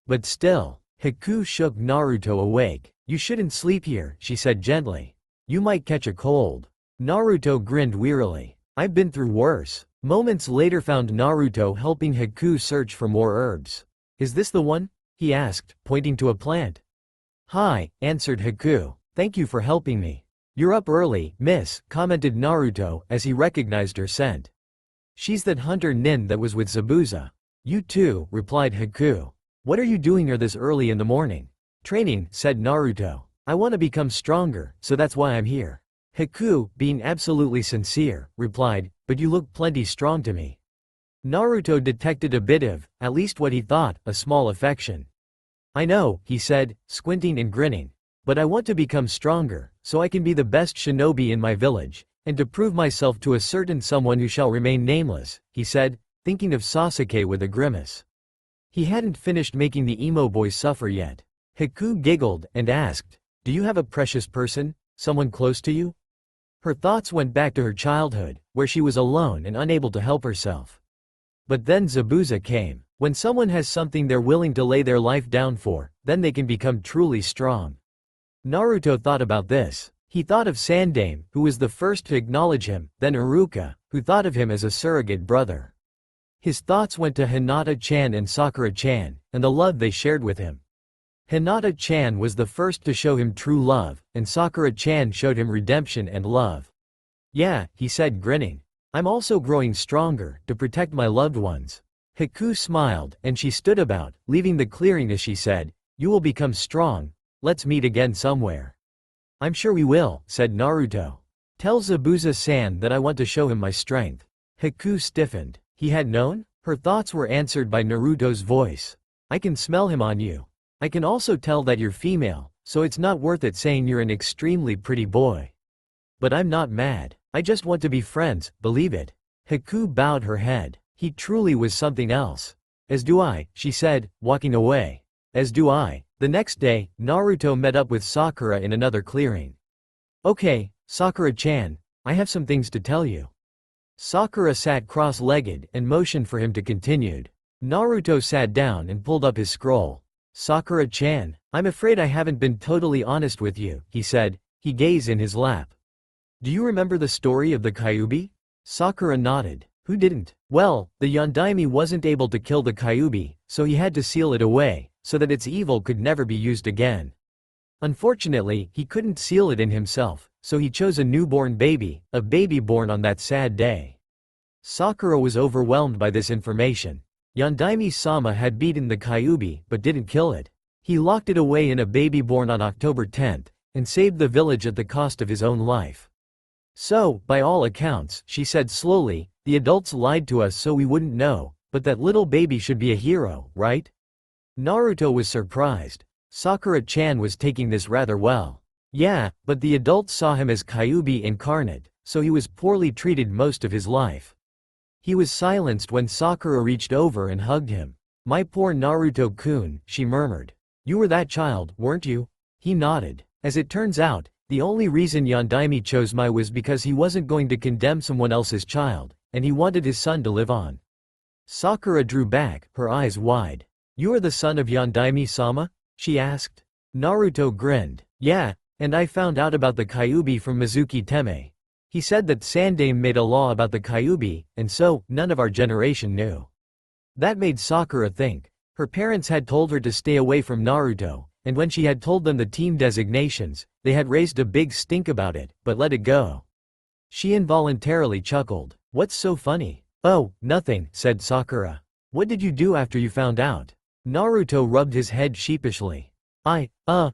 But still, Haku shook Naruto awake. "You shouldn't sleep here," she said gently. "You might catch a cold." Naruto grinned wearily. "I've been through worse." Moments later found Naruto helping Haku search for more herbs. "Is this the one?" he asked, pointing to a plant. "Hi," answered Haku. "Thank you for helping me." "You're up early, miss," commented Naruto, as he recognized her scent. "She's that hunter nin that was with Zabuza." "You too," replied Haku. "What are you doing here this early in the morning?" "Training," said Naruto. "I want to become stronger, so that's why I'm here." Haku, being absolutely sincere, replied, "But you look plenty strong to me." Naruto detected a bit of, at least what he thought, a small affection. "I know," he said, squinting and grinning. "But I want to become stronger, so I can be the best shinobi in my village, and to prove myself to a certain someone who shall remain nameless," he said, thinking of Sasuke with a grimace. He hadn't finished making the emo boy suffer yet. Haku giggled, and asked, "Do you have a precious person, someone close to you?" Her thoughts went back to her childhood, where she was alone and unable to help herself. But then Zabuza came. When someone has something they're willing to lay their life down for, then they can become truly strong. Naruto thought about this. He thought of Sandame, who was the first to acknowledge him, then Iruka, who thought of him as a surrogate brother. His thoughts went to Hinata-chan and Sakura-chan, and the love they shared with him. Hinata-chan was the first to show him true love, and Sakura-chan showed him redemption and love. "Yeah," he said grinning. "I'm also growing stronger, to protect my loved ones." Haku smiled, and she stood about, leaving the clearing as she said, "You will become strong. Let's meet again somewhere." "I'm sure we will," said Naruto. "Tell Zabuza-san that I want to show him my strength." Haku stiffened. He had known? Her thoughts were answered by Naruto's voice. "I can smell him on you. I can also tell that you're female, so it's not worth it saying you're an extremely pretty boy. But I'm not mad. I just want to be friends, believe it." Haku bowed her head. He truly was something else. "As do I," she said, walking away. "As do I." The next day, Naruto met up with Sakura in another clearing. "Okay, Sakura-chan, I have some things to tell you." Sakura sat cross-legged and motioned for him to continue. Naruto sat down and pulled up his scroll. "Sakura-chan, I'm afraid I haven't been totally honest with you," he said, he gazed in his lap. "Do you remember the story of the Kyuubi?" Sakura nodded. "Who didn't?" "Well, the Yondaime wasn't able to kill the Kyuubi, so he had to seal it away, so that its evil could never be used again. Unfortunately, he couldn't seal it in himself, so he chose a newborn baby, a baby born on that sad day." Sakura was overwhelmed by this information. Yondaime-sama had beaten the Kyuubi, but didn't kill it. He locked it away in a baby born on October 10th, and saved the village at the cost of his own life. "So, by all accounts," she said slowly, "the adults lied to us so we wouldn't know, but that little baby should be a hero, right?" Naruto was surprised. Sakura-chan was taking this rather well. Yeah, but the adults saw him as Kyuubi incarnate, so he was poorly treated most of his life. He was silenced when Sakura reached over and hugged him. My poor Naruto-kun, she murmured. You were that child, weren't you? He nodded. As it turns out, the only reason Yondaime chose Mai was because he wasn't going to condemn someone else's child, and he wanted his son to live on. Sakura drew back, her eyes wide. You are the son of Yondaime-sama? She asked. Naruto grinned. Yeah, and I found out about the Kyuubi from Mizuki Teme. He said that Sandaime made a law about the Kyuubi, and so, none of our generation knew. That made Sakura think. Her parents had told her to stay away from Naruto, and when she had told them the team designations, they had raised a big stink about it, but let it go. She involuntarily chuckled. What's so funny? Oh, nothing, said Sakura. What did you do after you found out? Naruto rubbed his head sheepishly. I,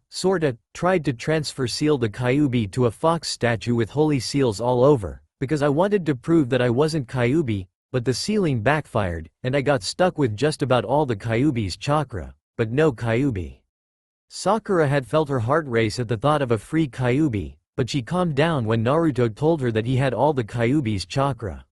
sorta, tried to transfer seal the Kyuubi to a fox statue with holy seals all over, because I wanted to prove that I wasn't Kyuubi, but the sealing backfired, and I got stuck with just about all the Kyuubi's chakra, but no Kyuubi. Sakura had felt her heart race at the thought of a free Kyuubi, but she calmed down when Naruto told her that he had all the Kyuubi's chakra.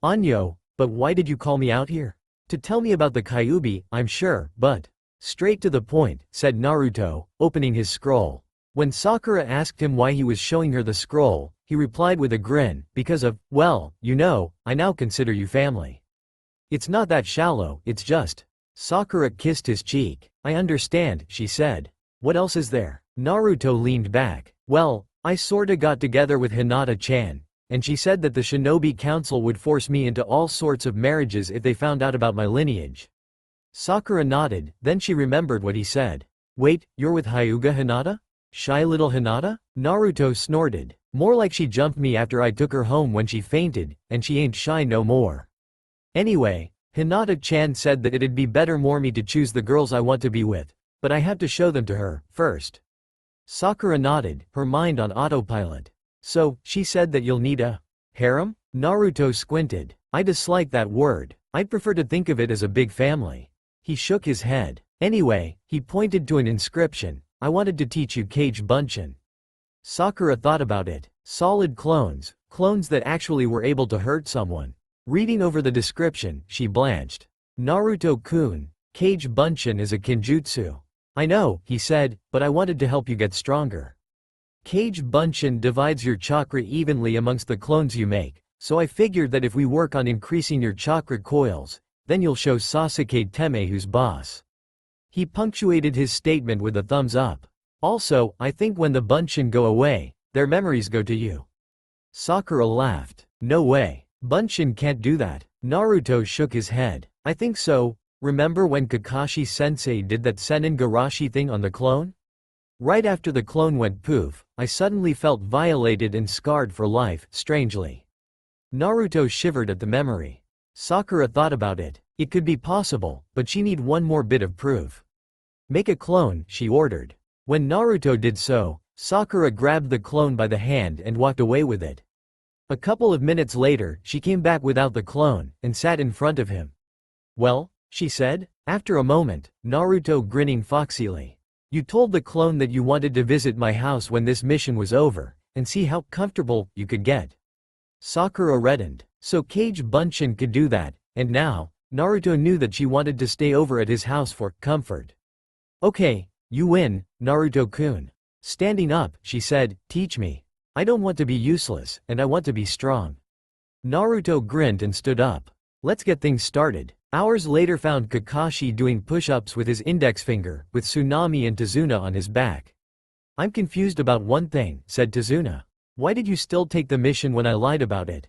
Anyo, but why did you call me out here? To tell me about the Kyuubi, I'm sure, but… Straight to the point, said Naruto, opening his scroll. When Sakura asked him why he was showing her the scroll, he replied with a grin, because of, well, you know, I now consider you family. It's not that shallow, it's just… Sakura kissed his cheek. I understand, she said. What else is there? Naruto leaned back. Well, I sorta got together with Hinata-chan, and she said that the Shinobi Council would force me into all sorts of marriages if they found out about my lineage. Sakura nodded, then she remembered what he said. Wait, you're with Hyuga Hinata? Shy little Hinata? Naruto snorted. More like she jumped me after I took her home when she fainted, and she ain't shy no more. Anyway, Hinata-chan said that it'd be better for me to choose the girls I want to be with, but I have to show them to her, first. Sakura nodded, her mind on autopilot. So, she said that you'll need a harem? Naruto squinted. I dislike that word. I'd prefer to think of it as a big family. He shook his head. Anyway, he pointed to an inscription. I wanted to teach you Kage Bunshin. Sakura thought about it. Solid clones, clones that actually were able to hurt someone. Reading over the description, she blanched. Naruto-kun, Kage Bunshin is a kinjutsu. I know, he said, but I wanted to help you get stronger. Kage Bunshin divides your chakra evenly amongst the clones you make, so I figured that if we work on increasing your chakra coils, then you'll show Sasuke Teme who's boss. He punctuated his statement with a thumbs up. Also, I think when the Bunshin go away, their memories go to you. Sakura laughed. No way. Bunshin can't do that. Naruto shook his head. I think so. Remember when Kakashi-sensei did that Senin Garashi thing on the clone? Right after the clone went poof, I suddenly felt violated and scarred for life, strangely. Naruto shivered at the memory. Sakura thought about it. It could be possible, but she need one more bit of proof. Make a clone, she ordered. When Naruto did so, Sakura grabbed the clone by the hand and walked away with it. A couple of minutes later, she came back without the clone, and sat in front of him. Well? She said. After a moment, Naruto grinning foxily. You told the clone that you wanted to visit my house when this mission was over, and see how comfortable you could get. Sakura reddened. So Kage Bunshin could do that, and now, Naruto knew that she wanted to stay over at his house for comfort. Okay, you win, Naruto-kun. Standing up, she said, teach me. I don't want to be useless, and I want to be strong. Naruto grinned and stood up. Let's get things started. Hours later found Kakashi doing push-ups with his index finger, with Tsunami and Tazuna on his back. I'm confused about one thing, said Tazuna. Why did you still take the mission when I lied about it?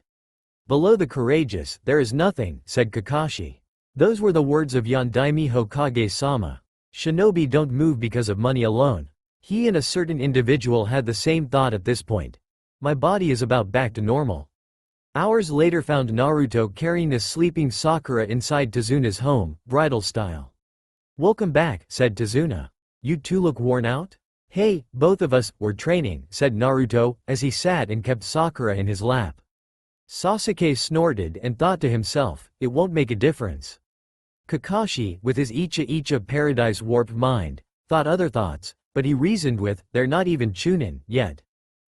Below the courageous, there is nothing, said Kakashi. Those were the words of Yondaime Hokage-sama. Shinobi don't move because of money alone. He and a certain individual had the same thought at this point. My body is about back to normal. Hours later found Naruto carrying a sleeping Sakura inside Tazuna's home, bridal style. Welcome back, said Tazuna. You two look worn out? Hey, both of us, we're training, said Naruto, as he sat and kept Sakura in his lap. Sasuke snorted and thought to himself, it won't make a difference. Kakashi, with his Icha Icha paradise warped mind, thought other thoughts, But he reasoned with, they're not even Chunin yet.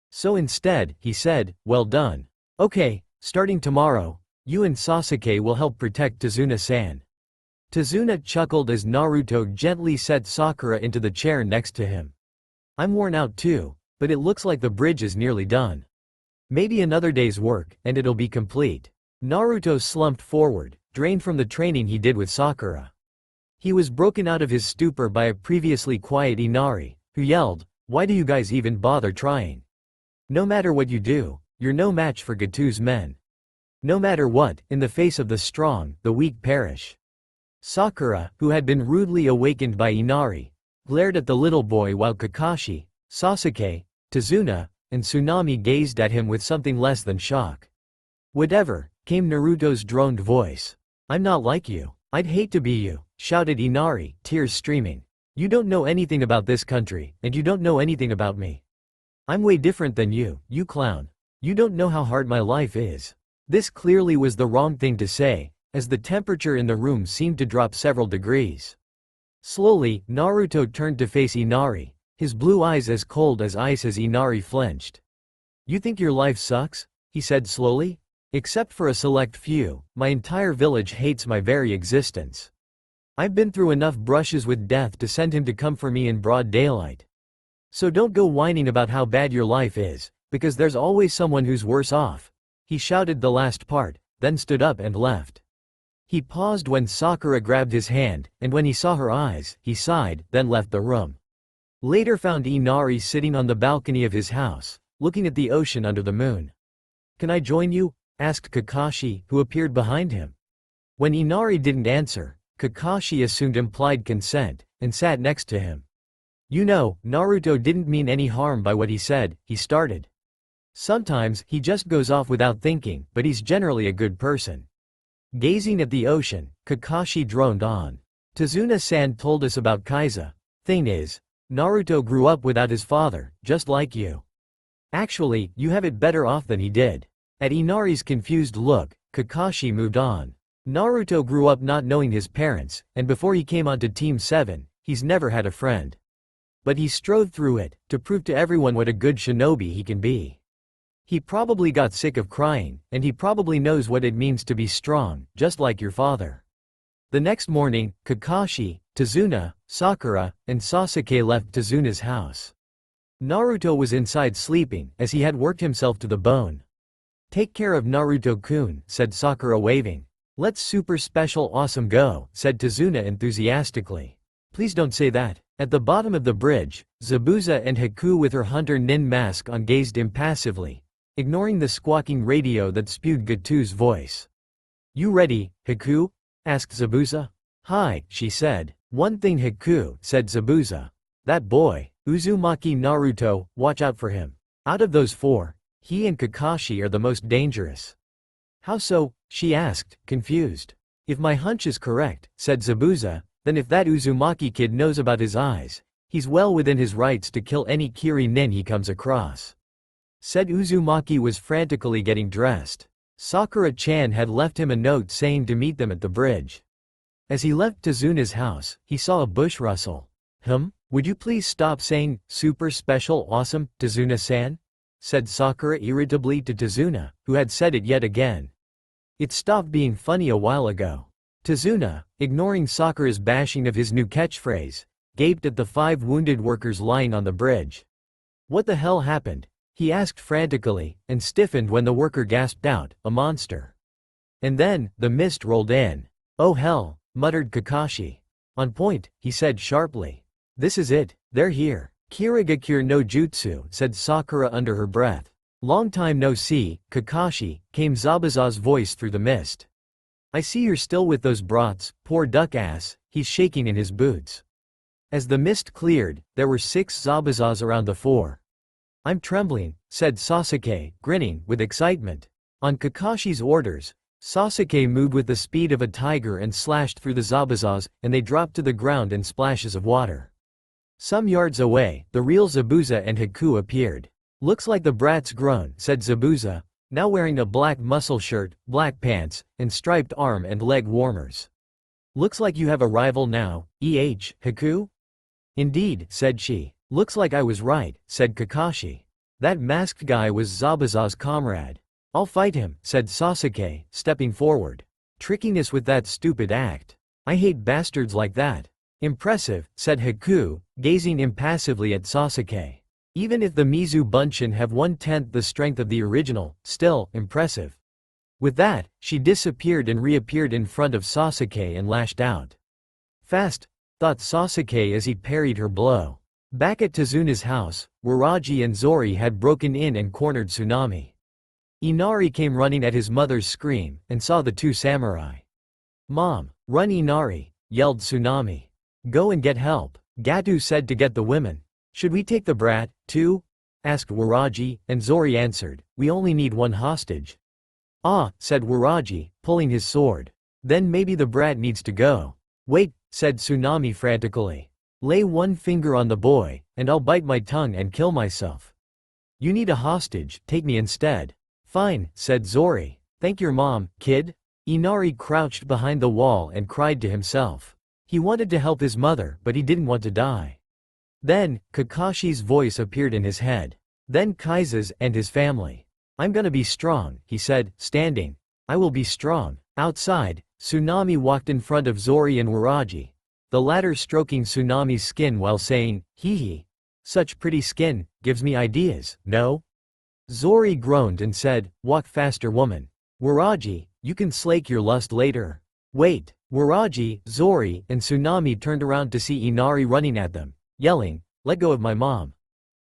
So instead, he said, well done. Okay, starting tomorrow, you and Sasuke will help protect Tazuna-san. Tazuna chuckled as Naruto gently set Sakura into the chair next to him. I'm worn out too, but it looks like the bridge is nearly done. Maybe another day's work, and it'll be complete. Naruto slumped forward, drained from the training he did with Sakura. He was broken out of his stupor by a previously quiet Inari, who yelled, why do you guys even bother trying? No matter what you do, you're no match for Gatu's men. No matter what, in the face of the strong, the weak perish. Sakura, who had been rudely awakened by Inari, glared at the little boy while Kakashi, Sasuke, Tazuna, and Tsunami gazed at him with something less than shock. Whatever, came Naruto's droned voice. I'm not like you. I'd hate to be you, shouted Inari, tears streaming. You don't know anything about this country, and you don't know anything about me. I'm way different than you, you clown. You don't know how hard my life is. This clearly was the wrong thing to say, as the temperature in the room seemed to drop several degrees. Slowly, Naruto turned to face Inari, his blue eyes as cold as ice as Inari flinched. You think your life sucks? He said slowly. Except for a select few, my entire village hates my very existence. I've been through enough brushes with death to send him to come for me in broad daylight. So don't go whining about how bad your life is, because there's always someone who's worse off. He shouted the last part, then stood up and left. He paused when Sakura grabbed his hand, and when he saw her eyes, he sighed, then left the room. Later found Inari sitting on the balcony of his house, looking at the ocean under the moon. Can I join you? Asked Kakashi, who appeared behind him. When Inari didn't answer, Kakashi assumed implied consent, and sat next to him. You know, Naruto didn't mean any harm by what he said, he started. Sometimes, he just goes off without thinking, but he's generally a good person. Gazing at the ocean, Kakashi droned on. Tazuna-san told us about Kaiza. Thing is, Naruto grew up without his father, just like you. Actually, you have it better off than he did. At Inari's confused look, Kakashi moved on. Naruto grew up not knowing his parents, and before he came onto Team 7, he's never had a friend. But he strove through it, to prove to everyone what a good shinobi he can be. He probably got sick of crying, and he probably knows what it means to be strong, just like your father. The next morning, Kakashi, Tazuna, Sakura, and Sasuke left Tazuna's house. Naruto was inside sleeping, as he had worked himself to the bone. Take care of Naruto-kun, said Sakura waving. Let's super special awesome go, said Tazuna enthusiastically. Please don't say that. At the bottom of the bridge, Zabuza and Haku with her hunter nin mask on gazed impassively, ignoring the squawking radio that spewed Gatu's voice. You ready, Haku? Asked Zabuza. Hi, she said. One thing Haku, said Zabuza. That boy, Uzumaki Naruto, watch out for him. Out of those four, he and Kakashi are the most dangerous. How so? She asked, confused. If my hunch is correct, said Zabuza, then if that Uzumaki kid knows about his eyes, he's well within his rights to kill any Kiri nin he comes across. Said Uzumaki was frantically getting dressed. Sakura-chan had left him a note saying to meet them at the bridge. As he left Tazuna's house, he saw a bush rustle. Would you please stop saying, super special awesome, Tazuna-san? Said Sakura irritably to Tazuna, who had said it yet again. It stopped being funny a while ago. Tazuna, ignoring Sakura's bashing of his new catchphrase, gaped at the 5 wounded workers lying on the bridge. What the hell happened? He asked frantically, and stiffened when the worker gasped out, a monster. And then, the mist rolled in. Oh hell, muttered Kakashi. On point, he said sharply. This is it, they're here. Kirigakure no jutsu, said Sakura under her breath. Long time no see, Kakashi, came Zabuza's voice through the mist. I see you're still with those brats, poor duck ass, he's shaking in his boots. As the mist cleared, there were 6 Zabuzas around the 4. I'm trembling, said Sasuke, grinning with excitement. On Kakashi's orders, Sasuke moved with the speed of a tiger and slashed through the Zabuzas, and they dropped to the ground in splashes of water. Some yards away, the real Zabuza and Haku appeared. Looks like the brat's grown, said Zabuza, now wearing a black muscle shirt, black pants, and striped arm and leg warmers. Looks like you have a rival now, Haku? Indeed, said she. Looks like I was right, said Kakashi. That masked guy was Zabuza's comrade. I'll fight him, said Sasuke, stepping forward. Trickiness with that stupid act. I hate bastards like that. Impressive, said Haku, gazing impassively at Sasuke. Even if the Mizu Bunshin have 1/10 the strength of the original, still, impressive. With that, she disappeared and reappeared in front of Sasuke and lashed out. Fast, thought Sasuke as he parried her blow. Back at Tazuna's house, Waraji and Zori had broken in and cornered Tsunami. Inari came running at his mother's scream, and saw the two samurai. Mom, run Inari, yelled Tsunami. Go and get help, Gato said to get the women. Should we take the brat, too? Asked Waraji, and Zori answered, we only need one hostage. Ah, said Waraji, pulling his sword. Then maybe the brat needs to go. Wait, said Tsunami frantically. Lay one finger on the boy, and I'll bite my tongue and kill myself. You need a hostage, take me instead. Fine, said Zori. Thank your mom, kid. Inari crouched behind the wall and cried to himself. He wanted to help his mother, but he didn't want to die. Then, Kakashi's voice appeared in his head. Then Kaisa's and his family. I'm gonna be strong, he said, standing. I will be strong. Outside, Tsunami walked in front of Zori and Waraji, the latter stroking Tsunami's skin while saying, hee hee. Such pretty skin, gives me ideas, no? Zori groaned and said, walk faster woman. Waraji, you can slake your lust later. Wait, Waraji, Zori, and Tsunami turned around to see Inari running at them, yelling, let go of my mom.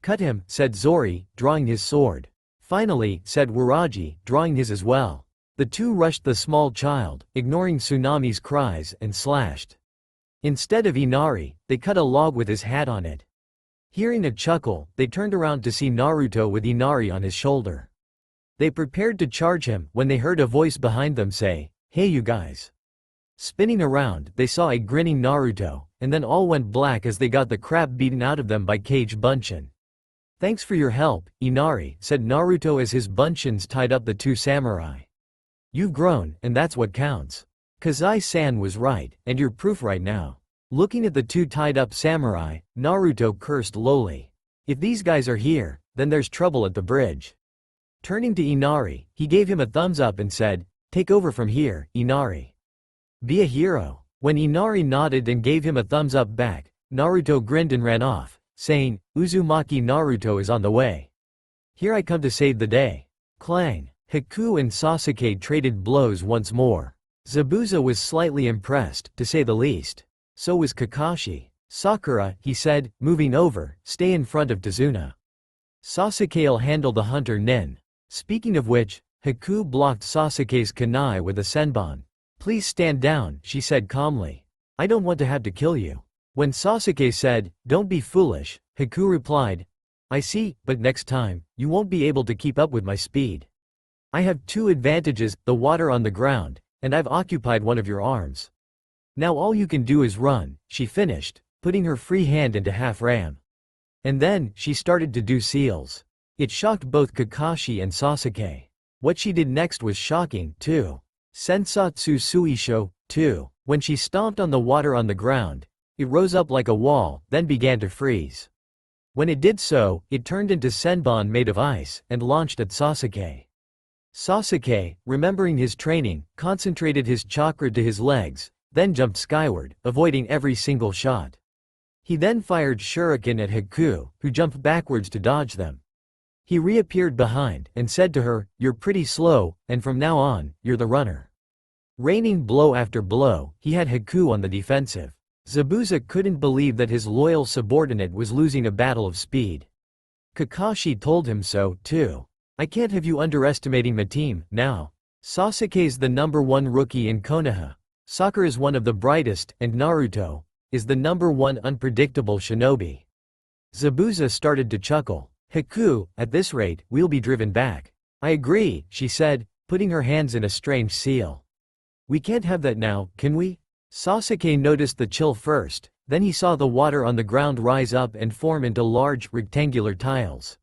Cut him, said Zori, drawing his sword. Finally, said Waraji, drawing his as well. The two rushed the small child, ignoring Tsunami's cries, and slashed. Instead of Inari, they cut a log with his hat on it. Hearing a chuckle, they turned around to see Naruto with Inari on his shoulder. They prepared to charge him when they heard a voice behind them say, hey you guys. Spinning around, they saw a grinning Naruto, and then all went black as they got the crap beaten out of them by Cage Bunshin. Thanks for your help, Inari, said Naruto as his Bunshins tied up the two samurai. You've grown, and that's what counts. Kazai-san was right, and you're proof right now. Looking at the two tied-up samurai, Naruto cursed lowly. If these guys are here, then there's trouble at the bridge. Turning to Inari, he gave him a thumbs up and said, take over from here, Inari. Be a hero. When Inari nodded and gave him a thumbs up back, Naruto grinned and ran off, saying, Uzumaki Naruto is on the way. Here I come to save the day. Clang. Haku and Sasuke traded blows once more. Zabuza was slightly impressed, to say the least. So was Kakashi. Sakura, he said, moving over, stay in front of Tazuna. Sasuke'll handle the hunter Nin. Speaking of which, Haku blocked Sasuke's kunai with a senbon. Please stand down, she said calmly. I don't want to have to kill you. When Sasuke said, don't be foolish, Haku replied, I see, but next time, you won't be able to keep up with my speed. I have two advantages, the water on the ground, and I've occupied one of your arms. Now all you can do is run, she finished, putting her free hand into half ram. And then, she started to do seals. It shocked both Kakashi and Sasuke. What she did next was shocking, too. Sensatsu Suisho, too. When she stomped on the water on the ground, it rose up like a wall, then began to freeze. When it did so, it turned into senbon made of ice, and launched at Sasuke. Sasuke, remembering his training, concentrated his chakra to his legs, then jumped skyward, avoiding every single shot. He then fired shuriken at Haku, who jumped backwards to dodge them. He reappeared behind, and said to her, you're pretty slow, and from now on, you're the runner. Raining blow after blow, he had Haku on the defensive. Zabuza couldn't believe that his loyal subordinate was losing a battle of speed. Kakashi told him so, too. I can't have you underestimating my team, now. Sasuke's the #1 rookie in Konoha. Sakura is one of the brightest, and Naruto is the #1 unpredictable shinobi. Zabuza started to chuckle. Haku, at this rate, we'll be driven back. I agree, she said, putting her hands in a strange seal. We can't have that now, can we? Sasuke noticed the chill first, then he saw the water on the ground rise up and form into large, rectangular tiles.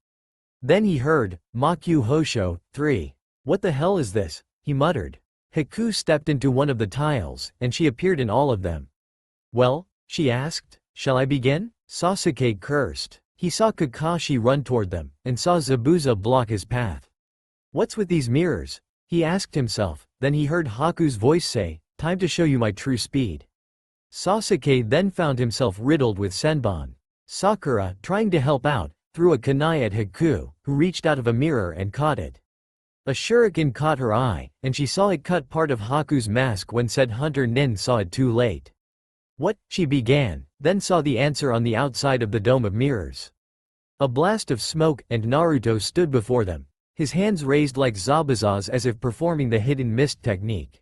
Then he heard, Maku Hosho, 3. What the hell is this? He muttered. Haku stepped into one of the tiles, and she appeared in all of them. Well? She asked. Shall I begin? Sasuke cursed. He saw Kakashi run toward them, and saw Zabuza block his path. What's with these mirrors? He asked himself, then he heard Haku's voice say, time to show you my true speed. Sasuke then found himself riddled with senbon. Sakura, trying to help out, threw a kunai at Haku, who reached out of a mirror and caught it. A shuriken caught her eye, and she saw it cut part of Haku's mask when said hunter Nin saw it too late. What? She began, then saw the answer on the outside of the dome of mirrors. A blast of smoke, and Naruto stood before them, his hands raised like Zabuza's as if performing the hidden mist technique.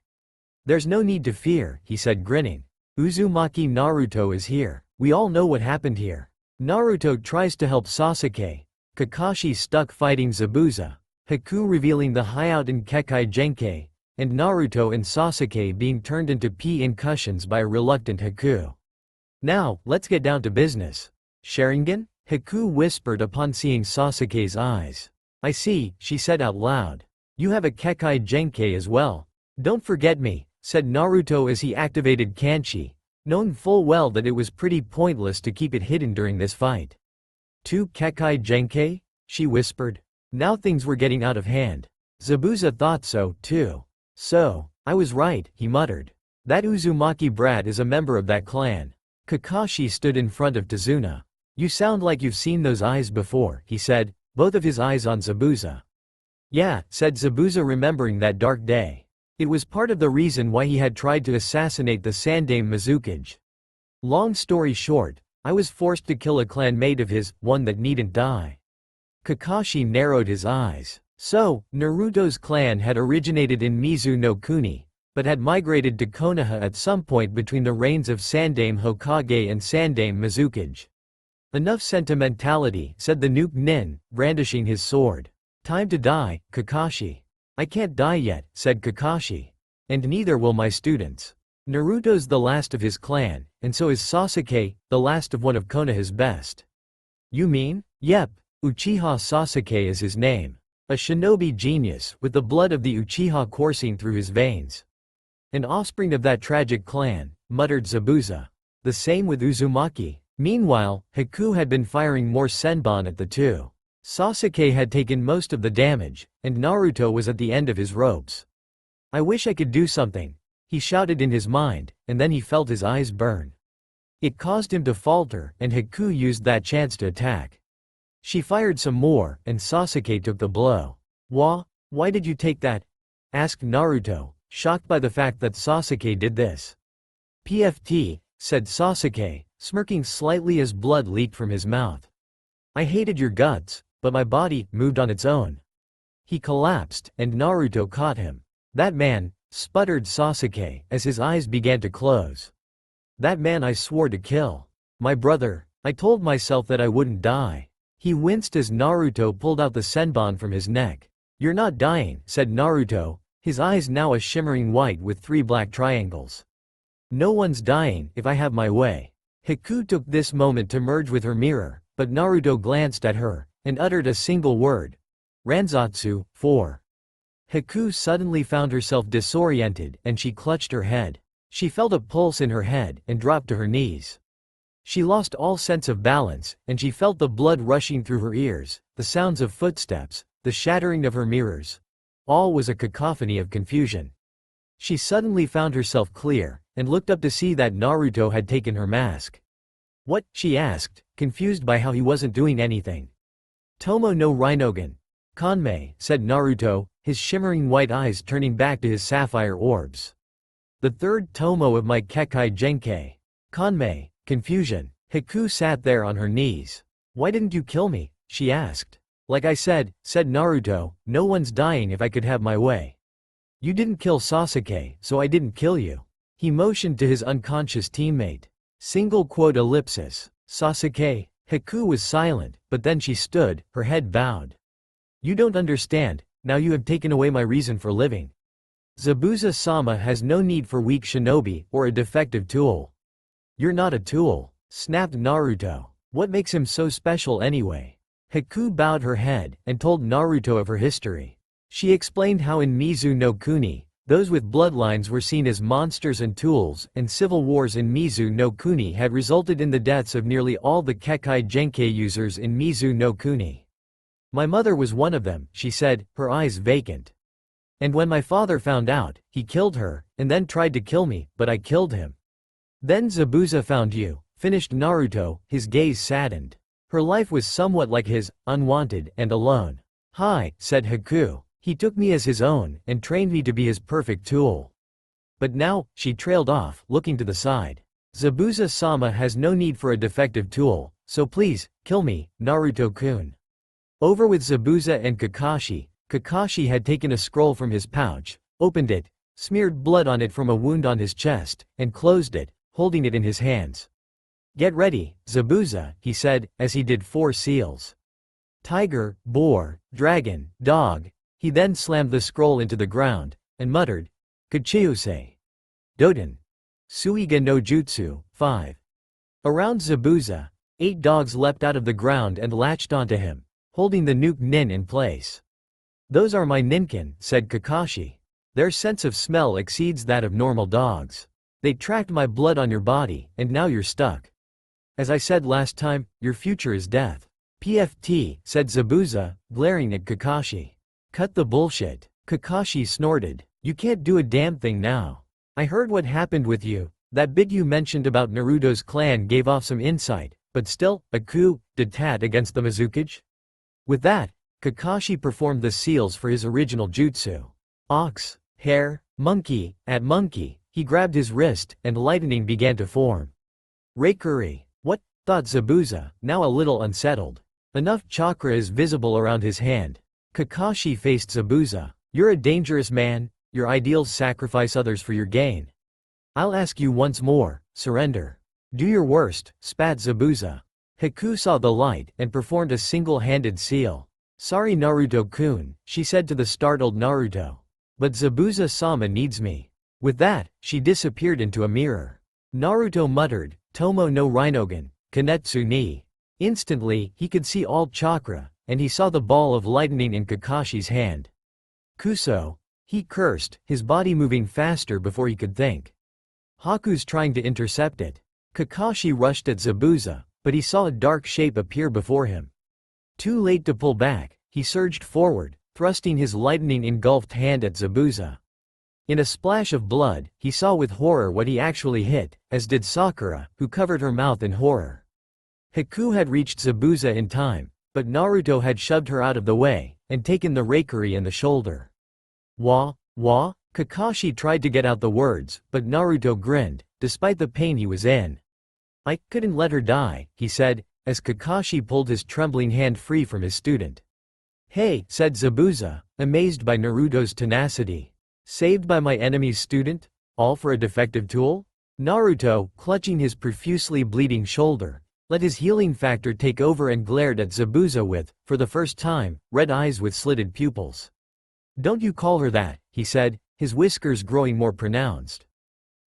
There's no need to fear, he said grinning. Uzumaki Naruto is here. We all know what happened here. Naruto tries to help Sasuke. Kakashi stuck fighting Zabuza. Haku revealing the Hyouten Kekkai Genkai, and Naruto and Sasuke being turned into pincushions by a reluctant Haku. Now, let's get down to business. Sharingan? Haku whispered upon seeing Sasuke's eyes. I see, she said out loud. You have a Kekkai Genkai as well. Don't forget me, said Naruto as he activated Kanchi, knowing full well that it was pretty pointless to keep it hidden during this fight. 2 Kekkai Genkai? She whispered. Now things were getting out of hand. Zabuza thought so, too. So, I was right, he muttered. That Uzumaki brat is a member of that clan. Kakashi stood in front of Tazuna. You sound like you've seen those eyes before, he said, both of his eyes on Zabuza. Yeah, said Zabuza remembering that dark day. It was part of the reason why he had tried to assassinate the Sandaime Mizuki. Long story short, I was forced to kill a clanmate of his, one that needn't die. Kakashi narrowed his eyes. So, Naruto's clan had originated in Mizu no Kuni, but had migrated to Konoha at some point between the reigns of Sandaime Hokage and Sandaime Mizuki. Enough sentimentality, said the Nuke Nin, brandishing his sword. Time to die, Kakashi. I can't die yet, said Kakashi. And neither will my students. Naruto's the last of his clan, and so is Sasuke, the last of one of Konoha's best. You mean? Yep, Uchiha Sasuke is his name. A shinobi genius, with the blood of the Uchiha coursing through his veins. An offspring of that tragic clan, muttered Zabuza. The same with Uzumaki. Meanwhile, Haku had been firing more senbon at the two. Sasuke had taken most of the damage, and Naruto was at the end of his ropes. I wish I could do something, he shouted in his mind, and then he felt his eyes burn. It caused him to falter, and Haku used that chance to attack. She fired some more, and Sasuke took the blow. Why did you take that? Asked Naruto, shocked by the fact that Sasuke did this. PFT, said Sasuke, smirking slightly as blood leaked from his mouth. I hated your guts, but my body moved on its own. He collapsed, and Naruto caught him. That man, sputtered Sasuke, as his eyes began to close. That man I swore to kill. My brother, I told myself that I wouldn't die. He winced as Naruto pulled out the senbon from his neck. You're not dying, said Naruto, his eyes now a shimmering white with 3 black triangles. No one's dying, if I have my way. Haku took this moment to merge with her mirror, but Naruto glanced at her, and uttered a single word. Ranzatsu, 4. Haku suddenly found herself disoriented, and she clutched her head. She felt a pulse in her head, and dropped to her knees. She lost all sense of balance, and she felt the blood rushing through her ears, the sounds of footsteps, the shattering of her mirrors. All was a cacophony of confusion. She suddenly found herself clear, and looked up to see that Naruto had taken her mask. What? She asked, confused by how he wasn't doing anything. Tomo no Rinnegan. Kanmei, said Naruto, his shimmering white eyes turning back to his sapphire orbs. The third Tomo of my Kekkai Genkai. Kanmei. Confusion. Haku sat there on her knees. Why didn't you kill me? She asked. Like I said Naruto, no one's dying if I could have my way. You didn't kill Sasuke, so I didn't kill you. He motioned to his unconscious teammate. Single quote ellipsis. Sasuke. Haku was silent, but then she stood, her head bowed. You don't understand, now you have taken away my reason for living. Zabuza-sama has no need for weak shinobi, or a defective tool. You're not a tool, snapped Naruto. What makes him so special anyway? Haku bowed her head, and told Naruto of her history. She explained how in Mizu no Kuni, Those with bloodlines were seen as monsters and tools, and civil wars in Mizu no Kuni had resulted in the deaths of nearly all the Kekkei Genkai users in Mizu no Kuni. My mother was one of them, she said, her eyes vacant. And when my father found out, he killed her, and then tried to kill me, but I killed him. Then Zabuza found you, finished Naruto, his gaze saddened. Her life was somewhat like his, unwanted and alone. Hi, said Haku. He took me as his own, and trained me to be his perfect tool. But now, she trailed off, looking to the side. Zabuza-sama has no need for a defective tool, so please, kill me, Naruto-kun. Over with Zabuza and Kakashi. Kakashi had taken a scroll from his pouch, opened it, smeared blood on it from a wound on his chest, and closed it, holding it in his hands. Get ready, Zabuza, he said, as he did 4 seals. Tiger, boar, dragon, dog. He then slammed the scroll into the ground, and muttered, Kachiuse. Doten. Suiga no Jutsu, 5. Around Zabuza, 8 dogs leapt out of the ground and latched onto him, holding the nuke nin in place. Those are my ninkin, said Kakashi. Their sense of smell exceeds that of normal dogs. They tracked my blood on your body, and now you're stuck. As I said last time, your future is death. PFT, said Zabuza, glaring at Kakashi. Cut the bullshit. Kakashi snorted. You can't do a damn thing now. I heard what happened with you. That bit you mentioned about Naruto's clan gave off some insight, but still, a coup d'etat against the Mizukage? With that, Kakashi performed the seals for his original jutsu. Ox, hare, monkey, at monkey, he grabbed his wrist, and lightning began to form. Reikuri. What? Thought Zabuza, now a little unsettled. Enough chakra is visible around his hand. Kakashi faced Zabuza. You're a dangerous man, your ideals sacrifice others for your gain. I'll ask you once more, surrender. Do your worst, spat Zabuza. Haku saw the light, and performed a single-handed seal. Sorry Naruto-kun, she said to the startled Naruto. But Zabuza-sama needs me. With that, she disappeared into a mirror. Naruto muttered, Tomo no Rinnegan, Kanetsu ni. Instantly, he could see all chakra, and he saw the ball of lightning in Kakashi's hand. Kuso. He cursed, his body moving faster before he could think. Haku's trying to intercept it. Kakashi rushed at Zabuza, but he saw a dark shape appear before him. Too late to pull back, he surged forward, thrusting his lightning-engulfed hand at Zabuza. In a splash of blood, he saw with horror what he actually hit, as did Sakura, who covered her mouth in horror. Haku had reached Zabuza in time, but Naruto had shoved her out of the way, and taken the Reikuri in the shoulder. Wah? Kakashi tried to get out the words, but Naruto grinned, despite the pain he was in. I couldn't let her die, he said, as Kakashi pulled his trembling hand free from his student. Hey, said Zabuza, amazed by Naruto's tenacity. Saved by my enemy's student? All for a defective tool? Naruto, clutching his profusely bleeding shoulder, let his healing factor take over and glared at Zabuza with, for the first time, red eyes with slitted pupils. Don't you call her that, he said, his whiskers growing more pronounced.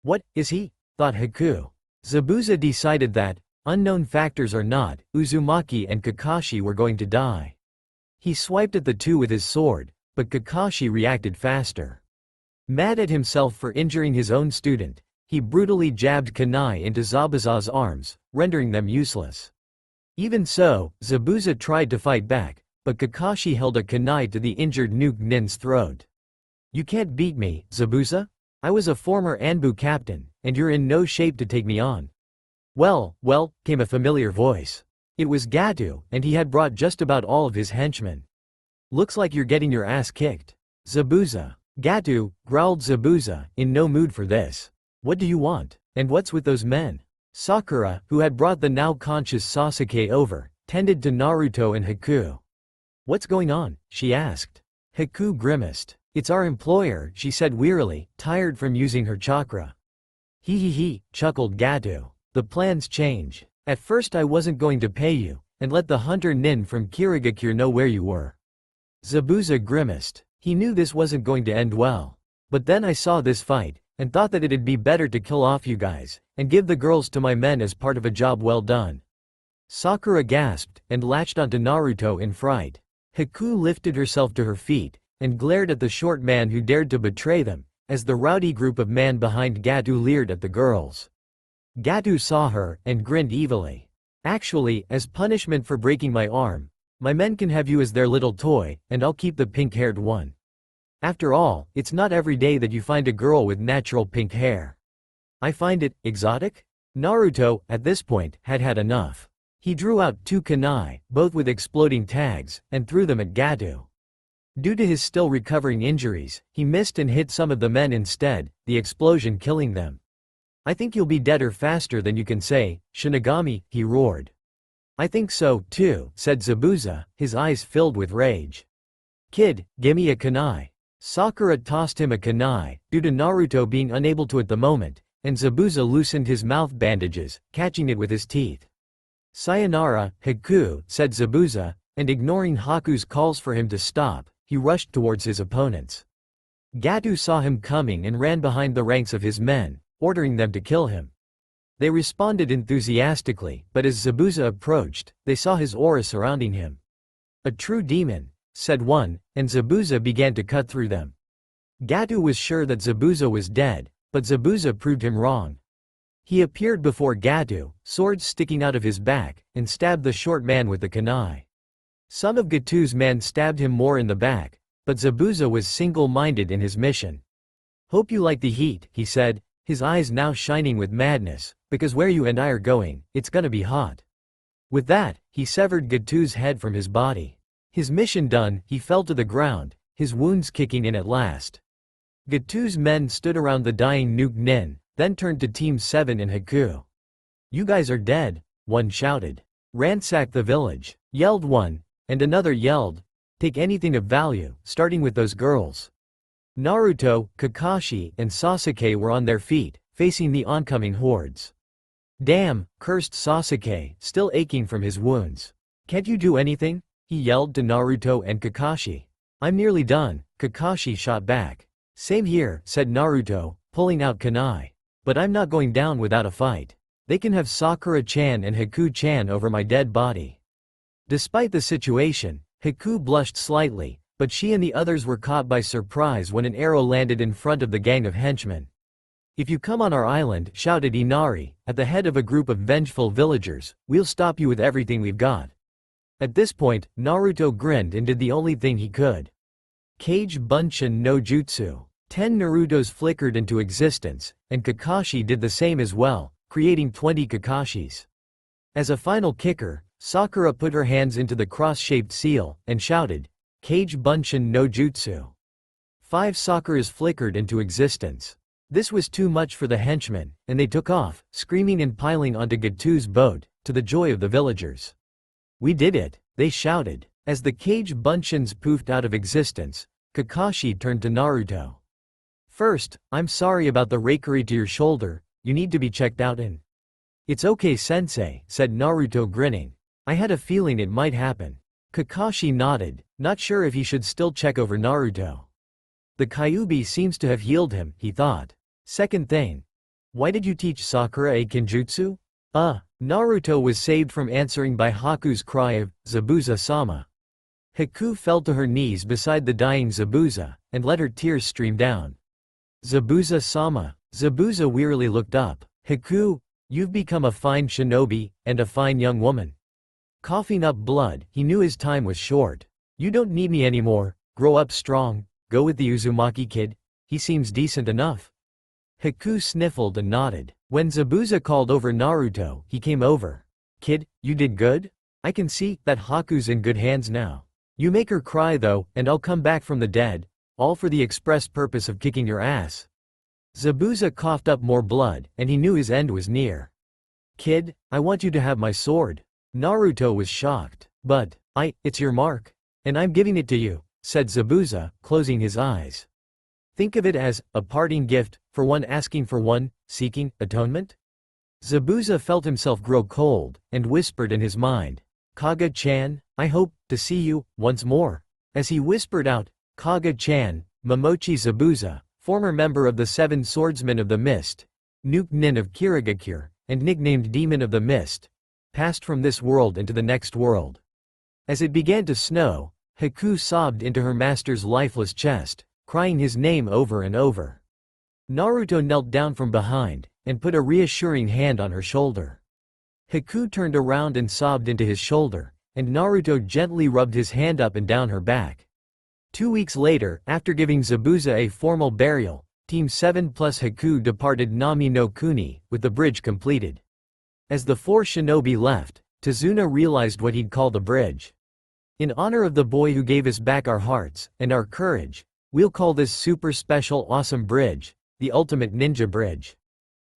What, is he? Thought Haku. Zabuza decided that, unknown factors or not, Uzumaki and Kakashi were going to die. He swiped at the two with his sword, but Kakashi reacted faster. Mad at himself for injuring his own student, he brutally jabbed kunai into Zabuza's arms, rendering them useless. Even so, Zabuza tried to fight back, but Kakashi held a kunai to the injured nuke nin's throat. You can't beat me, Zabuza? I was a former Anbu captain, and you're in no shape to take me on. Well, came a familiar voice. It was Gato, and he had brought just about all of his henchmen. Looks like you're getting your ass kicked. Zabuza. Gato, growled Zabuza, in no mood for this. What do you want? And what's with those men? Sakura, who had brought the now conscious Sasuke over, tended to Naruto and Haku. What's going on? She asked. Haku grimaced. It's our employer, she said wearily, tired from using her chakra. He, chuckled Gato. The plans change. At first I wasn't going to pay you, and let the hunter nin from Kirigakure know where you were. Zabuza grimaced. He knew this wasn't going to end well. But then I saw this fight, and thought that it'd be better to kill off you guys, and give the girls to my men as part of a job well done. Sakura gasped, and latched onto Naruto in fright. Haku lifted herself to her feet, and glared at the short man who dared to betray them, as the rowdy group of men behind Gatu leered at the girls. Gatu saw her, and grinned evilly. Actually, as punishment for breaking my arm, my men can have you as their little toy, and I'll keep the pink-haired one. After all, it's not every day that you find a girl with natural pink hair. I find it exotic? Naruto, at this point, had had enough. He drew out 2 kunai, both with exploding tags, and threw them at Gatu. Due to his still recovering injuries, he missed and hit some of the men instead, the explosion killing them. I think you'll be deader faster than you can say, Shinigami, he roared. I think so, too, said Zabuza, his eyes filled with rage. Kid, gimme a kunai. Sakura tossed him a kunai, due to Naruto being unable to at the moment, and Zabuza loosened his mouth bandages, catching it with his teeth. Sayonara, Haku, said Zabuza, and ignoring Haku's calls for him to stop, he rushed towards his opponents. Gatu saw him coming and ran behind the ranks of his men, ordering them to kill him. They responded enthusiastically, but as Zabuza approached, they saw his aura surrounding him. A true demon, said one, and Zabuza began to cut through them. Gatu was sure that Zabuza was dead, but Zabuza proved him wrong. He appeared before Gatu, swords sticking out of his back, and stabbed the short man with the kunai. Some of Gatu's men stabbed him more in the back, but Zabuza was single-minded in his mission. Hope you like the heat, he said, his eyes now shining with madness, because where you and I are going, it's gonna be hot. With that, he severed Gatu's head from his body. His mission done, he fell to the ground, his wounds kicking in at last. Gatu's men stood around the dying Nuke Nin, then turned to Team 7 and Haku. You guys are dead, one shouted. Ransack the village, yelled one, and another yelled, take anything of value, starting with those girls. Naruto, Kakashi, and Sasuke were on their feet, facing the oncoming hordes. Damn, cursed Sasuke, still aching from his wounds. Can't you do anything? He yelled to Naruto and Kakashi. I'm nearly done, Kakashi shot back. Same here, said Naruto, pulling out kunai. But I'm not going down without a fight. They can have Sakura-chan and Haku-chan over my dead body. Despite the situation, Haku blushed slightly, but she and the others were caught by surprise when an arrow landed in front of the gang of henchmen. If you come on our island, shouted Inari, at the head of a group of vengeful villagers, we'll stop you with everything we've got. At this point, Naruto grinned and did the only thing he could. Kage Bunshin no Jutsu. 10 Narutos flickered into existence, and Kakashi did the same as well, creating 20 Kakashis. As a final kicker, Sakura put her hands into the cross-shaped seal, and shouted, Kage Bunshin no Jutsu. 5 Sakuras flickered into existence. This was too much for the henchmen, and they took off, screaming and piling onto Gatu's boat, to the joy of the villagers. We did it, they shouted. As the Kage Bunshins poofed out of existence, Kakashi turned to Naruto. First, I'm sorry about the rakery to your shoulder, you need to be checked out in. It's okay sensei, said Naruto grinning. I had a feeling it might happen. Kakashi nodded, not sure if he should still check over Naruto. The Kyuubi seems to have healed him, he thought. Second thing. Why did you teach Sakura a Kenjutsu? Naruto was saved from answering by Haku's cry of, Zabuza-sama. Haku fell to her knees beside the dying Zabuza, and let her tears stream down. Zabuza-sama. Zabuza wearily looked up. Haku, you've become a fine shinobi, and a fine young woman. Coughing up blood, he knew his time was short. You don't need me anymore, grow up strong, go with the Uzumaki kid, he seems decent enough. Haku sniffled and nodded. When Zabuza called over Naruto, he came over. Kid, you did good? I can see that Haku's in good hands now. You make her cry though, and I'll come back from the dead, all for the express purpose of kicking your ass. Zabuza coughed up more blood, and he knew his end was near. Kid, I want you to have my sword. Naruto was shocked. But, it's your mark. And I'm giving it to you, said Zabuza, closing his eyes. Think of it as, a parting gift, for one asking for one, seeking, atonement? Zabuza felt himself grow cold, and whispered in his mind, Kaga-chan, I hope to see you, once more. As he whispered out, Kaga-chan, Momochi Zabuza, former member of the 7 Swordsmen of the Mist, Nuke Nin of Kirigakure, and nicknamed Demon of the Mist, passed from this world into the next world. As it began to snow, Haku sobbed into her master's lifeless chest, crying his name over and over. Naruto knelt down from behind, and put a reassuring hand on her shoulder. Haku turned around and sobbed into his shoulder, and Naruto gently rubbed his hand up and down her back. 2 weeks later, after giving Zabuza a formal burial, Team 7 plus Haku departed Nami no Kuni, with the bridge completed. As the 4 shinobi left, Tazuna realized what he'd call the bridge. In honor of the boy who gave us back our hearts, and our courage, we'll call this super special awesome bridge, the ultimate ninja bridge.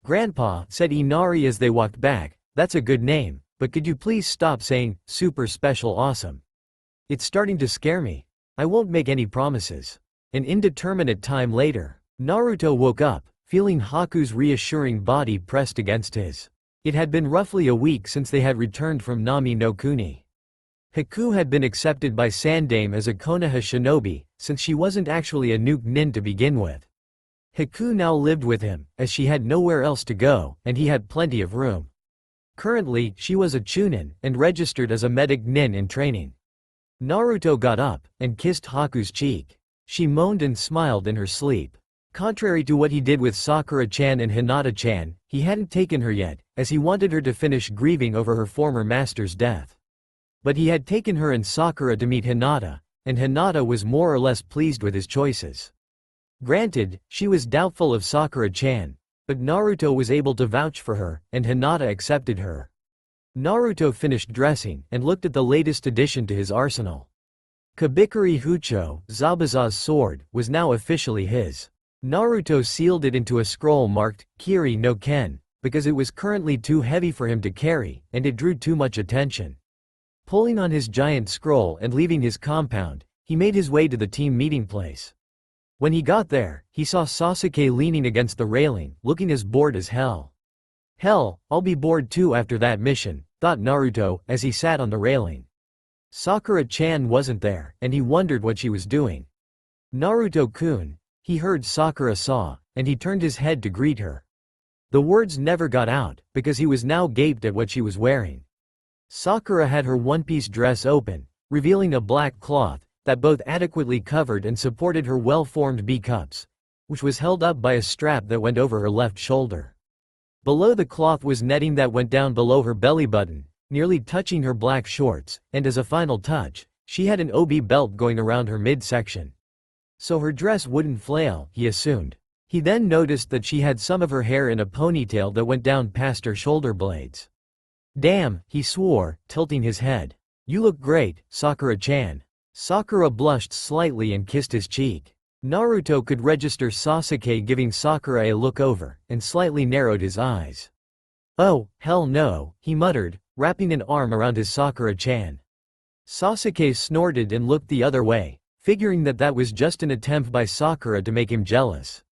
Grandpa, said Inari as they walked back, that's a good name, but could you please stop saying, super special awesome? It's starting to scare me. I won't make any promises. An indeterminate time later, Naruto woke up, feeling Haku's reassuring body pressed against his. It had been roughly a week since they had returned from Nami no Kuni. Haku had been accepted by Sandaime as a Konoha shinobi, since she wasn't actually a nuke nin to begin with. Haku now lived with him, as she had nowhere else to go, and he had plenty of room. Currently, she was a chunin, and registered as a medic nin in training. Naruto got up, and kissed Haku's cheek. She moaned and smiled in her sleep. Contrary to what he did with Sakura-chan and Hinata-chan, he hadn't taken her yet, as he wanted her to finish grieving over her former master's death. But he had taken her and Sakura to meet Hinata, and Hinata was more or less pleased with his choices. Granted, she was doubtful of Sakura-chan, but Naruto was able to vouch for her, and Hinata accepted her. Naruto finished dressing, and looked at the latest addition to his arsenal. Kabikuri Hucho, Zabuza's sword, was now officially his. Naruto sealed it into a scroll marked, Kiri no Ken, because it was currently too heavy for him to carry, and it drew too much attention. Pulling on his giant scroll and leaving his compound, he made his way to the team meeting place. When he got there, he saw Sasuke leaning against the railing, looking as bored as hell. Hell, I'll be bored too after that mission, thought Naruto, as he sat on the railing. Sakura-chan wasn't there, and he wondered what she was doing. Naruto-kun, he heard Sakura saw, and he turned his head to greet her. The words never got out, because he was now gaped at what she was wearing. Sakura had her one-piece dress open, revealing a black cloth that both adequately covered and supported her well-formed B-cups, which was held up by a strap that went over her left shoulder. Below the cloth was netting that went down below her belly button, nearly touching her black shorts, and as a final touch, she had an obi belt going around her midsection. So her dress wouldn't flail, he assumed. He then noticed that she had some of her hair in a ponytail that went down past her shoulder blades. Damn, he swore, tilting his head. You look great, Sakura-chan. Sakura blushed slightly and kissed his cheek. Naruto could register Sasuke giving Sakura a look over, and slightly narrowed his eyes. Oh, hell no, he muttered, wrapping an arm around his Sakura-chan. Sasuke snorted and looked the other way, figuring that that was just an attempt by Sakura to make him jealous.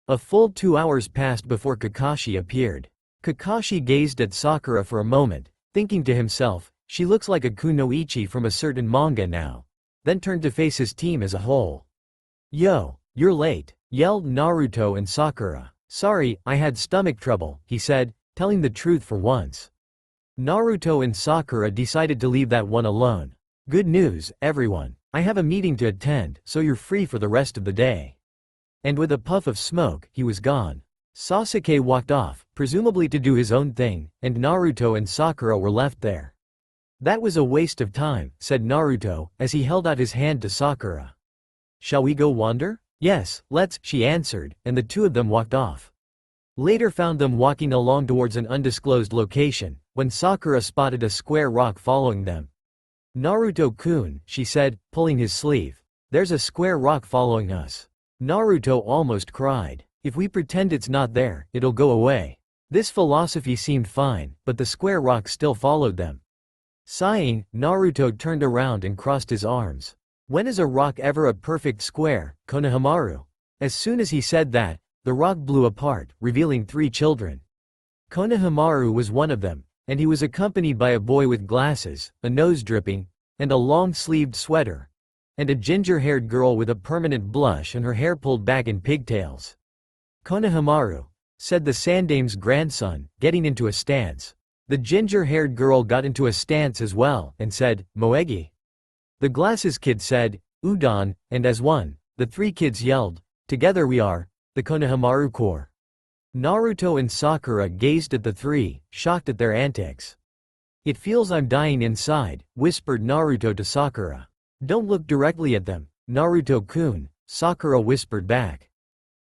A full 2 hours passed before Kakashi appeared. Kakashi gazed at Sakura for a moment, thinking to himself, she looks like a Kunoichi from a certain manga now. Then turned to face his team as a whole. Yo, you're late, yelled Naruto and Sakura. Sorry, I had stomach trouble, he said, telling the truth for once. Naruto and Sakura decided to leave that one alone. Good news, everyone. I have a meeting to attend, so you're free for the rest of the day. And with a puff of smoke, he was gone. Sasuke walked off, presumably to do his own thing, and Naruto and Sakura were left there. That was a waste of time, said Naruto, as he held out his hand to Sakura. Shall we go wander? Yes, let's, she answered, and the two of them walked off. Later found them walking along towards an undisclosed location, when Sakura spotted a square rock following them. Naruto-kun, she said, pulling his sleeve. There's a square rock following us. Naruto almost cried. If we pretend it's not there, it'll go away. This philosophy seemed fine, but the square rock still followed them. Sighing, Naruto turned around and crossed his arms. When is a rock ever a perfect square, Konohamaru? As soon as he said that, the rock blew apart, revealing 3 children. Konohamaru was one of them, and he was accompanied by a boy with glasses, a nose dripping, and a long-sleeved sweater, and a ginger-haired girl with a permanent blush and her hair pulled back in pigtails. Konohamaru, said the Sandaime's grandson, getting into a stance. The ginger-haired girl got into a stance as well, and said, Moegi. The glasses kid said, Udon, and as one, the 3 kids yelled, Together we are, The Konohamaru Corps. Naruto and Sakura gazed at the three, shocked at their antics. "It feels I'm dying inside," whispered Naruto to Sakura. "Don't look directly at them, Naruto-kun," Sakura whispered back.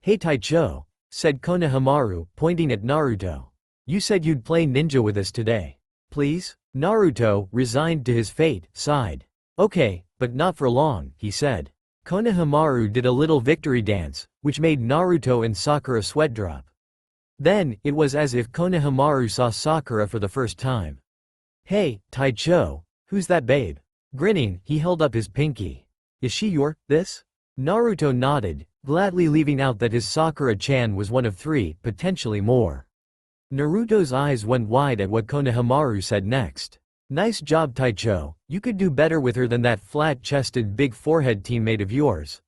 "Hey Taicho," said Konohamaru, pointing at Naruto. "You said you'd play ninja with us today. Please?" Naruto, resigned to his fate, sighed. "Okay, but not for long," he said. Konohamaru did a little victory dance, which made Naruto and Sakura sweat drop. Then, it was as if Konohamaru saw Sakura for the first time. "Hey, Taicho, who's that babe?" Grinning, he held up his pinky. "Is she this?" Naruto nodded, gladly leaving out that his Sakura-chan was one of three, potentially more. Naruto's eyes went wide at what Konohamaru said next. "Nice job Taicho, you could do better with her than that flat-chested big forehead teammate of yours."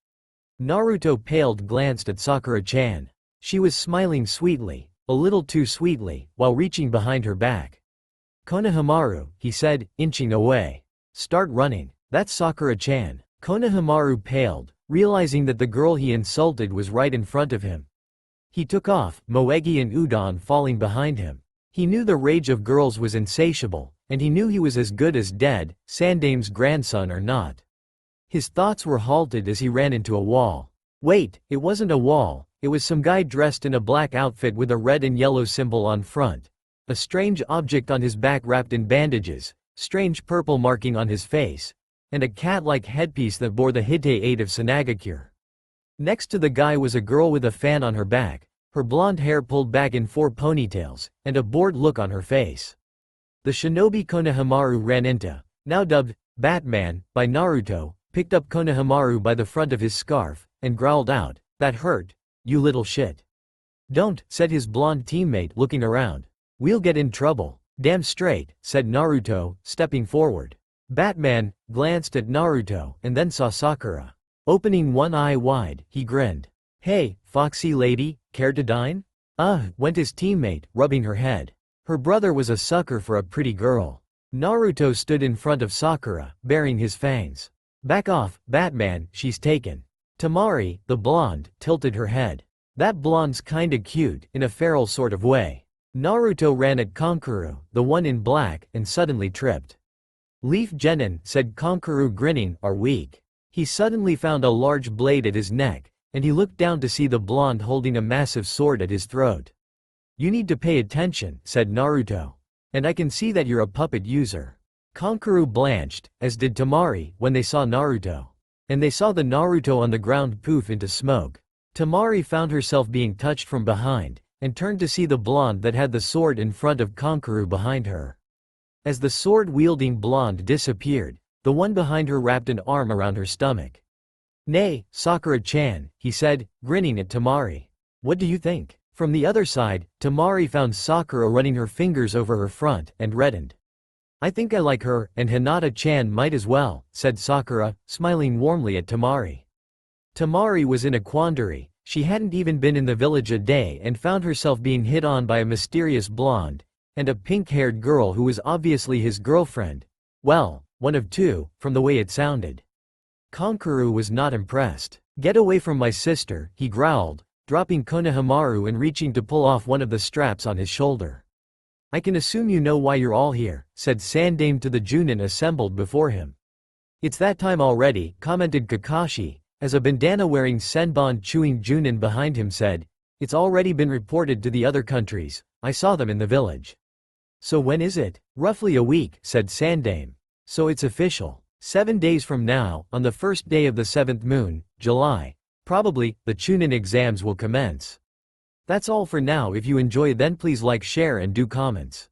Naruto paled glanced at Sakura-chan. She was smiling sweetly, a little too sweetly, while reaching behind her back. "Konohamaru," he said, inching away. "Start running. That's Sakura-chan." Konohamaru paled, realizing that the girl he insulted was right in front of him. He took off, Moegi and Udon falling behind him. He knew the rage of girls was insatiable, and he knew he was as good as dead, Sandame's grandson or not. His thoughts were halted as he ran into a wall. Wait, it wasn't a wall, it was some guy dressed in a black outfit with a red and yellow symbol on front. A strange object on his back wrapped in bandages, strange purple marking on his face, and a cat-like headpiece that bore the Hitei 8 of Sanagakure. Next to the guy was a girl with a fan on her back, her blonde hair pulled back in 4 ponytails, and a bored look on her face. The shinobi Konohamaru ran into, now dubbed Batman, by Naruto, picked up Konohamaru by the front of his scarf, and growled out, "That hurt, you little shit." "Don't," said his blonde teammate, looking around. "We'll get in trouble." "Damn straight," said Naruto, stepping forward. Batman glanced at Naruto and then saw Sakura. Opening one eye wide, he grinned. "Hey, foxy lady, care to dine?" Went his teammate, rubbing her head. Her brother was a sucker for a pretty girl. Naruto stood in front of Sakura, baring his fangs. "Back off, Batman, she's taken." Tamari, the blonde, tilted her head. "That blonde's kinda cute, in a feral sort of way." Naruto ran at Kankuro, the one in black, and suddenly tripped. "Leaf Genin," said Kankuro grinning, "are weak." He suddenly found a large blade at his neck, and he looked down to see the blonde holding a massive sword at his throat. "You need to pay attention," said Naruto. "And I can see that you're a puppet user." Kankuro blanched, as did Tamari, when they saw Naruto. And they saw the Naruto on the ground poof into smoke. Tamari found herself being touched from behind, and turned to see the blonde that had the sword in front of Kankuro behind her. As the sword-wielding blonde disappeared, the one behind her wrapped an arm around her stomach. "Nay, Sakura-chan," he said, grinning at Tamari. "What do you think?" From the other side, Tamari found Sakura running her fingers over her front, and reddened. "I think I like her, and Hinata-chan might as well," said Sakura, smiling warmly at Tamari. Tamari was in a quandary. She hadn't even been in the village a day and found herself being hit on by a mysterious blonde, and a pink-haired girl who was obviously his girlfriend. Well, one of two, from the way it sounded. Kankuro was not impressed. "Get away from my sister," he growled, dropping Konohamaru and reaching to pull off one of the straps on his shoulder. "I can assume you know why you're all here," said Sandame to the Junin assembled before him. "It's that time already," commented Kakashi, as a bandana-wearing Senbon chewing Junin behind him said, "It's already been reported to the other countries, I saw them in the village." "So when is it?" "Roughly a week," said Sandame. "So it's official. 7 days from now, on the first day of the 7th moon, July. Probably, the Chunin exams will commence." That's all for now. If you enjoy then please like, share and do comments.